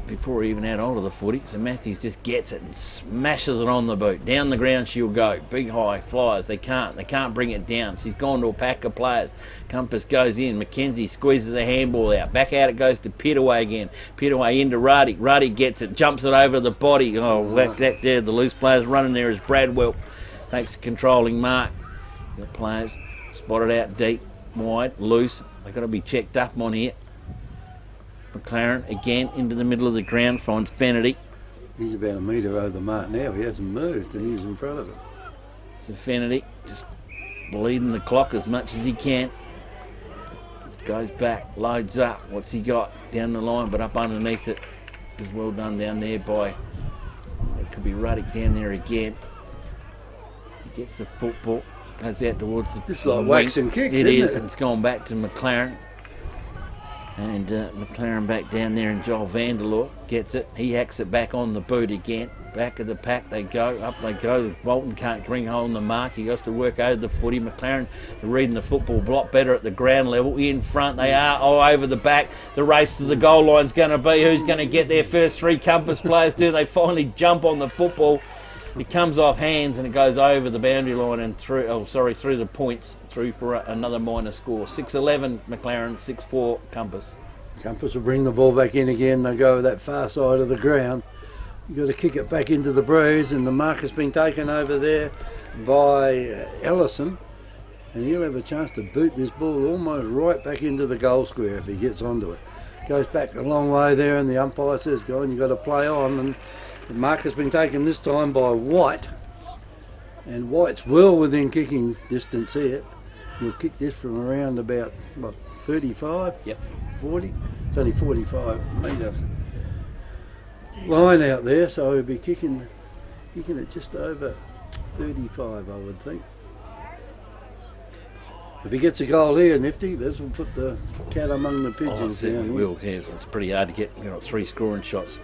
before he even had hold of the footy. So Matthews just gets it and smashes it on the boot. Down the ground she'll go. Big high flyers. They can't bring it down. She's gone to a pack of players. Compass goes in. McKenzie squeezes the handball out. Back out it goes to Peterway again. Peterway into Ruddy. Ruddy gets it. Jumps it over the body. Oh, that there. The loose players running there is Bradwell. Takes a controlling mark. The players spotted out deep, wide, loose. They've got to be checked up on here. McLaren again into the middle of the ground, finds Fennerty. He's about a metre over the mark now. He hasn't moved and he's in front of him. So Fennerty just bleeding the clock as much as he can. Just goes back, loads up. What's he got? Down the line, but up underneath it. Is well done down there by, it could be Ruddick down there again. He gets the football, goes out towards the... Just like waxing kicks, It is, isn't it? and it's gone back to McLaren. And McLaren back down there, and Joel Vanderloor gets it. He hacks it back on the boot again. Back of the pack they go, up they go. Bolton can't bring home the mark. He has to work over the footy. McLaren reading the football a lot better at the ground level. In front, they are all over the back. The race to the goal line's going to be who's going to get their first three Compass players. Do they finally jump on the football? It comes off hands and it goes over the boundary line and through the points, through for another minor score. 6-11 McLaren, 6-4 Compass. Compass will bring the ball back in again. They'll go over that far side of the ground. You've got to kick it back into the breeze, and the mark has been taken over there by Ellison, and he'll have a chance to boot this ball almost right back into the goal square if he gets onto it. Goes back a long way there, and the umpire says, go on, you've got to play on. And the mark has been taken this time by White, and White's well within kicking distance here. He'll kick this from around about, what, 35? Yep. 40? It's only 45 metres line out there, so he'll be kicking it just over 35, I would think. If he gets a goal here, Nifty, this will put the cat among the pigeons. Oh, it certainly will. Yeah, it's pretty hard to get 3 scoring shots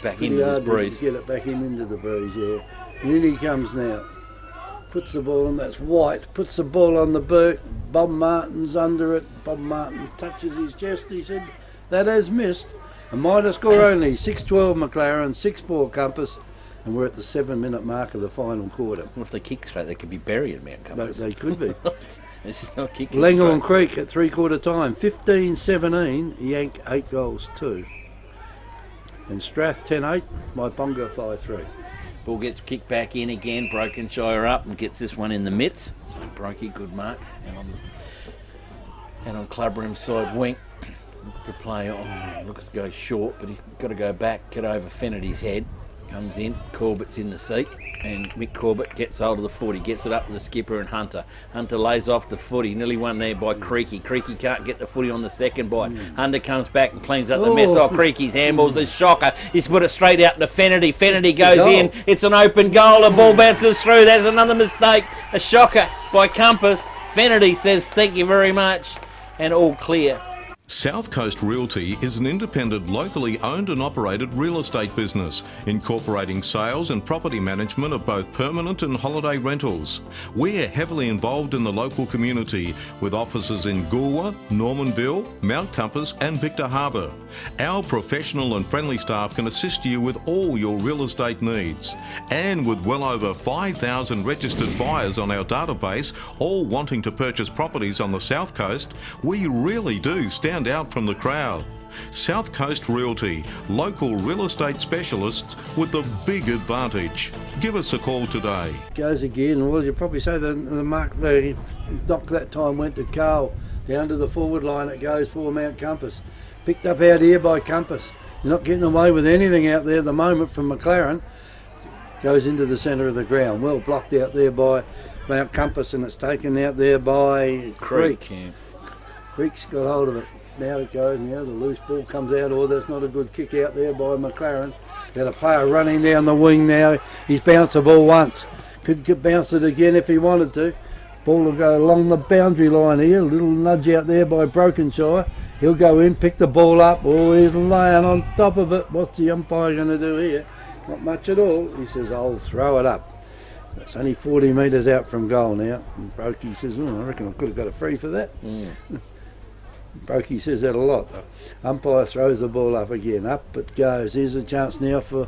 back into this breeze. Get it back into the breeze, yeah. And in he comes now. Puts the ball on, that's White. Puts the ball on the boot. Bob Martin's under it. Bob Martin touches his chest. He said, that has missed. A minor score only. 6-12 McLaren, 6-4 Compass. And we're at the 7-minute mark of the final quarter. Well, if they kick straight, they could be buried, Mount Compass. They could be. This is not kicking Langhorne straight. Creek at 3/4 time. 15-17. Yank 8 goals 2. And Strath 10-8. Maiponga 5-3. Ball gets kicked back in again. Brokenshire up and gets this one in the mitts. So Brokey, good mark. And on Clubroom's side wing to play on. Looks to go short, but he's got to go back, get over Fennerty's head. Comes in, Corbett's in the seat, and Mick Corbett gets hold of the footy, gets it up to the skipper and Hunter. Hunter lays off the footy, nearly won there by Creaky. Creaky can't get the footy on the second bite. Hunter comes back and cleans up the mess. Oh, Creaky's handball's a shocker. He's put it straight out to Fennerty. Fennerty goes in. It's an open goal. The ball bounces through. There's another mistake. A shocker by Compass. Fennerty says thank you very much, and all clear. South Coast Realty is an independent, locally owned and operated real estate business, incorporating sales and property management of both permanent and holiday rentals. We're heavily involved in the local community with offices in Goolwa, Normanville, Mount Compass and Victor Harbor. Our professional and friendly staff can assist you with all your real estate needs. And with well over 5,000 registered buyers on our database, all wanting to purchase properties on the South Coast, we really do stand out from the crowd. South Coast Realty, local real estate specialists with the big advantage. Give us a call today. Goes again. Well, you'd probably say the knock that time went to Carl down to the forward line. It goes for Mount Compass. Picked up out here by Compass. You're not getting away with anything out there at the moment from McLaren. Goes into the centre of the ground. Well blocked out there by Mount Compass, and it's taken out there by Creek. Creek's got hold of it. Now it goes, the loose ball comes out. Oh, that's not a good kick out there by McLaren. Got a player running down the wing now. He's bounced the ball once. Could bounce it again if he wanted to. Ball will go along the boundary line here. A little nudge out there by Brokenshire. He'll go in, pick the ball up. Oh, he's laying on top of it. What's the umpire going to do here? Not much at all. He says, I'll throw it up. It's only 40 metres out from goal now. And Brokey says, I reckon I could have got a free for that. Brokey says that a lot though. Umpire throws the ball up again. Up it goes. Here's a chance now for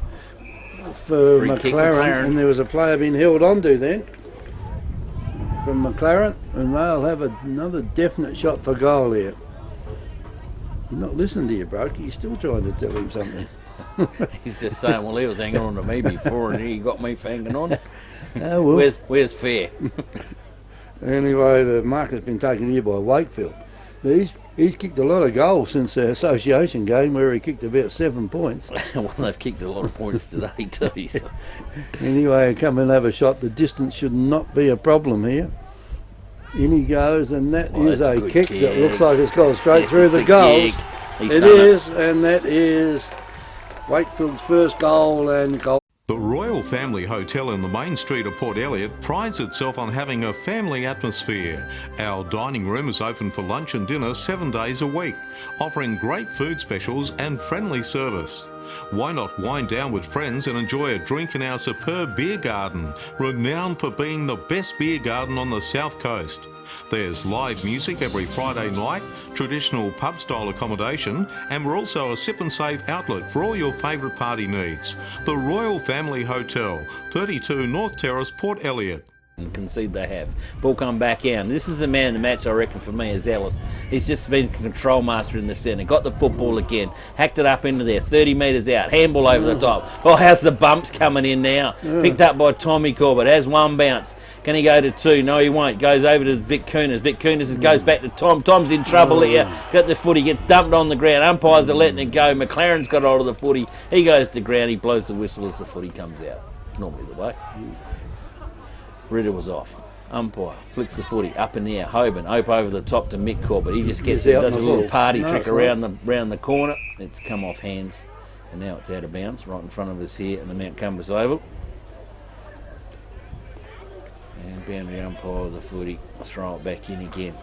McLaren. And there was a player being held onto then from McLaren, and they'll have another definite shot for goal here. You're not listening to you, Brokey. He's still trying to tell him something. He's just saying, well, he was hanging on to me before and he got me for hanging on. Oh, well. Where's fair? Anyway, the mark has been taken here by Wakefield. He's kicked a lot of goals since the association game where he kicked about 7 points. Well, they've kicked a lot of points today too. So. Anyway, come and have a shot. The distance should not be a problem here. In he goes, and that is a kick that looks like it's gone straight through the goals. It is, and that is Wakefield's first goal and goal. The Royal Family Hotel in the main street of Port Elliot prides itself on having a family atmosphere. Our dining room is open for lunch and dinner 7 days a week, offering great food specials and friendly service. Why not wind down with friends and enjoy a drink in our superb beer garden, renowned for being the best beer garden on the South Coast. There's live music every Friday night, traditional pub-style accommodation, and we're also a sip and save outlet for all your favourite party needs. The Royal Family Hotel, 32 North Terrace, Port Elliot. And concede they have. Ball come back out. And this is the man of the match, I reckon, for me, is Ellis. He's just been control master in the centre. Got the football again. Hacked it up into there. 30 metres out. Handball over the top. Oh, how's the bumps coming in now? Picked up by Tommy Corbett. Has one bounce. Can he go to two? No, he won't. Goes over to Vic Cooners. Vic Cooners goes back to Tom. Tom's in trouble here. Got the footy. Gets dumped on the ground. Umpires are letting it go. McLaren's got hold of the footy. He goes to ground. He blows the whistle as the footy comes out. Normally the way. Ritter was off. Umpire flicks the footy up in the air. Hoban over the top to Mick Corbett. He just gets there, does a little party trick around the corner. It's come off hands, and now it's out of bounds right in front of us here in the Mount Compass Oval. And boundary umpire with the footy. Let's throw it back in again.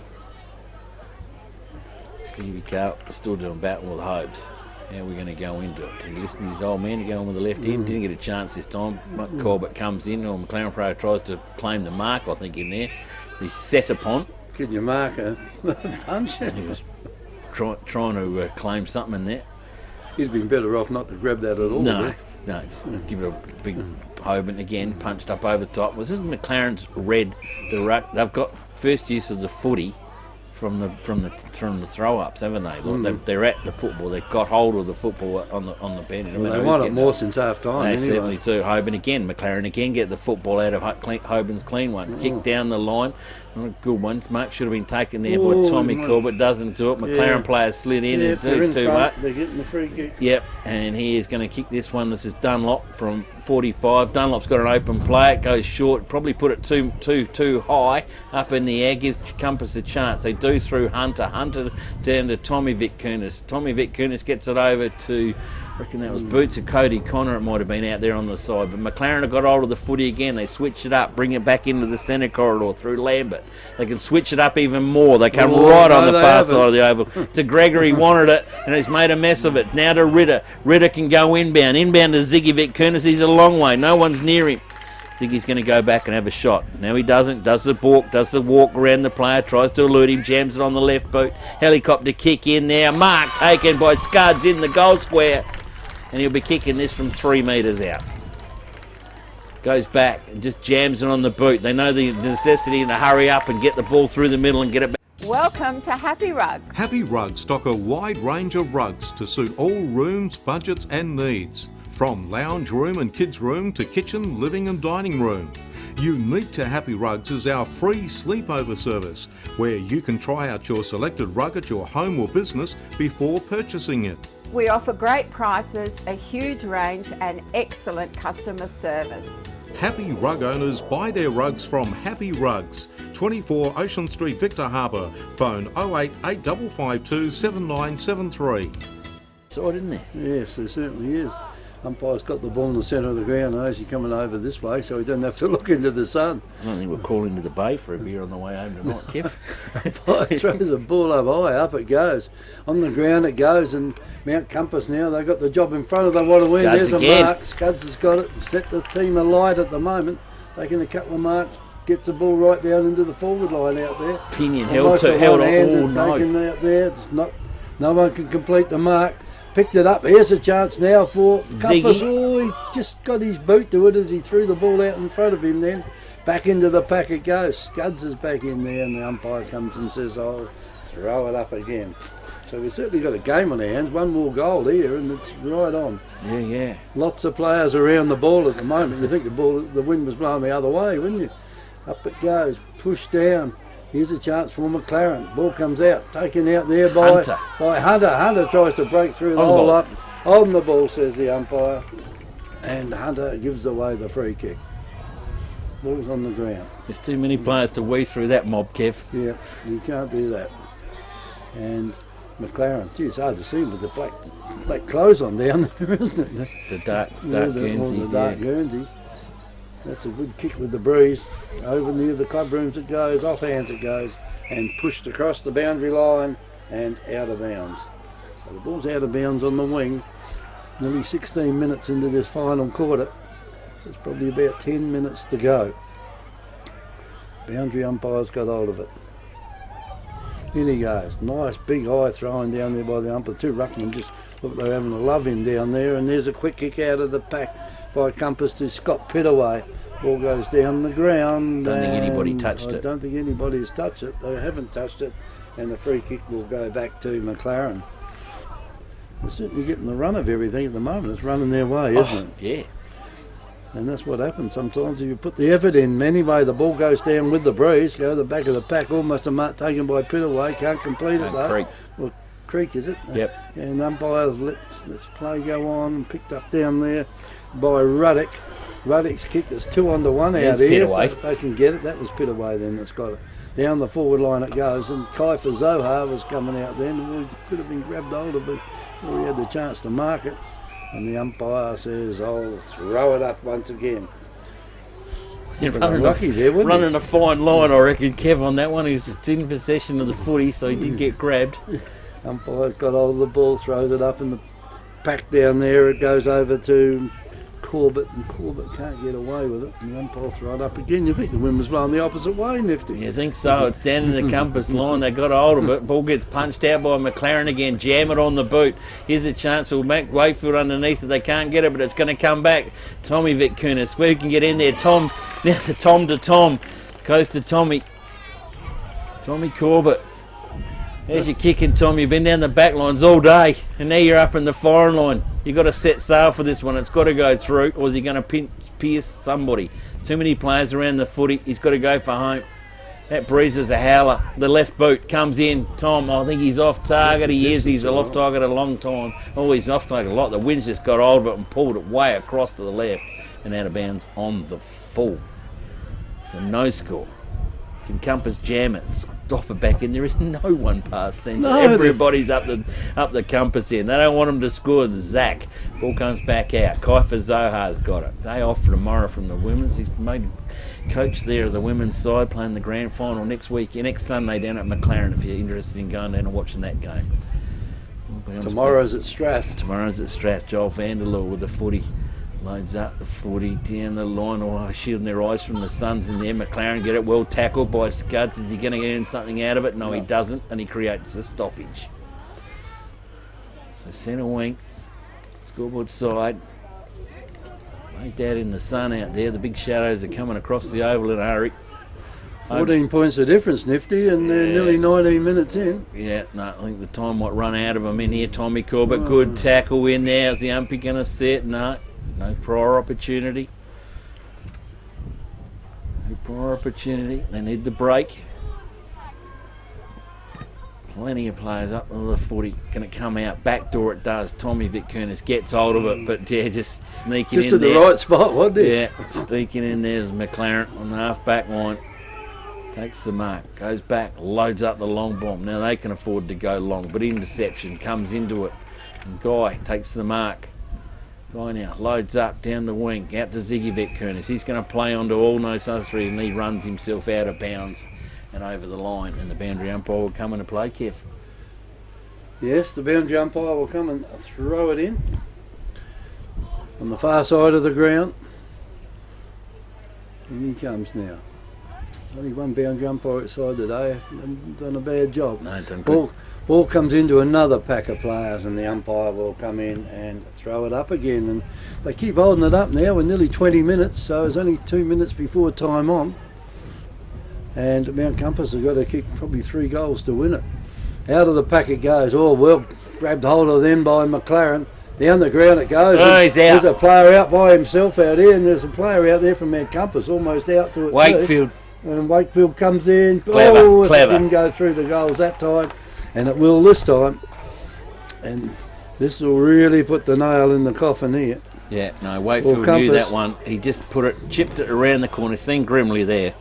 Stevie Carl still doing battle with Hobes. How are we going to go into it? Can he listen to his old man to go on with the left end? Didn't get a chance this time. Corbett comes in, or McLaren Pro tries to claim the mark, I think, in there. He's set upon. Can you mark a punch? He was trying to claim something in there. He'd been better off not to grab that at all. No, just give it a big Hoban again, punched up over the top. This is McLaren's red, the ruck. They've got first use of the footy from the throw ups, haven't they? Like they're at the football. They've got hold of the football on the bench. Well, they want it more since half time. They anyway. certainly do. Hoban again, McLaren again get the football out of Hoban's clean one. Kick down the line. Not a good one. Mark should have been taken there by Tommy Corbett. Doesn't do it. McLaren players slid in and do too much. They're getting the free kick. Yep, and he is going to kick this one. This is Dunlop from 45. Dunlop's got an open play. It goes short. Probably put it too high up in the air. Gives Compass a chance. They do through Hunter. Hunter down to Tommy Vitkunis. Tommy Vitkunis gets it over to, I reckon that was Boots or Cody Connor. It might have been out there on the side. But McLaren have got hold of the footy again. They switch it up, bring it back into the centre corridor through Lambert. They can switch it up even more. They come right on the far side of the oval. To Gregory, wanted it, and he's made a mess of it. Now to Ritter. Ritter can go inbound. Inbound to Ziggy Vitkunis. He's a long way. No one's near him. Ziggy's going to go back and have a shot. Now he doesn't. Does the walk around the player. Tries to elude him. Jams it on the left boot. Helicopter kick in there. Mark taken by Scuds in the goal square. And he'll be kicking this from 3 metres out. Goes back and just jams it on the boot. They know the necessity to hurry up and get the ball through the middle and get it back. Welcome to Happy Rugs. Happy Rugs stock a wide range of rugs to suit all rooms, budgets and needs. From lounge room and kids room to kitchen, living and dining room. Unique to Happy Rugs is our free sleepover service, where you can try out your selected rug at your home or business before purchasing it. We offer great prices, a huge range and excellent customer service. Happy Rug owners buy their rugs from Happy Rugs. 24 Ocean Street, Victor Harbour. Phone 08852 7973. Saw it, isn't there? Yes, there certainly is. Umpire's got the ball in the centre of the ground. Knows he's coming over this way, so he doesn't have to look into the sun. I don't think we're calling to the bay for a beer on the way home tonight, Kev. Umpire throws a ball up high, up it goes. On the ground it goes, and Mount Compass now, they've got the job in front of them. What to win. There's a mark. Scuds has got it. Set the team alight at the moment. Taking a couple of marks. Gets the ball right down into the forward line out there. Pinion held on all night. Taken out there. It's not, no one can complete the mark. Picked it up. Here's a chance now for Compass. Oh, he just got his boot to it as he threw the ball out in front of him then. Back into the pack it goes. Scuds is back in there, and the umpire comes and says, I'll throw it up again. So we've certainly got a game on our hands. One more goal here, and it's right on. Yeah. Lots of players around the ball at the moment. You think the wind was blowing the other way, wouldn't you? Up it goes. Pushed down. Here's a chance for McLaren. Ball comes out, taken out there by Hunter. Hunter tries to break through the whole lot. On the ball, says the umpire. And Hunter gives away the free kick. Ball's on the ground. There's too many players to weave through that mob, Kev. Yeah, you can't do that. And McLaren, gee, it's hard to see with the black clothes on down there, isn't it? The dark Guernseys. The dark Guernseys. That's a good kick with the breeze. Over near the club rooms it goes, off hands it goes, and pushed across the boundary line and out of bounds. So the ball's out of bounds on the wing. Nearly 16 minutes into this final quarter. So it's probably about 10 minutes to go. Boundary umpire's got hold of it. In he goes. Nice big high throwing down there by the umpire. Two ruckmen just look like they're having a love in down there, and there's a quick kick out of the pack by Compass to Scott Pittaway. Ball goes down the ground. Don't think anybody touched it. I don't think anybody has touched it. They haven't touched it, and the free kick will go back to McLaren. They're certainly getting the run of everything at the moment. It's running their way, isn't it? Yeah. And that's what happens sometimes if you put the effort in. Anyway, the ball goes down with the breeze, go to the back of the pack, almost a mark taken by Pittaway. Can't complete it though. Creek. Well, Creek, is it? Yep. And umpires let's play go on. Picked up down there by Ruddock. Ruddock's kick is 2-on-1 out here. If they can get it. That was Pittaway then that's got it. Down the forward line it goes, and Kiefer Zohar was coming out then, and we could have been grabbed hold of it before he had the chance to mark it. And the umpire says, I'll throw it up once again. You're running a fine line, I reckon, Kev, on that one. He's in possession of the footy, so he did get grabbed. Umpire's got hold of the ball, throws it up in the pack down there. It goes over to Corbett, and Corbett can't get away with it. And the umpire throw it up again. You think the wind was blowing the opposite way, Nifty? You think so? It's down in the Compass line. They got hold of it. Ball gets punched out by McLaren again. Jam it on the boot. Here's a chance. We'll make Wakefield underneath it. They can't get it, but it's going to come back. Tommy Vitkunis. Who can get in there? Tom. Now to Tom. Goes to Tommy. Tommy Corbett. There's your kicking, Tom. You've been down the back lines all day, and now you're up in the firing line. You've got to set sail for this one. It's got to go through, or is he going to pierce somebody? Too many players around the footy. He's got to go for home. That breezes a howler. The left boot comes in. Tom, I think he's off target. He is. He's off target a long time. Oh, he's off target a lot. The wind's just got hold of it and pulled it way across to the left and out of bounds on the full. So no score. Can Compass jam it, stop it back in. There is no one past centre. No, everybody's up the Compass end. They don't want him to score. The Zach ball comes back out. Kaifer Zohar's got it. They off for tomorrow from the women's. He's made coach there of the women's side, playing the grand final next Sunday down at McLaren. If you're interested in going down and watching that game. Tomorrow's at Strath. Tomorrow's at Strath. Joel Vanderloo with the footy. Loads up the footy down the line, all shielding their eyes from the Suns in there. McLaren get it well tackled by Scuds. Is he going to earn something out of it? No, he doesn't, and he creates a stoppage. So centre wing, scoreboard side. Laid out in the sun out there. The big shadows are coming across the oval in a hurry. 14 points of difference, Nifty, and they're nearly 19 minutes in. Yeah, no, I think the time might run out of them in here. Tommy Corbett, good tackle in there. Is the umpy going to set? No. No prior opportunity. No prior opportunity. They need the break. Plenty of players up to the footy. Can it come out? Backdoor it does. Tommy Vikernes gets hold of it, but yeah, just sneaking just in there. Just at the right spot, wasn't it? Yeah, sneaking in there is McLaren on the half-back line. Takes the mark, goes back, loads up the long bomb. Now they can afford to go long, but interception comes into it. And Guy takes the mark. Guy now loads up down the wing, out to Ziggy Vikernes. He's going to play onto all those other three, and he runs himself out of bounds and over the line. And the boundary umpire will come into play, Kev. Yes, the boundary umpire will come and throw it in on the far side of the ground. And he comes now. There's only one boundary umpire outside today. Haven't done a bad job. No, done good. Ball comes into another pack of players, and the umpire will come in and throw it up again. And they keep holding it up now. We're nearly 20 minutes, so it's only 2 minutes before time on. And Mount Compass have got to kick probably 3 goals to win it. Out of the pack it goes. Oh, well, grabbed hold of them by McLaren. Down the ground it goes. Oh, he's out. There's a player out by himself out here, and there's a player out there from Mount Compass almost out to it. Wakefield. Too. And Wakefield comes in. Clever. It didn't go through the goals that time. And it will this time, and this will really put the nail in the coffin here. Yeah, no, Wakefield knew that one. He just chipped it around the corner. Seen Grimley there,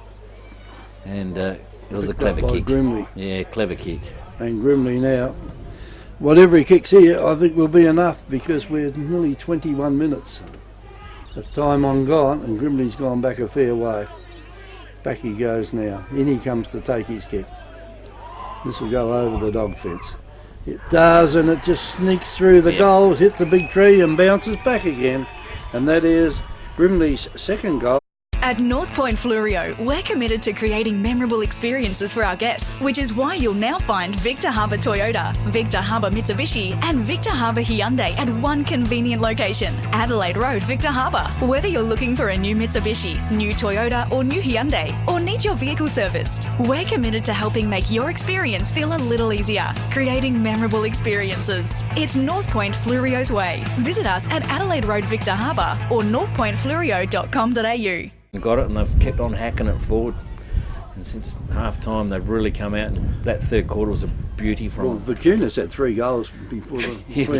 and it was a clever kick. Grimley. Yeah, clever kick. And Grimley now, whatever he kicks here, I think will be enough, because we're nearly 21 minutes of time on gone, and Grimley's gone back a fair way. Back he goes now. In he comes to take his kick. This will go over the dog fence. It does, and it just sneaks through the goals, hits the big tree and bounces back again. And that is Grimley's second goal. At NORTHPOINT FLEURIEU, we're committed to creating memorable experiences for our guests, which is why you'll now find Victor Harbour Toyota, Victor Harbour Mitsubishi and Victor Harbour Hyundai at one convenient location, Adelaide Road, Victor Harbour. Whether you're looking for a new Mitsubishi, new Toyota or new Hyundai, or need your vehicle serviced, we're committed to helping make your experience feel a little easier, creating memorable experiences. It's NORTHPOINT FLEURIEU's way. Visit us at Adelaide Road, Victor Harbour or northpointfleurio.com.au. Got it, and they've kept on hacking it forward, and since half time they've really come out, and that third quarter was a beauty from Vikernes had 3 goals before the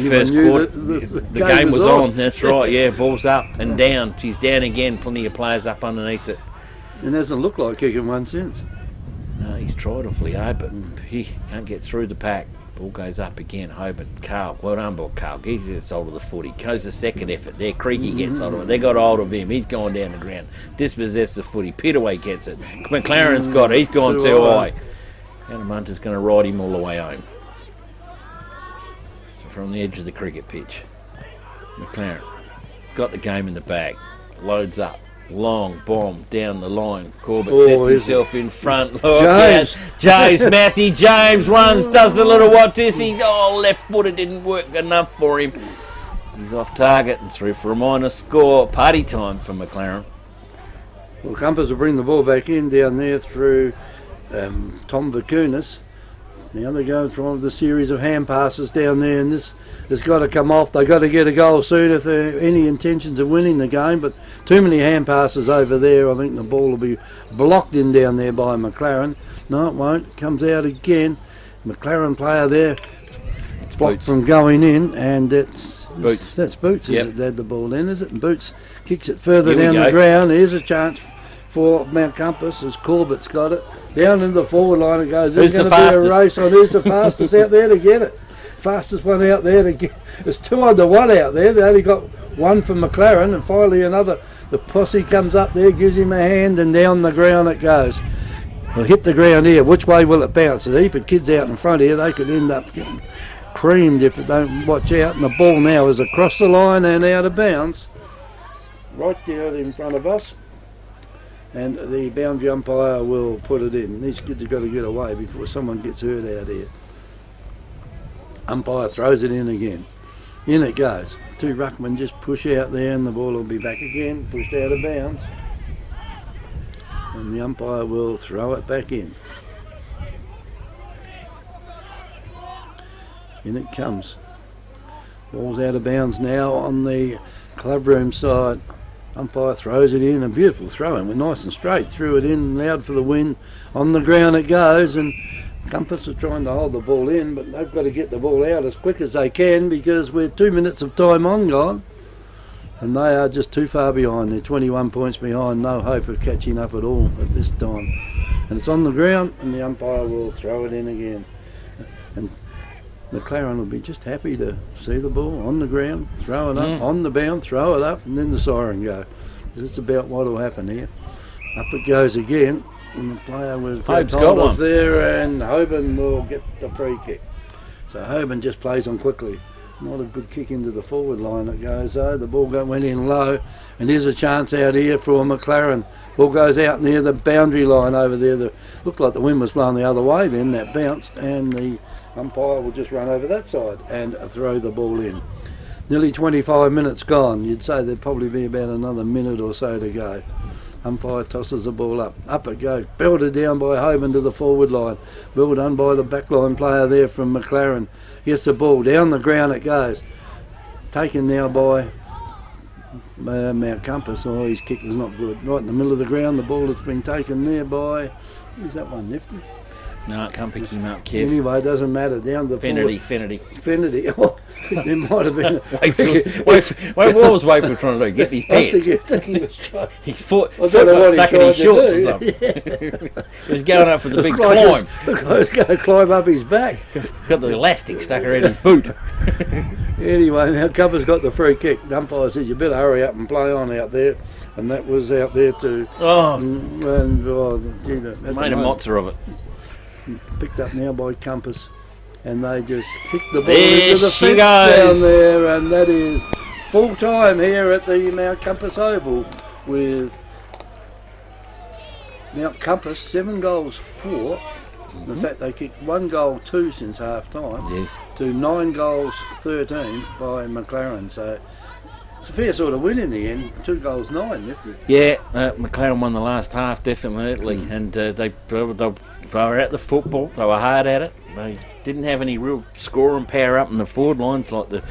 first quarter. The game was on. That's right. Yeah, ball's up and down. She's down again. Plenty of players up underneath it. And hasn't looked like kicking one since. No, he's tried awfully hard, but he can't get through the pack. Ball goes up again. Hobart, Carl, well done by Carl. He gets hold of the footy. Goes the second effort there. Creaky gets hold of it. They got hold of him. He's gone down the ground. Dispossessed the footy. Peterway gets it. McLaren's got it. He's gone too high. Adam Hunter's going to ride him all the way home. So from the edge of the cricket pitch, McLaren got the game in the bag. Loads up. Long bomb down the line. Corbett sets himself in front. James, Matthew James runs, does the little what this. Left footed didn't work enough for him. He's off target and through for a minor score. Party time for McLaren. Well, Compass will bring the ball back in down there through Tom Vikernes. Now they're going through the series of hand passes down there, and this has got to come off. They've got to get a goal soon if there are any intentions of winning the game, but too many hand passes over there. I think the ball will be blocked in down there by McLaren. No, it won't. Comes out again. McLaren player there. It's blocked Boots. from going in, and it's Boots. That's Boots. Yep. Is it? They had the ball in, is it? And Boots kicks it further Here we down the go. ground. Here's a chance for Mount Compass as Corbett's got it. Down in the forward line it goes. There's Who's going the to be a fastest? race on who's the fastest out there to get it. Fastest one out there to get. There's 2 under 1 out there. They only got 1 for McLaren, and finally another. The posse comes up there, gives him a hand, and down the ground it goes. It'll hit the ground here. Which way will it bounce? There's a heap of kids out in front here. They could end up getting creamed if it don't watch out. And the ball now is across the line and out of bounds. Right down in front of us. And the boundary umpire will put it in. These kids have got to get away before someone gets hurt out here. Umpire throws it in again. In it goes. 2 ruckmen just push out there and the ball will be back again, pushed out of bounds. And the umpire will throw it back in. In it comes. Ball's out of bounds now on the clubroom side. Umpire throws it in, a beautiful throw in. We're nice and straight, threw it in, loud for the win. On the ground it goes, and Compass are trying to hold the ball in, but they've got to get the ball out as quick as they can because we're 2 minutes of time on gone. And they are just too far behind. They're 21 points behind, no hope of catching up at all at this time. And it's on the ground, and the umpire will throw it in again. And McLaren will be just happy to see the ball on the ground, throw it up, on the bound, throw it up, and then the siren go. That's about what will happen here. Up it goes again, and the player was Hobe's got one there, and Hoban will get the free kick. So Hoban just plays on quickly. Not a good kick into the forward line it goes though. The ball went in low, and here's a chance out here for McLaren. Ball goes out near the boundary line over there. Looked like the wind was blowing the other way then, that bounced, and the umpire will just run over that side and throw the ball in. Nearly 25 minutes gone. You'd say there'd probably be about another minute or so to go. Umpire tosses the ball up. Up it goes. Belted down by Hoban to the forward line. Well done by the backline player there from McLaren. Gets the ball. Down the ground it goes. Taken now by Mount Compass. Oh, his kick was not good. Right in the middle of the ground. The ball has been taken there by... Who's that one, Nifty? No, can't pick him up, Kev. Anyway, it doesn't matter. Down the Fennerty. Fennerty. Oh, there might have been. What was Wakefield trying to do? Get his pants. His foot was stuck in his shorts or something. He was going up for the big climb. Look like he was going to climb up his back. Got the elastic stuck around his boot. Anyway, now Cupper's got the free kick. The umpire says you better hurry up and play on out there. And that was out there too. Oh. Gee, made a mozza of it. Picked up now by Compass, and they just kicked the ball There into the she fence goes. down there, and that is full time here at the Mount Compass Oval with Mount Compass 7 goals 4. In fact, they kicked 1 goal 2 since half time to 9 goals 13 by McLaren. So it's a fair sort of win in the end. 2 goals 9, Nifty. Yeah, McLaren won the last half definitely, and they were at the football. They were hard at it. They didn't have any real scoring power up in the forward lines. Like the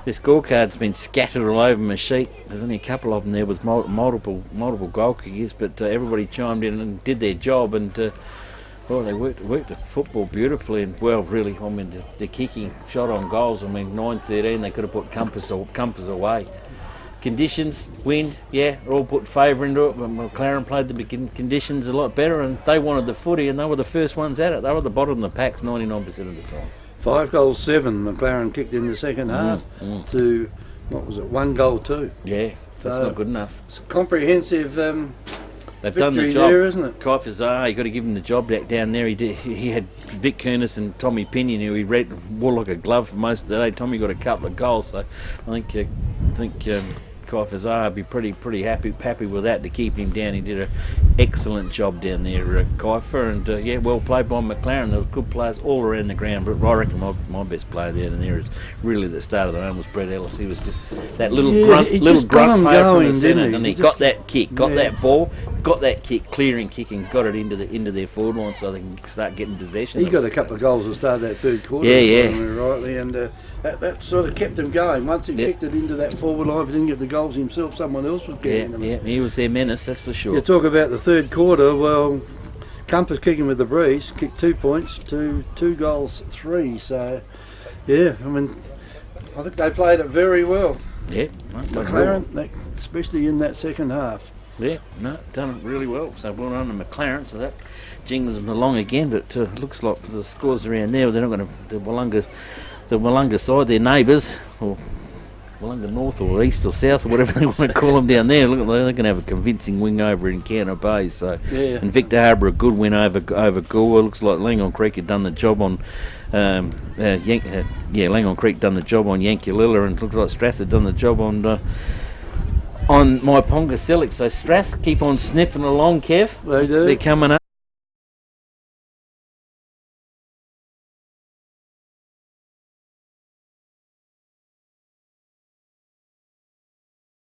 scorecard's been scattered all over my sheet. There's only a couple of them there with multiple goal kickers, but everybody chimed in and did their job, and they worked the football beautifully. And well, really, I mean, the kicking shot on goals. I mean, 9-13, they could have put Compass away. Conditions, wind, it all put favour into it, but McLaren played the conditions a lot better, and they wanted the footy, and they were the first ones at it. They were the bottom of the packs 99% of the time. 5 goals 7 McLaren kicked in the second half to, what was it, 1 goal 2. Yeah, that's not good enough. It's a comprehensive they've done the job there, isn't it? Kaifazar, you got to give him the job down there. He had Vic Kernis and Tommy Pinion, who he wore like a glove for most of the day. Tommy got a couple of goals, so I think Kaifazar would be pretty happy with that to keep him down. He did an excellent job down there, Kaifer, and well played by McLaren. There were good players all around the ground, but I reckon my best player down there is really at the start of the run was Brett Ellis. He was just that little grunt player from the centre, and he got that kick, got that ball, got that kick, clearing kick, and got it into their forward line so they can start getting possession. He got a couple of goals to start that third quarter. Yeah. Rightly, and that sort of kept them going. Once he kicked it into that forward line, if he didn't get the goals himself, someone else was getting them. Yeah, he was their menace, that's for sure. You talk about the third quarter, well, Compass kicking with the breeze, kicked 2 points to 2 goals 3. So, yeah, I mean, I think they played it very well. Yeah, McLaren, especially in that second half. Yeah, no, done it really well. So well done to McLaren. So that jingles them along again. But looks like the scores around there, they're not going to the Wollonga side, their neighbours, or Wollonga North or East or South or whatever they want to call them down there. Look, they're going to have a convincing win over in Counter Bay. So and Victor Harbour a good win over Gore. Looks like Langon Creek had done the job on. Langon Creek done the job on Yankulilla, and looks like Strathford done the job on Myponga Select. So Strath keep on sniffing along, Kev. They do. They're coming up.